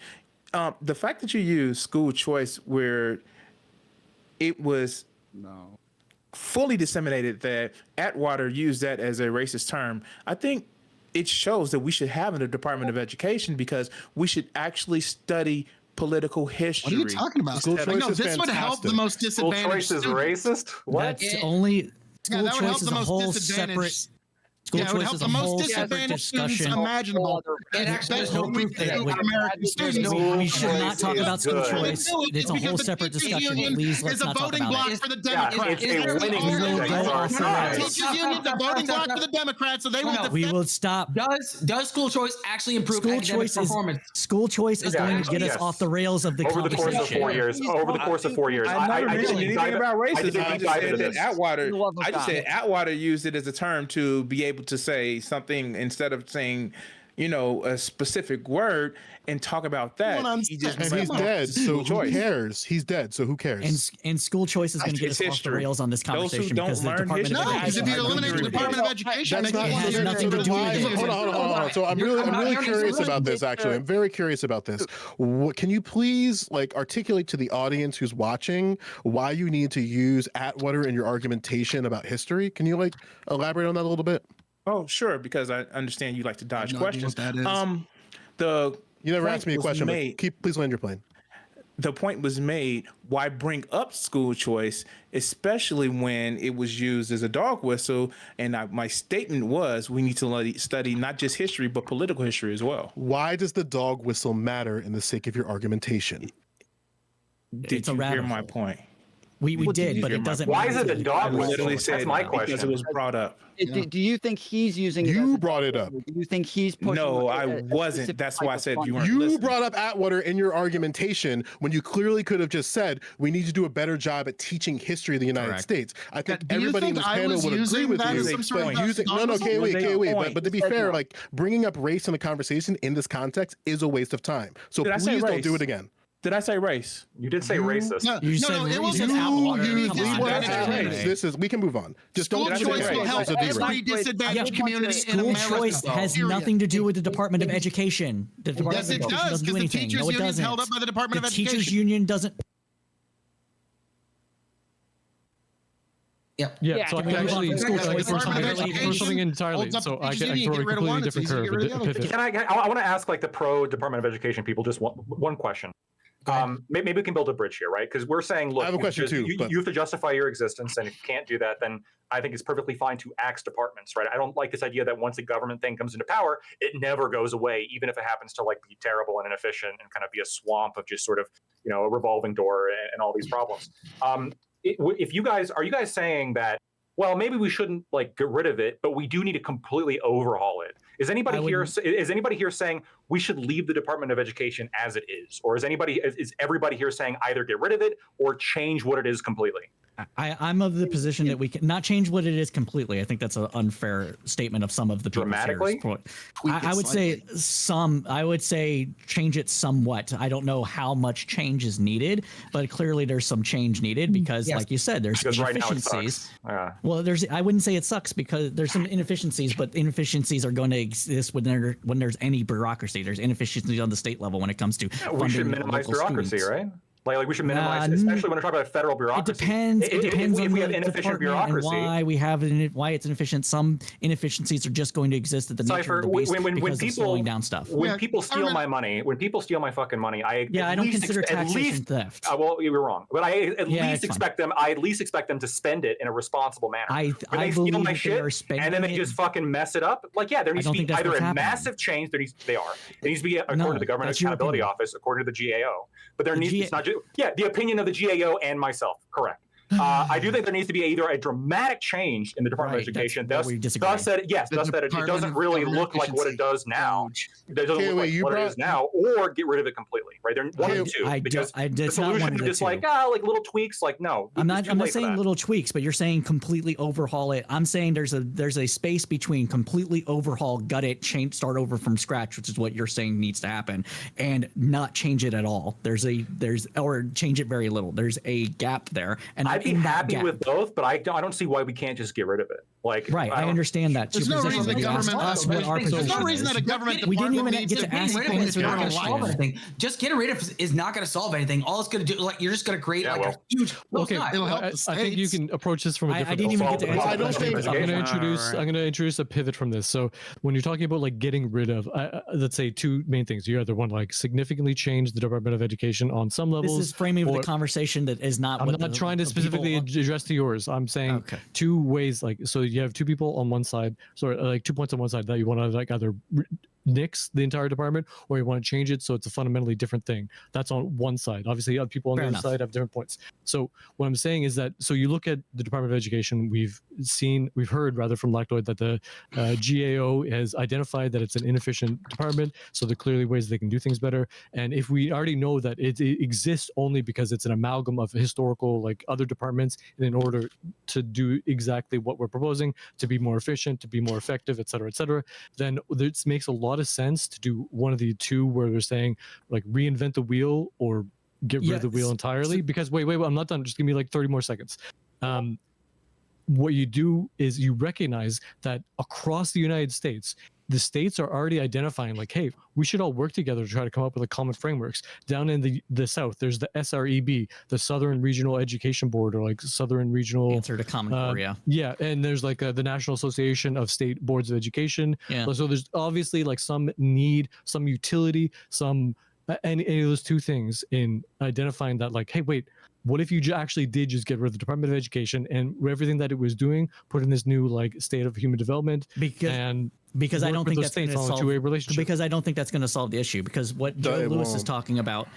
The fact that you use school choice where it was fully disseminated that Atwater used that as a racist term, I think it shows that we should have in the Department of Education, because we should actually study political history. What are you talking about? This would help the most disadvantaged. School choice is racist? What? That's only school choice is a whole separate. School choice is a whole separate discussion. Imaginable. It actually has no proof that We should not talk about school choice. It's a whole separate discussion. Please, let's not talk about it. For the Democrats. It's a winning Teachers union, the voting block for the Democrats, so they will. We will stop. Does school choice actually improve academic performance? School choice is going to get us off the rails of the conversation. Over the course of 4 years. I never mentioned anything about racism. I just said that Atwater used it as a term to be able to say something instead of saying, a specific word and talk about that. He's dead, so who cares? He's dead, so who cares? And school choice is going to get us off the rails on this conversation because the Department of Education. If you eliminate the Department of Education, it has nothing to do with it. Hold on. So I'm really curious about this. Actually, I'm very curious about this. Can you please articulate to the audience who's watching why you need to use Atwater in your argumentation about history? Can you elaborate on that a little bit? Oh, sure, because I understand you like to dodge questions. You never asked me a question, but please land your plane. The point was made, why bring up school choice, especially when it was used as a dog whistle? And my statement was, we need to study not just history, but political history as well. Why does the dog whistle matter in the sake of your argumentation? Did you hear my point? We Well, did, but it doesn't. Why is matter it a to the dog I Congress. whistle? literally That's said my because question. it was brought up. Do you think he's using it? You as a brought it dog up. whistle? Do you think he's pushing? No, I a wasn't. specific That's type why I of said funding? you weren't You listening. brought up Atwater in your argumentation when you clearly could have just said we need to do a better job at teaching history of the United Correct. States. I think Do you everybody in think this I panel was would agree using with that you. as some sort of Using, dog no, whistle? KW, point. but to be Said fair, no. like bringing up race in the conversation in this context is a waste of time. So Did I say please don't race? do it again. Did I say race? You did say racist. No, You no, said- no, it you was said you. Atwater. You Come did on, what that's I right. said. This is we can move on. Just School don't choice will race help as a derail. every disadvantaged community in School America. choice has Period. nothing to do with the Department of Education. The Department Yes, of it Education does, doesn't do because the anything. teachers No, it union is doesn't. held up by the Department The of teachers Education. union doesn't. Yep. Yeah, so I Can we can move on actually from school Yeah, choice throw to something, Department of throw something Education entirely. holds up So the I teachers can union, throw a get rid of completely one, it's different easy to curve, get rid of the other. pivot. I want to ask like the pro Department of Education people just one question. Maybe we can build a bridge here, right? Because we're saying, look, I have a question too, you, but- you have to justify your existence, and if you can't do that, then I think it's perfectly fine to axe departments, right? I don't like this idea that once a government thing comes into power, it never goes away, even if it happens to like be terrible and inefficient and kind of be a swamp of just sort of, you know, a revolving door and all these problems. If you guys are you guys saying that, well, maybe we shouldn't like get rid of it, but we do need to completely overhaul it? Is anybody here saying we should leave the Department of Education as it is, or is everybody here saying either get rid of it or change what it is completely? I'm of the position that we can not change what it is completely. I think that's an unfair statement of some of the people Dramatically? here. Tweak it I would say slightly. some. I would say change it somewhat. I don't know how much change is needed, but clearly there's some change needed because, Yes. like you said, there's Because right now it inefficiencies. sucks. Yeah. Well, I wouldn't say it sucks because there's some inefficiencies, but inefficiencies are going to exist when there's any bureaucracy. There's inefficiencies on the state level when it comes to We funding should minimize local bureaucracy, students. right? Like we should minimize, especially when we're talking about federal It bureaucracy. depends. It depends if on we the have inefficient department and bureaucracy. why it's inefficient. Some inefficiencies are just going to exist at the nature Cypher, of the beast when because of people slowing down stuff. when Yeah, people steal I my money, when people steal my fucking money, I don't consider taxation theft. Well, you were wrong, but I at Yeah, least it's fine. expect them. I at least expect them to spend it in a responsible manner. I When they believe steal my that they are shit spending and then they it- just fucking mess it up. Like, yeah, there needs to don't be think that's either what's a happening. massive change. There needs to be according No, to the Government that's your Accountability opinion. Office, according to the GAO. But there The needs it's not just the opinion of the GAO and myself. Correct. I do think there needs to be either a dramatic change in the Department Right, of Education, that's where we disagree. thus that it Department doesn't of really Government look like what it does now. It doesn't Okay, look wait, like you what it brought- is now, or get rid of it completely. Right? They're one Okay, of the two. I Because don't- I the did not solution one of is the just two. like like little tweaks. Like no, I'm it's too not late for saying that. little tweaks, but you're saying completely overhaul it. I'm saying there's a space between completely overhaul, gut it, change, start over from scratch, which is what you're saying needs to happen, and not change it at all. Or change it very little. There's a gap there, and I'd be in that happy gap- with both, but I don't see why we can't just get rid of it. Like Right, I don't- understand that. There's your no position, reason but the you asked government- us what our There's no position reason is. that a government We didn't even department get to needs to ask be rid of points it. It's for not our going to solve question. anything. Just getting rid of is not going to solve anything. All it's going to do, like, you're just going to create Yeah, like well. a huge. No, Okay, it's not. It'll help I the think you states. can approach this from a I different. didn't even get to Well, answer I the don't question. think- I'm going to Right, introduce. right. I'm going to introduce a pivot from this. So when you're talking about like getting rid of, let's say two main things. You either want to like significantly change the Department of Education on some levels. This is framing of or- the conversation that is not. I'm what not trying to the people specifically want. address to yours. I'm saying Okay. two ways. Like, so you have two people on one side, like 2 points on one side that you want to like either nix the entire department or you want to change it so it's a fundamentally different thing. That's on one side. Obviously, other people on Fair the other enough. side have different points. So what I'm saying is that so you look at the Department of Education. We've heard rather from Lactoid that the GAO has identified that it's an inefficient department. So there are clearly ways they can do things better. And if we already know that it exists only because it's an amalgam of historical like other departments, and in order to do exactly what we're proposing, to be more efficient, to be more effective, et cetera, then this makes a lot of sense to do one of the two where they're saying like reinvent the wheel or get rid of the wheel Yes. entirely. Because wait, I'm not done. Just give me like 30 more seconds. What you do is you recognize that across the United States, the states are already identifying like, hey, we should all work together to try to come up with a common frameworks. Down in the South, there's the SREB, the Southern Regional Education Board, or like Southern Regional. Answer to Common Core, yeah. Yeah, and there's like the National Association of State Boards of Education. Yeah. So there's obviously like some need, some utility, some any of those two things in identifying that like, hey, wait, What if you actually did just get rid of the Department of Education and everything that it was doing, put in this new like state of human development, because I don't think that's going to solve two-way relationship. Because I don't think that's going to solve the issue. Because what Joe Lewis is talking about,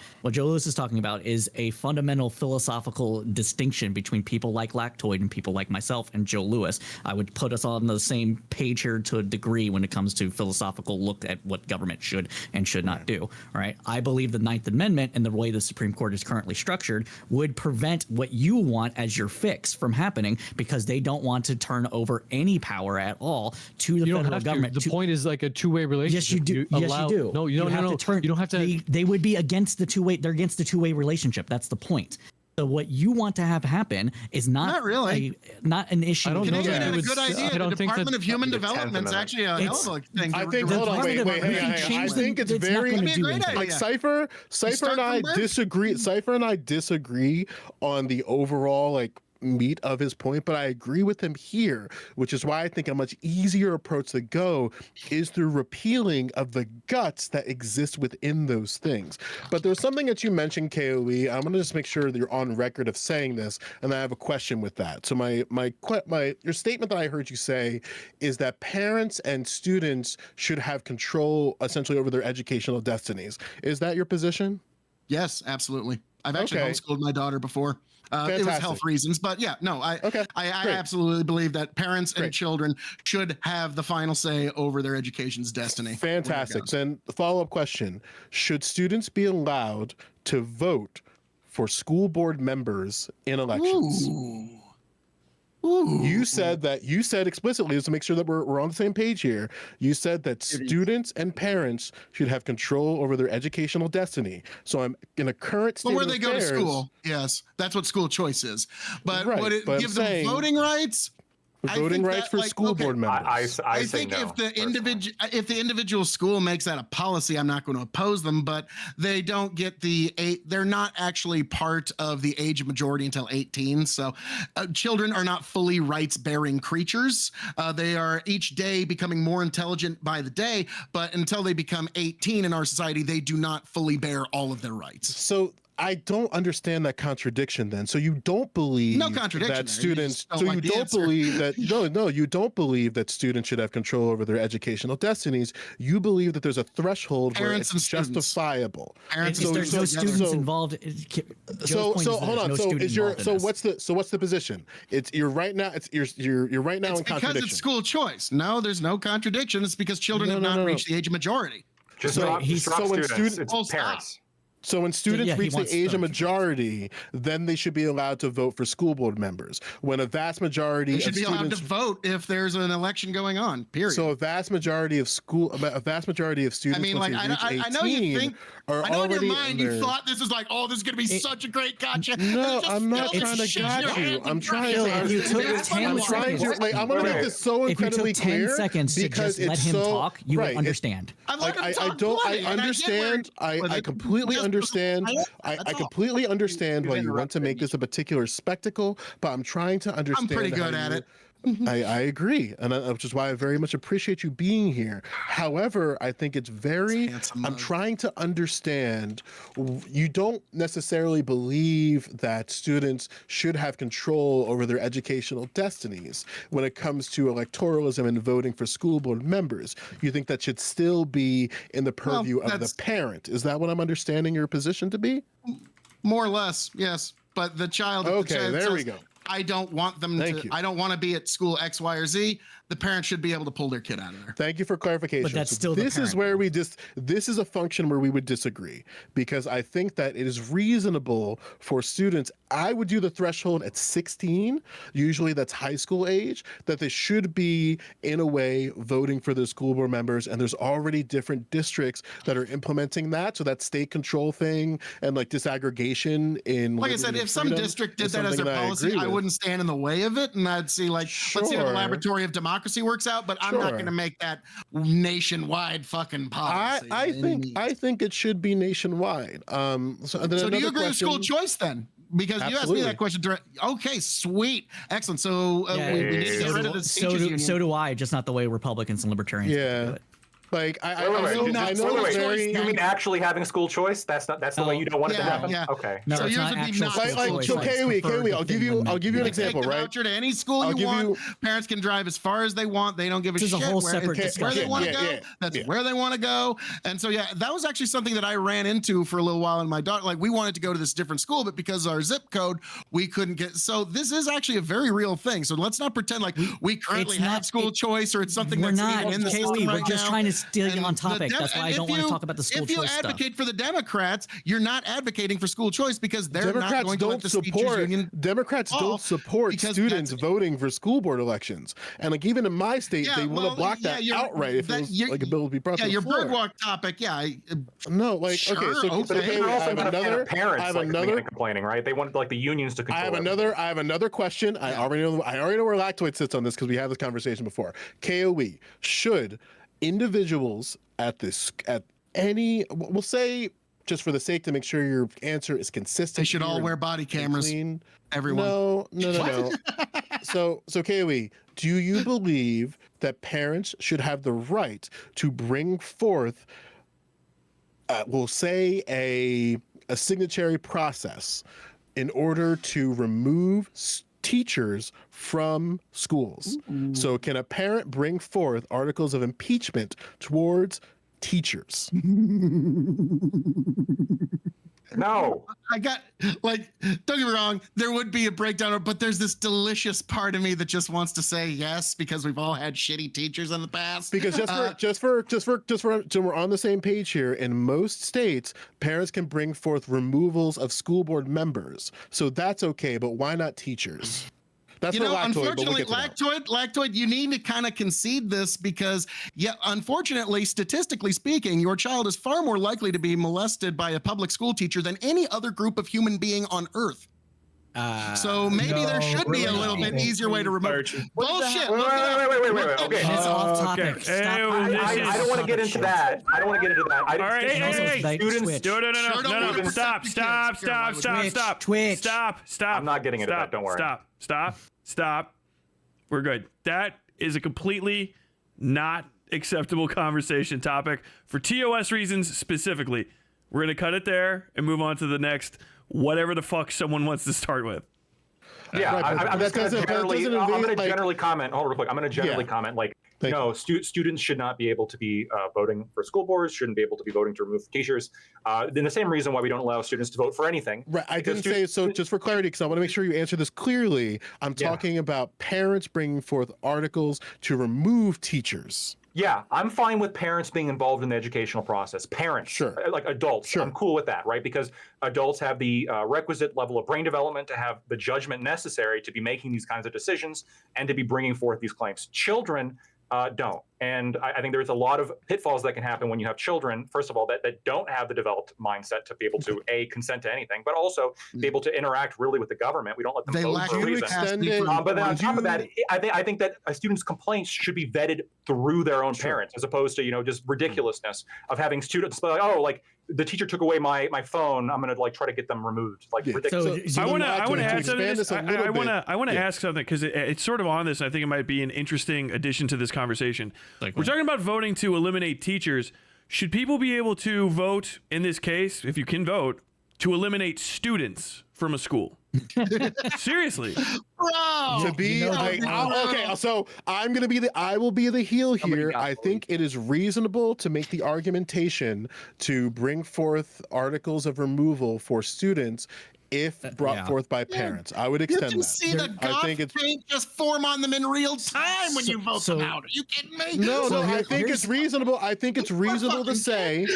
is a fundamental philosophical distinction between people like Lactoid and people like myself and Joe Lewis. I would put us all on the same page here to a degree when it comes to philosophical look at what government should and should not do. Right? I believe the Ninth Amendment and the way the Supreme Court is currently structured would prevent what you want as your fix from happening, because they don't want to turn over any power at all to the federal government. The point is like a two-way relationship. Yes, you do. Yes, you do. No, you don't. You don't have to. They would be against the two-way. They're against the two-way relationship. That's the point. So what you want to have happen is not really not an issue. I don't know that a good idea. The Department of Human Development is actually a hell of a thing. I think. Hold on. Wait. I think it's very like Cypher and I disagree. Cypher and I disagree on the overall like meat of his point, but I agree with him here, which is why I think a much easier approach to go is through repealing of the guts that exist within those things. But there's something that you mentioned, KOE. I'm going to just make sure that you're on record of saying this, and I have a question with that. So your statement that I heard you say is that parents and students should have control essentially over their educational destinies. Is that your position? Yes, absolutely. I've actually homeschooled my daughter before. It was health reasons, but yeah, no, I absolutely believe that parents and children should have the final say over their education's destiny. Fantastic. Then the follow-up question: should students be allowed to vote for school board members in elections? Ooh. You said explicitly, just to make sure that we're on the same page here, you said that students and parents should have control over their educational destiny. So I'm in a current state where they go to school. Yes, that's what school choice is. But would it give them voting rights? Voting rights for school board members. I think if the individual school makes that a policy, I'm not going to oppose them, but they don't get they're not actually part of the age of majority until 18. So children are not fully rights-bearing creatures. They are each day becoming more intelligent by the day, but until they become 18 in our society, they do not fully bear all of their rights. So I don't understand that contradiction then. So you don't believe that students, you don't believe that students should have control over their educational destinies. You believe that there's a threshold where it's justifiable. There's no students involved. So hold on. What's the position? You're right now in contradiction. Because it's school choice. No, there's no contradiction. It's because children have not reached the age of majority. Just drop students. It's parents. So when students reach the age of majority, then they should be allowed to vote for school board members. When a vast majority of students should be allowed to vote if there's an election going on. Period. So a vast majority of students. I mean, like I know you think. I know in your mind you thought this is like, oh, this is going to be such a great gotcha. No, I'm not trying to gotcha you. I'm trying to. I'm going to make this so incredibly clear. If you took 10 seconds to just let him talk, you would understand. I understand. I completely understand. I completely understand why you want to make this a particular spectacle, but I'm trying to understand. I'm pretty good at it. I agree, which is why I very much appreciate you being here. However, I think it's I'm trying to understand. You don't necessarily believe that students should have control over their educational destinies when it comes to electoralism and voting for school board members. You think that should still be in the purview of the parent. Is that what I'm understanding your position to be? More or less, yes. But the child. Okay, there we go. I don't want them I don't want to be at school X, Y, or Z. The parent should be able to pull their kid out of there. Thank you for clarification. But that's still this is where this is a function where we would disagree, because I think that it is reasonable for students. I would do the threshold at 16. Usually that's high school age, that they should be in a way voting for their school board members. And there's already different districts that are implementing that. So that state control thing and like disaggregation in. Like I said, if some district did that as their policy, I wouldn't stand in the way of it. And I'd see let's see how the laboratory of democracy works out, but I'm not going to make that nationwide fucking policy. I think it should be nationwide. So do you agree with school choice then? Because you asked me that question direct. Okay, sweet, excellent. So we need to get rid of this. So do I, just not the way Republicans and Libertarians do it. Like I Wait, know, wait, I wait, know wait, it's wait. very. You mean actually having school choice? That's the way you don't want it to Yeah, happen. yeah. Okay. No, So it's yours not would be actual not school school choice. choice. So It's Kiwi, preferred I'll give you an You example, take the right? voucher to any school I'll you give want. you- Parents can drive as far as they want. They don't give a This is shit a whole where, separate where they discussion. want to go. That's where they want to go. And so, yeah, that was actually something that I ran into for a little while. And my daughter, like, we wanted to go to this different school, but because of our zip code, we couldn't get. So this is actually a very real thing. So let's not pretend like we currently it's have not- school choice or it's something We're that's not, even in the system Kaylee, right we're just now. trying to stay And on the topic. That's why I and don't if want to you- talk about the school If you choice stuff. advocate for the Democrats, you're not advocating for school choice because they're not Democrats going to let don't the teachers support union. Democrats off don't support because students that's- voting for school board elections, and like even in my state, Yeah, they want well, to block yeah, that you're- outright if that- it was you're- like a bill to be brought Yeah, to the your floor. birdwalk topic. Yeah, No, like Sure, okay, so okay. But okay, you're I also have not a fan another. of parents I have like another. and complaining, right? They want like the unions to control. I have another question. I already know. I already know where Lactoid sits on this because we had this conversation before. KOE, should individuals at any, we'll say, just for the sake to make sure your answer is consistent, they should all here wear and body cameras. clean. Everyone. No. So KOE, do you believe that parents should have the right to bring forth, we'll say, a signatory process in order to remove teachers from schools? So can a parent bring forth articles of impeachment towards teachers? No. I got, like, don't get me wrong, there would be a breakdown, but there's this delicious part of me that just wants to say yes because we've all had shitty teachers in the past. Because just so we're on the same page here, in most states, parents can bring forth removals of school board members. So that's okay, but why not teachers? That's you know, Lactoid, unfortunately, but we'll get to that. Lactoid, you need to kind of concede this because, yeah, unfortunately, statistically speaking, your child is far more likely to be molested by a public school teacher than any other group of human being on earth. So maybe there should be a little bit easier way to remove. Bullshit. Wait. Okay. It's off topic. Okay. Stop. I don't want to get into that. I don't want to get into that. All right, hey, Twitch. no, Sure don't wanna stop, protect the kids. stop, Twitch. stop. I'm not getting into that, don't worry. Stop. We're good. That is a completely not acceptable conversation topic for TOS reasons specifically. We're gonna cut it there and move on to the next whatever the fuck someone wants to start with. Yeah, Right, but I'm that just going doesn't- to that generally, doesn't I'm going to invade, like- generally comment. Hold on real quick. I'm going to generally comment like, Thank no, students should not be able to be voting for school boards, shouldn't be able to be voting to remove teachers. Then the same reason why we don't allow students to vote for anything. Right, I Because didn't say so. Just for clarity, because I want to make sure you answer this clearly. I'm Yeah. talking about parents bringing forth articles to remove teachers. Yeah, I'm fine with parents being involved in the educational process. Parents, Sure. like adults, Sure. I'm cool with that, right? Because adults have the requisite level of brain development to have the judgment necessary to be making these kinds of decisions and to be bringing forth these claims. Children don't. And I think there's a lot of pitfalls that can happen when you have children, first of all, that don't have the developed mindset to be able to, A, consent to anything, but also be able to interact really with the government. We don't let them They vote lack for a you reason. capacity for- But then on Would top of that, you- I think that a student's complaints should be vetted through their own Sure. parents, as opposed to, just ridiculousness of having students be like, oh, like the teacher took away my phone, I'm gonna like try to get them removed. Like Yeah. ridiculous. So, I want to add expand something. To this this. a little I want to bit. ask something because it's sort of on this. And I think it might be an interesting addition to this conversation. Like We're what? talking about voting to eliminate teachers. Should people be able to vote in this case, if you can vote, to eliminate students from a school? Seriously. Bro! To be like, okay, so I will be the heel here. I think it is reasonable to make the argumentation to bring forth articles of removal for students if brought yeah. forth by parents. I would You extend can that. see the I goth think it's paint just form on them in real time when you vote so- them out. Are you kidding me? No, So I think here's- it's reasonable. I think it's reasonable to say.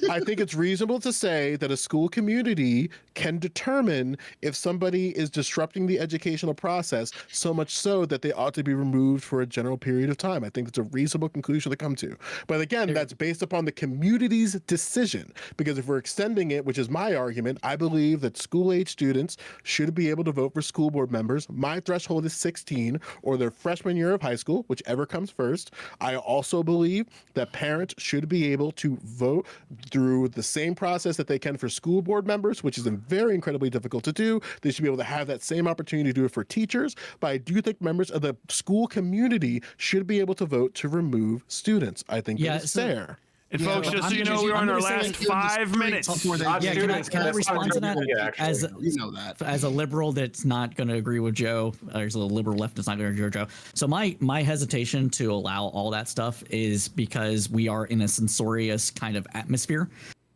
I think it's reasonable to say that a school community can determine if somebody is disrupting the educational process so much so that they ought to be removed for a general period of time. I think that's a reasonable conclusion to come to. But again, that's based upon the community's decision. Because if we're extending it, which is my argument, I believe that school-age students should be able to vote for school board members. My threshold is 16 or their freshman year of high school, whichever comes first. I also believe that parents should be able to vote through the same process that they can for school board members, which is very incredibly difficult to do. They should be able to have that same opportunity to do it for teachers. teachers, but I do think members of the school community should be able to vote to remove students. I think that's fair. And folks, just so you know, we're on our last 5 minutes. Can I respond to that? As you know that. As a liberal that's not going to agree with Joe, or as a liberal left that's not going to agree with Joe. So my hesitation to allow all that stuff is because we are in a censorious kind of atmosphere.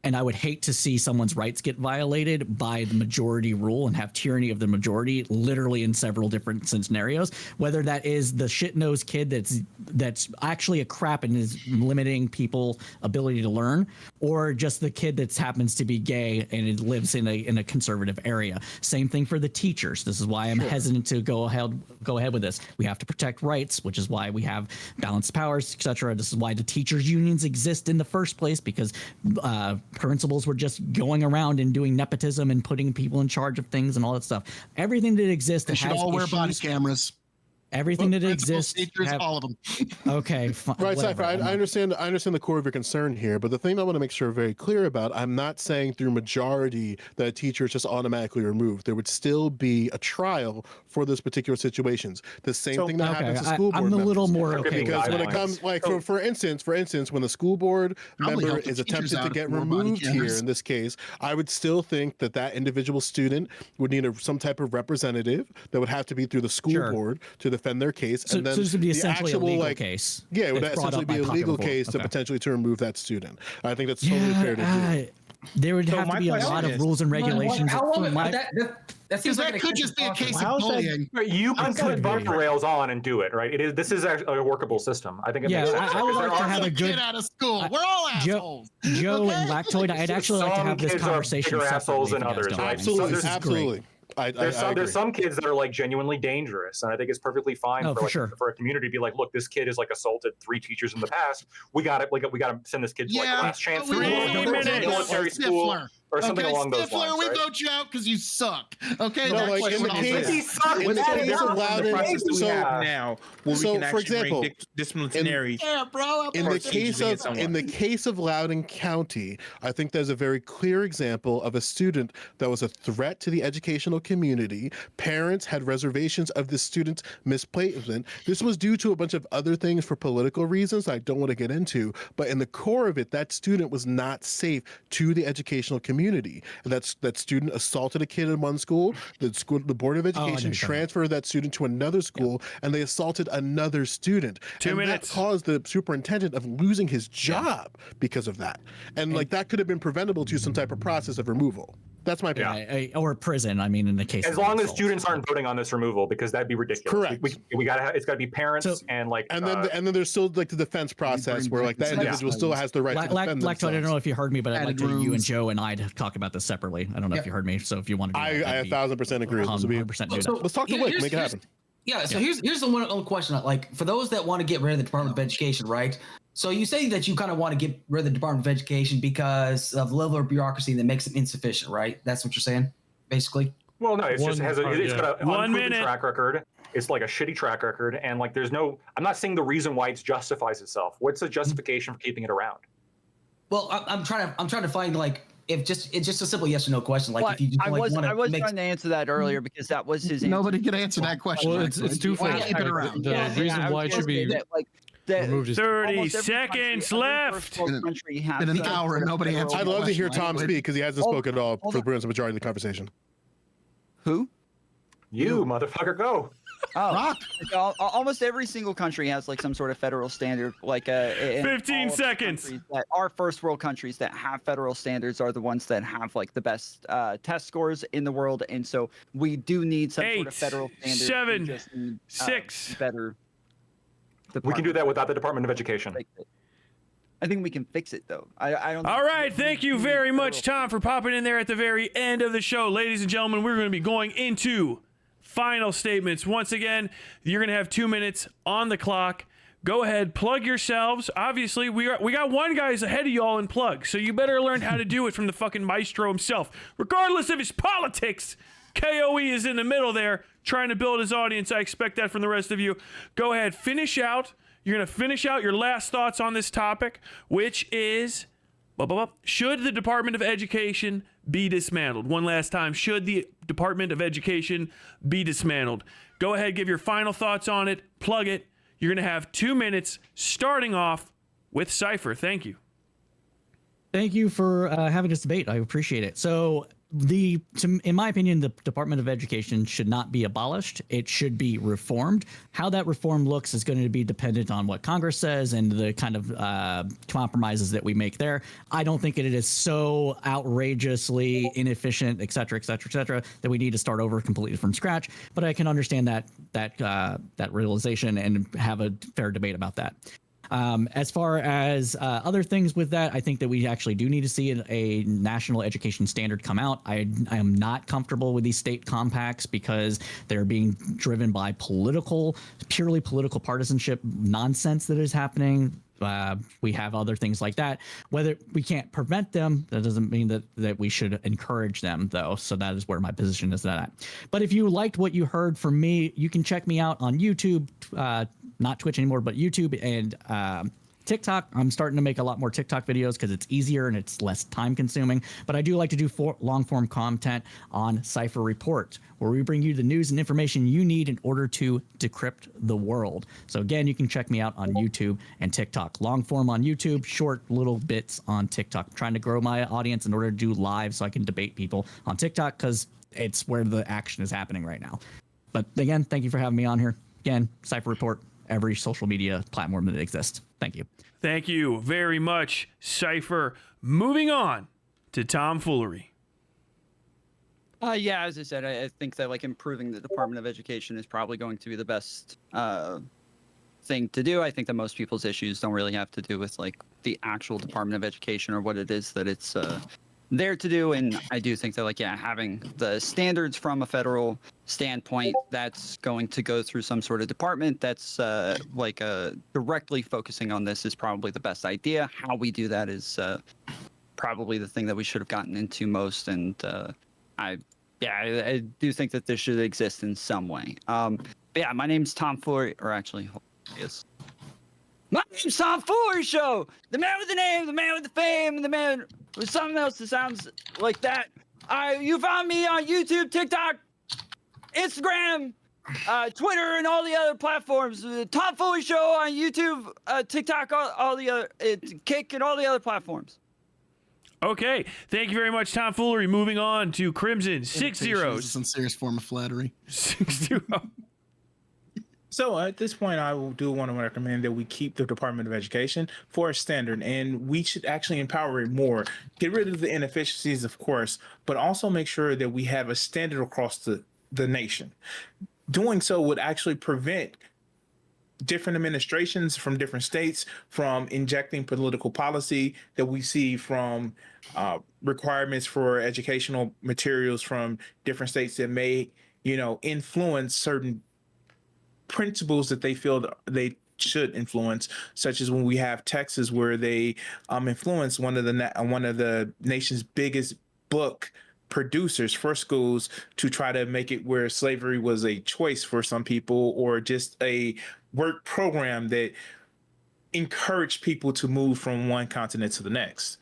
And I would hate to see someone's rights get violated by the majority rule and have tyranny of the majority, literally in several different scenarios. Whether that is the shit-nosed kid that's actually a crap and is limiting people's ability to learn, or just the kid that happens to be gay and it lives in a conservative area. Same thing for the teachers. This is why I'm hesitant to go ahead with this. We have to protect rights, which is why we have balanced powers, etc. This is why the teachers unions exist in the first place, because principals were just going around and doing nepotism and putting people in charge of things and all that stuff. Everything that exists, They should all wear body cameras. Everything that exists, teachers, all of them. Okay, right, Cypher. I understand the core of your concern here, but the thing I want to make sure very clear about, I'm not saying through majority that a teacher is just automatically removed. There would still be a trial for those particular situations. The same thing that happens to school board members. I'm a little more okay because when it comes, like for instance, when the school board member is attempted to get removed here, in this case, I would still think that individual student would need some type of representative that would have to be through the school board to defend their case, so, and then so this would be essentially actual, a legal case. Yeah, it would essentially be a legal case to potentially remove that student. I think that's totally fair to do. There would have to be a lot of rules and regulations. That seems like that could just be a case of bullying. You can put bumper rails on and do it, right? This is actually a workable system. I think it makes sense. I would like to have a good get out of school. We're all assholes. Joe and Lactoid, I'd actually like to have this conversation. Some assholes than others, right? Absolutely. There's some kids that are like genuinely dangerous, and I think it's perffully fine for a community to be like, look, this kid has like assaulted 3 teachers in the past. We got to send this kid to like a last chance military school or something along those lines. We vote you out because you suck. Okay, no, like in the case of Loudon, for example, disciplinary. In the case of Loudon County, I think there's a very clear example of a student that was a threat to the educational community. Parents had reservations of the student's misplacement. This was due to a bunch of other things for political reasons I don't want to get into, but in the core of it, that student was not safe to the educational community. And that student assaulted a kid in one school. The Board of Education transferred that student to another school, and they assaulted another student. 2 minutes. That caused the superintendent of losing his job because of that. And like that could have been preventable to some type of process of removal. That's my opinion. Or prison. I mean, in the case as long as students aren't voting on this removal, because that'd be ridiculous. Correct. It's got to be parents and like. And then there's still like the defense process where like that individual still has the right to defend themselves. I don't know if you heard me, but I'd like you and Joe and I to talk about this separately. I don't know if you heard me. So if you want to, do that, I 1,000% agree. 100% Let's talk to Wick. Make it happen. Yeah. So here's the one question. Like for those that want to get rid of the Department of Education, right? So you say that you kind of want to get rid of the Department of Education because of the level of bureaucracy that makes it insufficient, right? That's what you're saying, basically. Well, no, it's got an unproven track record. It's like a shitty track record, and like there's no. I'm not saying the reason why it justifies itself. What's the justification for keeping it around? Well, I'm trying to find like. It's just a simple yes or no question. Like, if you just, I was trying to answer that earlier because that was his answer. Nobody could answer that question. Well, it's twofold. Keep it around. The reason why it should be removed is 30 seconds left. In an hour, nobody answered. I'd love to hear Tom speak because he hasn't spoken at all for the majority of the conversation. Who? You motherfucker, go. Rock. Almost every single country has like some sort of federal standard. Like 15 seconds. Our first world countries that have federal standards are the ones that have like the best test scores in the world, and so we do need some sort of federal standard. 7, 6. Better. We can do that without the Department of Education. I think we can fix it though. I don't. All right, thank you very much, Tom, for popping in there at the very end of the show, ladies and gentlemen. We're going to be going into final statements. Once again, you're going to have 2 minutes on the clock. Go ahead, plug yourselves. Obviously, we got one guy's ahead of y'all in plug, so you better learn how to do it from the fucking maestro himself. Regardless of his politics, KOE is in the middle there trying to build his audience. I expect that from the rest of you. Go ahead, finish out. You're going to finish out your last thoughts on this topic, which is, should the Department of Education be dismantled? One last time, should the Department of Education be dismantled? Go ahead, give your final thoughts on it, plug it. You're going to have 2 minutes, starting off with Cypher. Thank you. Thank you for having this debate. I appreciate it. So in my opinion, the Department of Education should not be abolished. It should be reformed. How that reform looks is going to be dependent on what Congress says and the kind of compromises that we make there. I don't think it is so outrageously inefficient, et cetera, that we need to start over completely from scratch. But I can understand that realization and have a fair debate about that. As far as other things with that, I think that we actually do need to see a national education standard come out. I am not comfortable with these state compacts because they're being driven by purely political partisanship nonsense that is happening. We have other things like that. Whether we can't prevent them, that doesn't mean that we should encourage them, though. So that is where my position is at. But if you liked what you heard from me, you can check me out on YouTube, not Twitch anymore, but YouTube and TikTok. I'm starting to make a lot more TikTok videos because it's easier and it's less time consuming. But I do like to do long form content on Cypher Report, where we bring you the news and information you need in order to decrypt the world. So again, you can check me out on YouTube and TikTok. Long form on YouTube, short little bits on TikTok. I'm trying to grow my audience in order to do live so I can debate people on TikTok because it's where the action is happening right now. But again, thank you for having me on here. Again, Cypher Report, every social media platform that exists. Thank you. Thank you very much, Cypher. Moving on to tomfoolery. Yeah, as I said, I think that like improving the Department of Education is probably going to be the best thing to do. I think that most people's issues don't really have to do with like the actual Department of Education or what it is that it's there to do. And I do think that like, yeah, having the standards from a federal standpoint, that's going to go through some sort of department that's directly focusing on this is probably the best idea. How we do that is probably the thing that we should have gotten into most. And I do think that this should exist in some way. But yeah, my name's Tom Flory, or actually, yes. My name's Tom Flory Show! The man with the name, the man with the fame, the man with something else that sounds like that. You found me on YouTube, TikTok, Instagram, Twitter, and all the other platforms. Tom Flory Show on YouTube, TikTok, all the other, Kick, and all the other platforms. Okay, thank you very much, tomfoolery. Moving on to Crimson 6-0. Is a sincere form of flattery. 6-0. So at this point, I do want to recommend that we keep the Department of Education for a standard, and we should actually empower it more. Get rid of the inefficiencies, of course, but also make sure that we have a standard across the nation. Doing so would actually prevent different administrations from different states from injecting political policy that we see from requirements for educational materials from different states that may, influence certain principles that they feel that they should influence, such as when we have Texas, where they influence one of the nation's biggest book producers for schools to try to make it where slavery was a choice for some people, or just a work program that encouraged people to move from one continent to the next.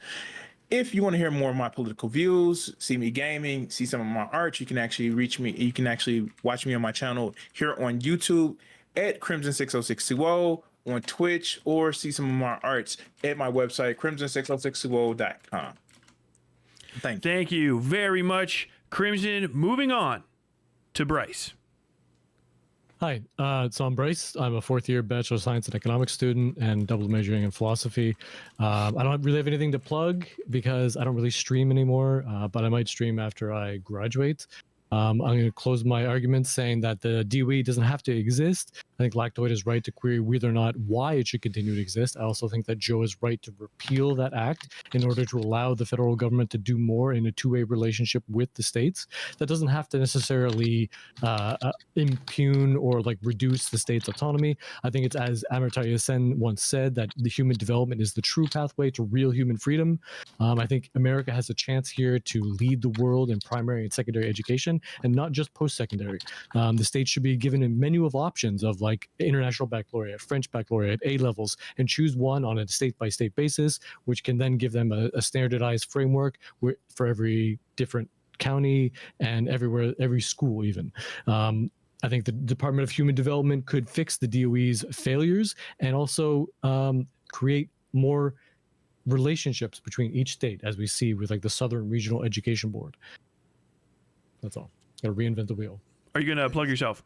If you want to hear more of my political views, see me gaming, see some of my art, you can actually reach me. You can actually watch me on my channel here on YouTube at Crimson60620, on Twitch, or see some of my arts at my website, crimson60620.com. Thank you very much, Crimson. Moving on to Bryce. Hi, so I'm Bryce. I'm a fourth-year Bachelor of Science and Economics student and double majoring in philosophy. I don't really have anything to plug because I don't really stream anymore, but I might stream after I graduate. I'm going to close my argument saying that the DOE doesn't have to exist. I think Lactoid is right to query whether or not why it should continue to exist. I also think that Joe is right to repeal that act in order to allow the federal government to do more in a two-way relationship with the states. That doesn't have to necessarily impugn or reduce the state's autonomy. I think it's, as Amartya Sen once said, that the human development is the true pathway to real human freedom. I think America has a chance here to lead the world in primary and secondary education, and not just post-secondary. The state should be given a menu of options of like international baccalaureate, French baccalaureate, A levels, and choose one on a state-by-state basis, which can then give them a standardized framework for every different county and every school even. I think the Department of Human Development could fix the DOE's failures and also create more relationships between each state, as we see with like the Southern Regional Education Board. That's all. Got to reinvent the wheel. Are you gonna plug yourself?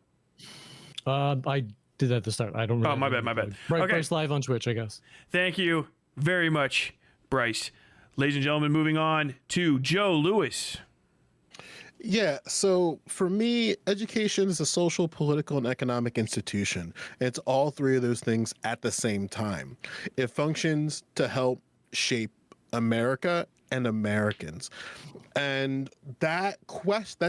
I did that at the start. I don't. Oh, my bad. Right, Okay. Bryce live on Twitch, I guess. Thank you very much, Bryce. Ladies and gentlemen, moving on to Joe Lewis. Yeah, so for me, education is a social, political, and economic institution. It's all three of those things at the same time. It functions to help shape America and Americans. And that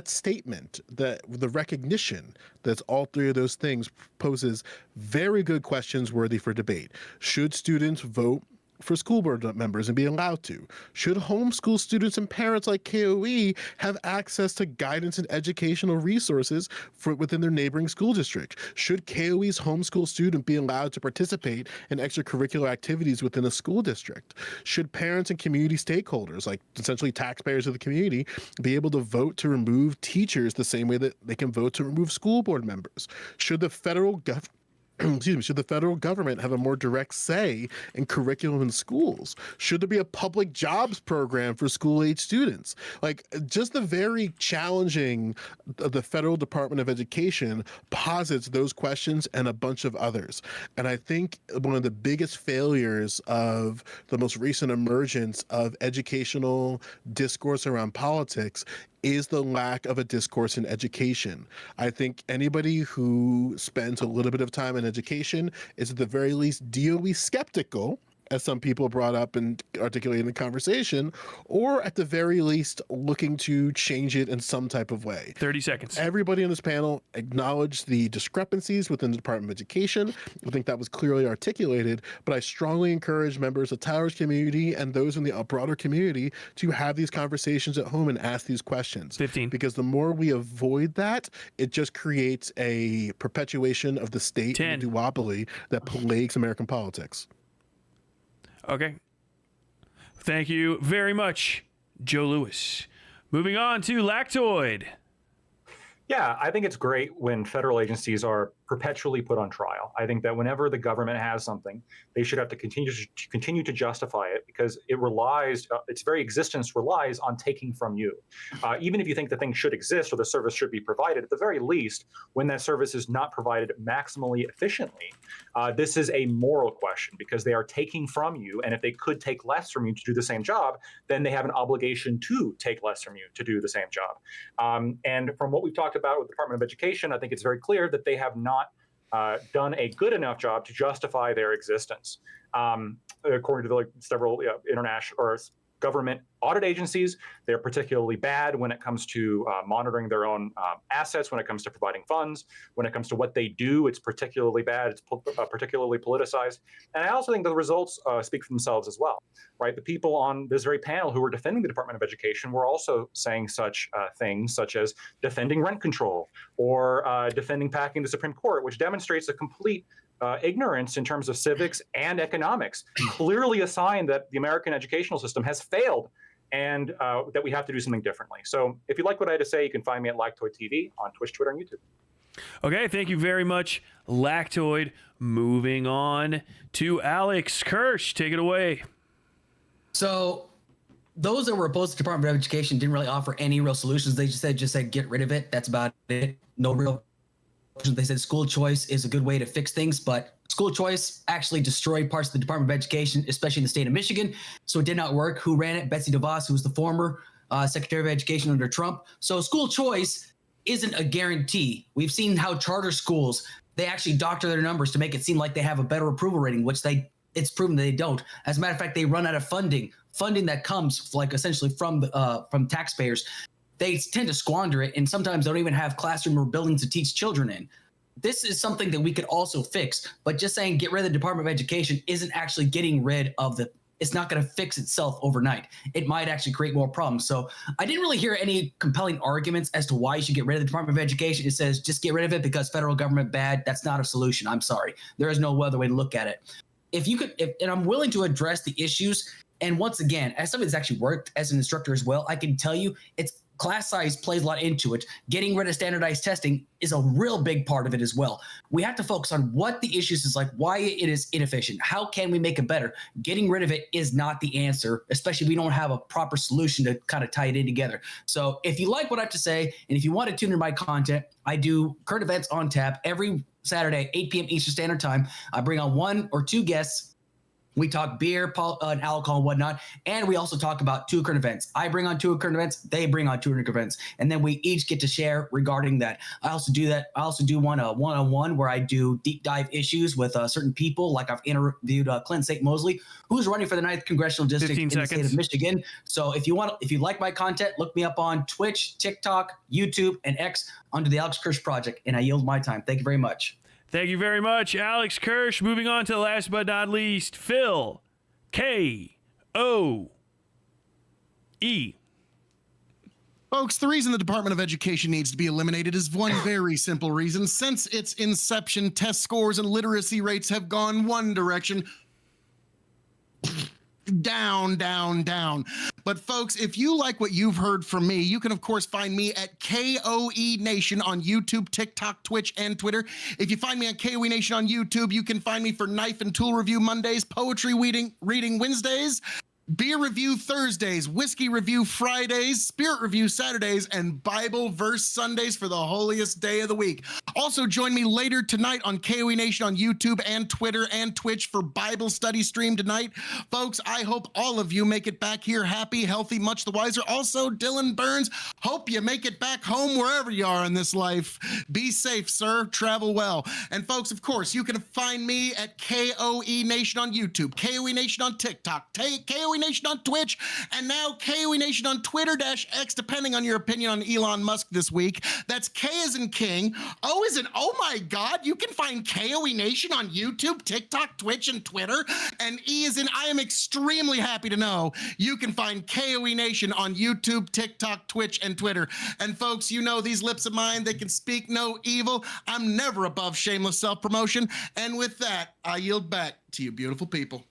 statement, that the recognition that all three of those things poses very good questions worthy for debate. Should students vote for school board members and be allowed to? Should homeschool students and parents like KOE have access to guidance and educational resources within their neighboring school district? Should KOE's homeschool student be allowed to participate in extracurricular activities within a school district? Should parents and community stakeholders, like essentially taxpayers of the community, be able to vote to remove teachers the same way that they can vote to remove school board members? Should the federal should the federal government have a more direct say in curriculum in schools? Should there be a public jobs program for school-age students? Like, just the very challenging of the federal Department of Education posits those questions and a bunch of others. And I think one of the biggest failures of the most recent emergence of educational discourse around politics is the lack of a discourse in education. I think anybody who spends a little bit of time in education is at the very least DOE skeptical, as some people brought up and articulated in the conversation, or at the very least looking to change it in some type of way. 30 seconds. Everybody on this panel acknowledged the discrepancies within the Department of Education. I think that was clearly articulated, but I strongly encourage members of Tyler's community and those in the broader community to have these conversations at home and ask these questions. 15. Because the more we avoid that, it just creates a perpetuation of the state 10. and the duopoly that plagues American politics. Okay. Thank you very much, Joe Lewis. Moving on to Lactoid. Yeah, I think it's great when federal agencies are perpetually put on trial. I think that whenever the government has something, they should have to continue to justify it, because it relies, its very existence relies on taking from you. Even if you think the thing should exist or the service should be provided, at the very least, when that service is not provided maximally efficiently, this is a moral question, because they are taking from you, and if they could take less from you to do the same job, then they have an obligation to take less from you to do the same job. And from what we've talked about with the Department of Education, I think it's very clear that they have not done a good enough job to justify their existence. According to several international or government audit agencies, they're particularly bad when it comes to monitoring their own assets, when it comes to providing funds, when it comes to what they do, it's particularly bad, it's particularly politicized. And I also think the results speak for themselves as well, right? The people on this very panel who were defending the Department of Education were also saying such things such as defending rent control or defending packing the Supreme Court, which demonstrates a complete ignorance in terms of civics and economics, clearly a sign that the American educational system has failed and that we have to do something differently. So if you like what I had to say, you can find me at Lactoid TV on Twitch, Twitter, and YouTube. Okay, thank you very much, Lactoid. Moving on to Alex Kirsch. Take it away. So those that were opposed to the Department of Education didn't really offer any real solutions. They just said get rid of it. That's about it. No real. They said school choice is a good way to fix things, but school choice actually destroyed parts of the Department of Education, especially in the state of Michigan. So it did not work. Who ran it? Betsy DeVos, who was the former Secretary of Education under Trump. So school choice isn't a guarantee. We've seen how charter schools, they actually doctor their numbers to make it seem like they have a better approval rating, which it's proven they don't. As a matter of fact, they run out of funding that comes like essentially from taxpayers. They tend to squander it, and sometimes they don't even have classroom or buildings to teach children in. This is something that we could also fix, but just saying get rid of the Department of Education isn't actually getting rid of the it's not going to fix itself overnight. It might actually create more problems. So I didn't really hear any compelling arguments as to why you should get rid of the Department of Education. It says just get rid of it because federal government bad. That's not a solution. I'm sorry. There is no other way to look at it. And I'm willing to address the issues. And once again, as somebody that's actually worked as an instructor as well, I can tell you it's class size plays a lot into it. Getting rid of standardized testing is a real big part of it as well. We have to focus on what the issues is like, why it is inefficient. How can we make it better? Getting rid of it is not the answer, especially if we don't have a proper solution to kind of tie it in together. So if you like what I have to say, and if you want to tune in my content, I do current events on tap every Saturday, 8 p.m. Eastern Standard Time. I bring on 1 or 2 guests. We talk beer, and alcohol and whatnot. And we also talk about 2 current events. I bring on 2 current events. They bring on 2 current events. And then we each get to share regarding that. I also do that. I also do one-on-one where I do deep dive issues with certain people. Like I've interviewed Clint St. Mosley, who's running for the 9th Congressional District in the state of Michigan. So if you like my content, look me up on Twitch, TikTok, YouTube, and X under the Alex Kirsch Project. And I yield my time. Thank you very much. Thank you very much, Alex Kirsch. Moving on to last but not least, Phil K-O-E. Folks, the reason the Department of Education needs to be eliminated is one very simple reason. Since its inception, test scores and literacy rates have gone one direction. Down, down, down. But folks, if you like what you've heard from me, you can of course find me at KOE Nation on YouTube, TikTok, Twitch, and Twitter. If you find me on KOE Nation on YouTube, you can find me for Knife and Tool Review Mondays, Poetry reading Wednesdays, Beer Review Thursdays, Whiskey Review Fridays, Spirit Review Saturdays, and Bible Verse Sundays for the holiest day of the week. Also, join me later tonight on KOE Nation on YouTube and Twitter and Twitch for Bible study stream tonight. Folks, I hope all of you make it back here happy, healthy, much the wiser. Also, Dylan Burns, hope you make it back home wherever you are in this life. Be safe, sir. Travel well. And folks, of course, you can find me at KOE Nation on YouTube, KOE Nation on TikTok, KOE Nation on Twitch, and now KOE Nation on Twitter-X, depending on your opinion on Elon Musk this week. That's K as in King, O as in oh my God, you can find KOE Nation on YouTube, TikTok, Twitch, and Twitter, and E as in I am extremely happy to know you can find KOE Nation on YouTube, TikTok, Twitch, and Twitter. And folks, you know these lips of mine, they can speak no evil. I'm never above shameless self-promotion. And with that, I yield back to you beautiful people.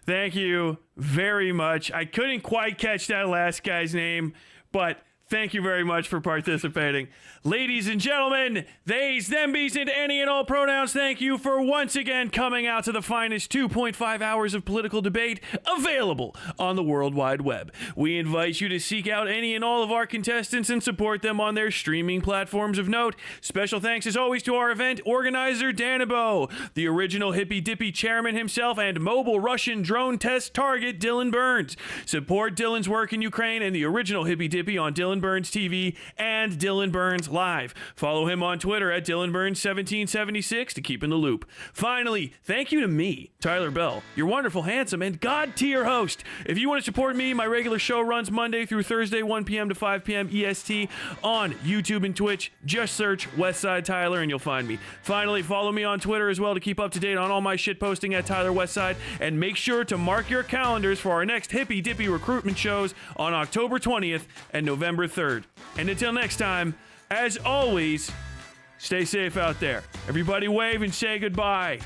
Thank you very much. I couldn't quite catch that last guy's name, but thank you very much for participating. Ladies and gentlemen, theys, them, bees, and any and all pronouns, thank you for once again coming out to the finest 2.5 hours of political debate available on the World Wide Web. We invite you to seek out any and all of our contestants and support them on their streaming platforms of note. Special thanks as always to our event organizer, Danibo, the original Hippy Dippy chairman himself, and mobile Russian drone test target, Dylan Burns. Support Dylan's work in Ukraine and the original Hippy Dippy on Dylan Burns TV and Dylan Burns Live. Follow him on Twitter at Dylan Burns 1776 to keep in the loop. Finally, thank you to me, Tyler Bell, your wonderful, handsome, and God-tier host. If you want to support me, my regular show runs Monday through Thursday, 1 p.m. to 5 p.m. EST on YouTube and Twitch. Just search Westside Tyler and you'll find me. Finally, follow me on Twitter as well to keep up to date on all my shit posting at Tyler Westside, and make sure to mark your calendars for our next Hippy Dippy recruitment shows on October 20th and November 3rd. And until next time, as always, stay safe out there. Everybody wave and say goodbye.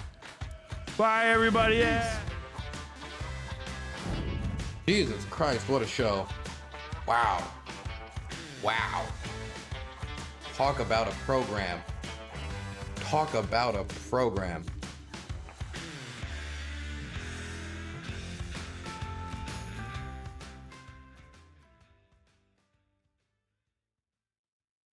Bye, everybody. Yeah. Jesus Christ, what a show. Wow. Wow. Talk about a program. Talk about a program.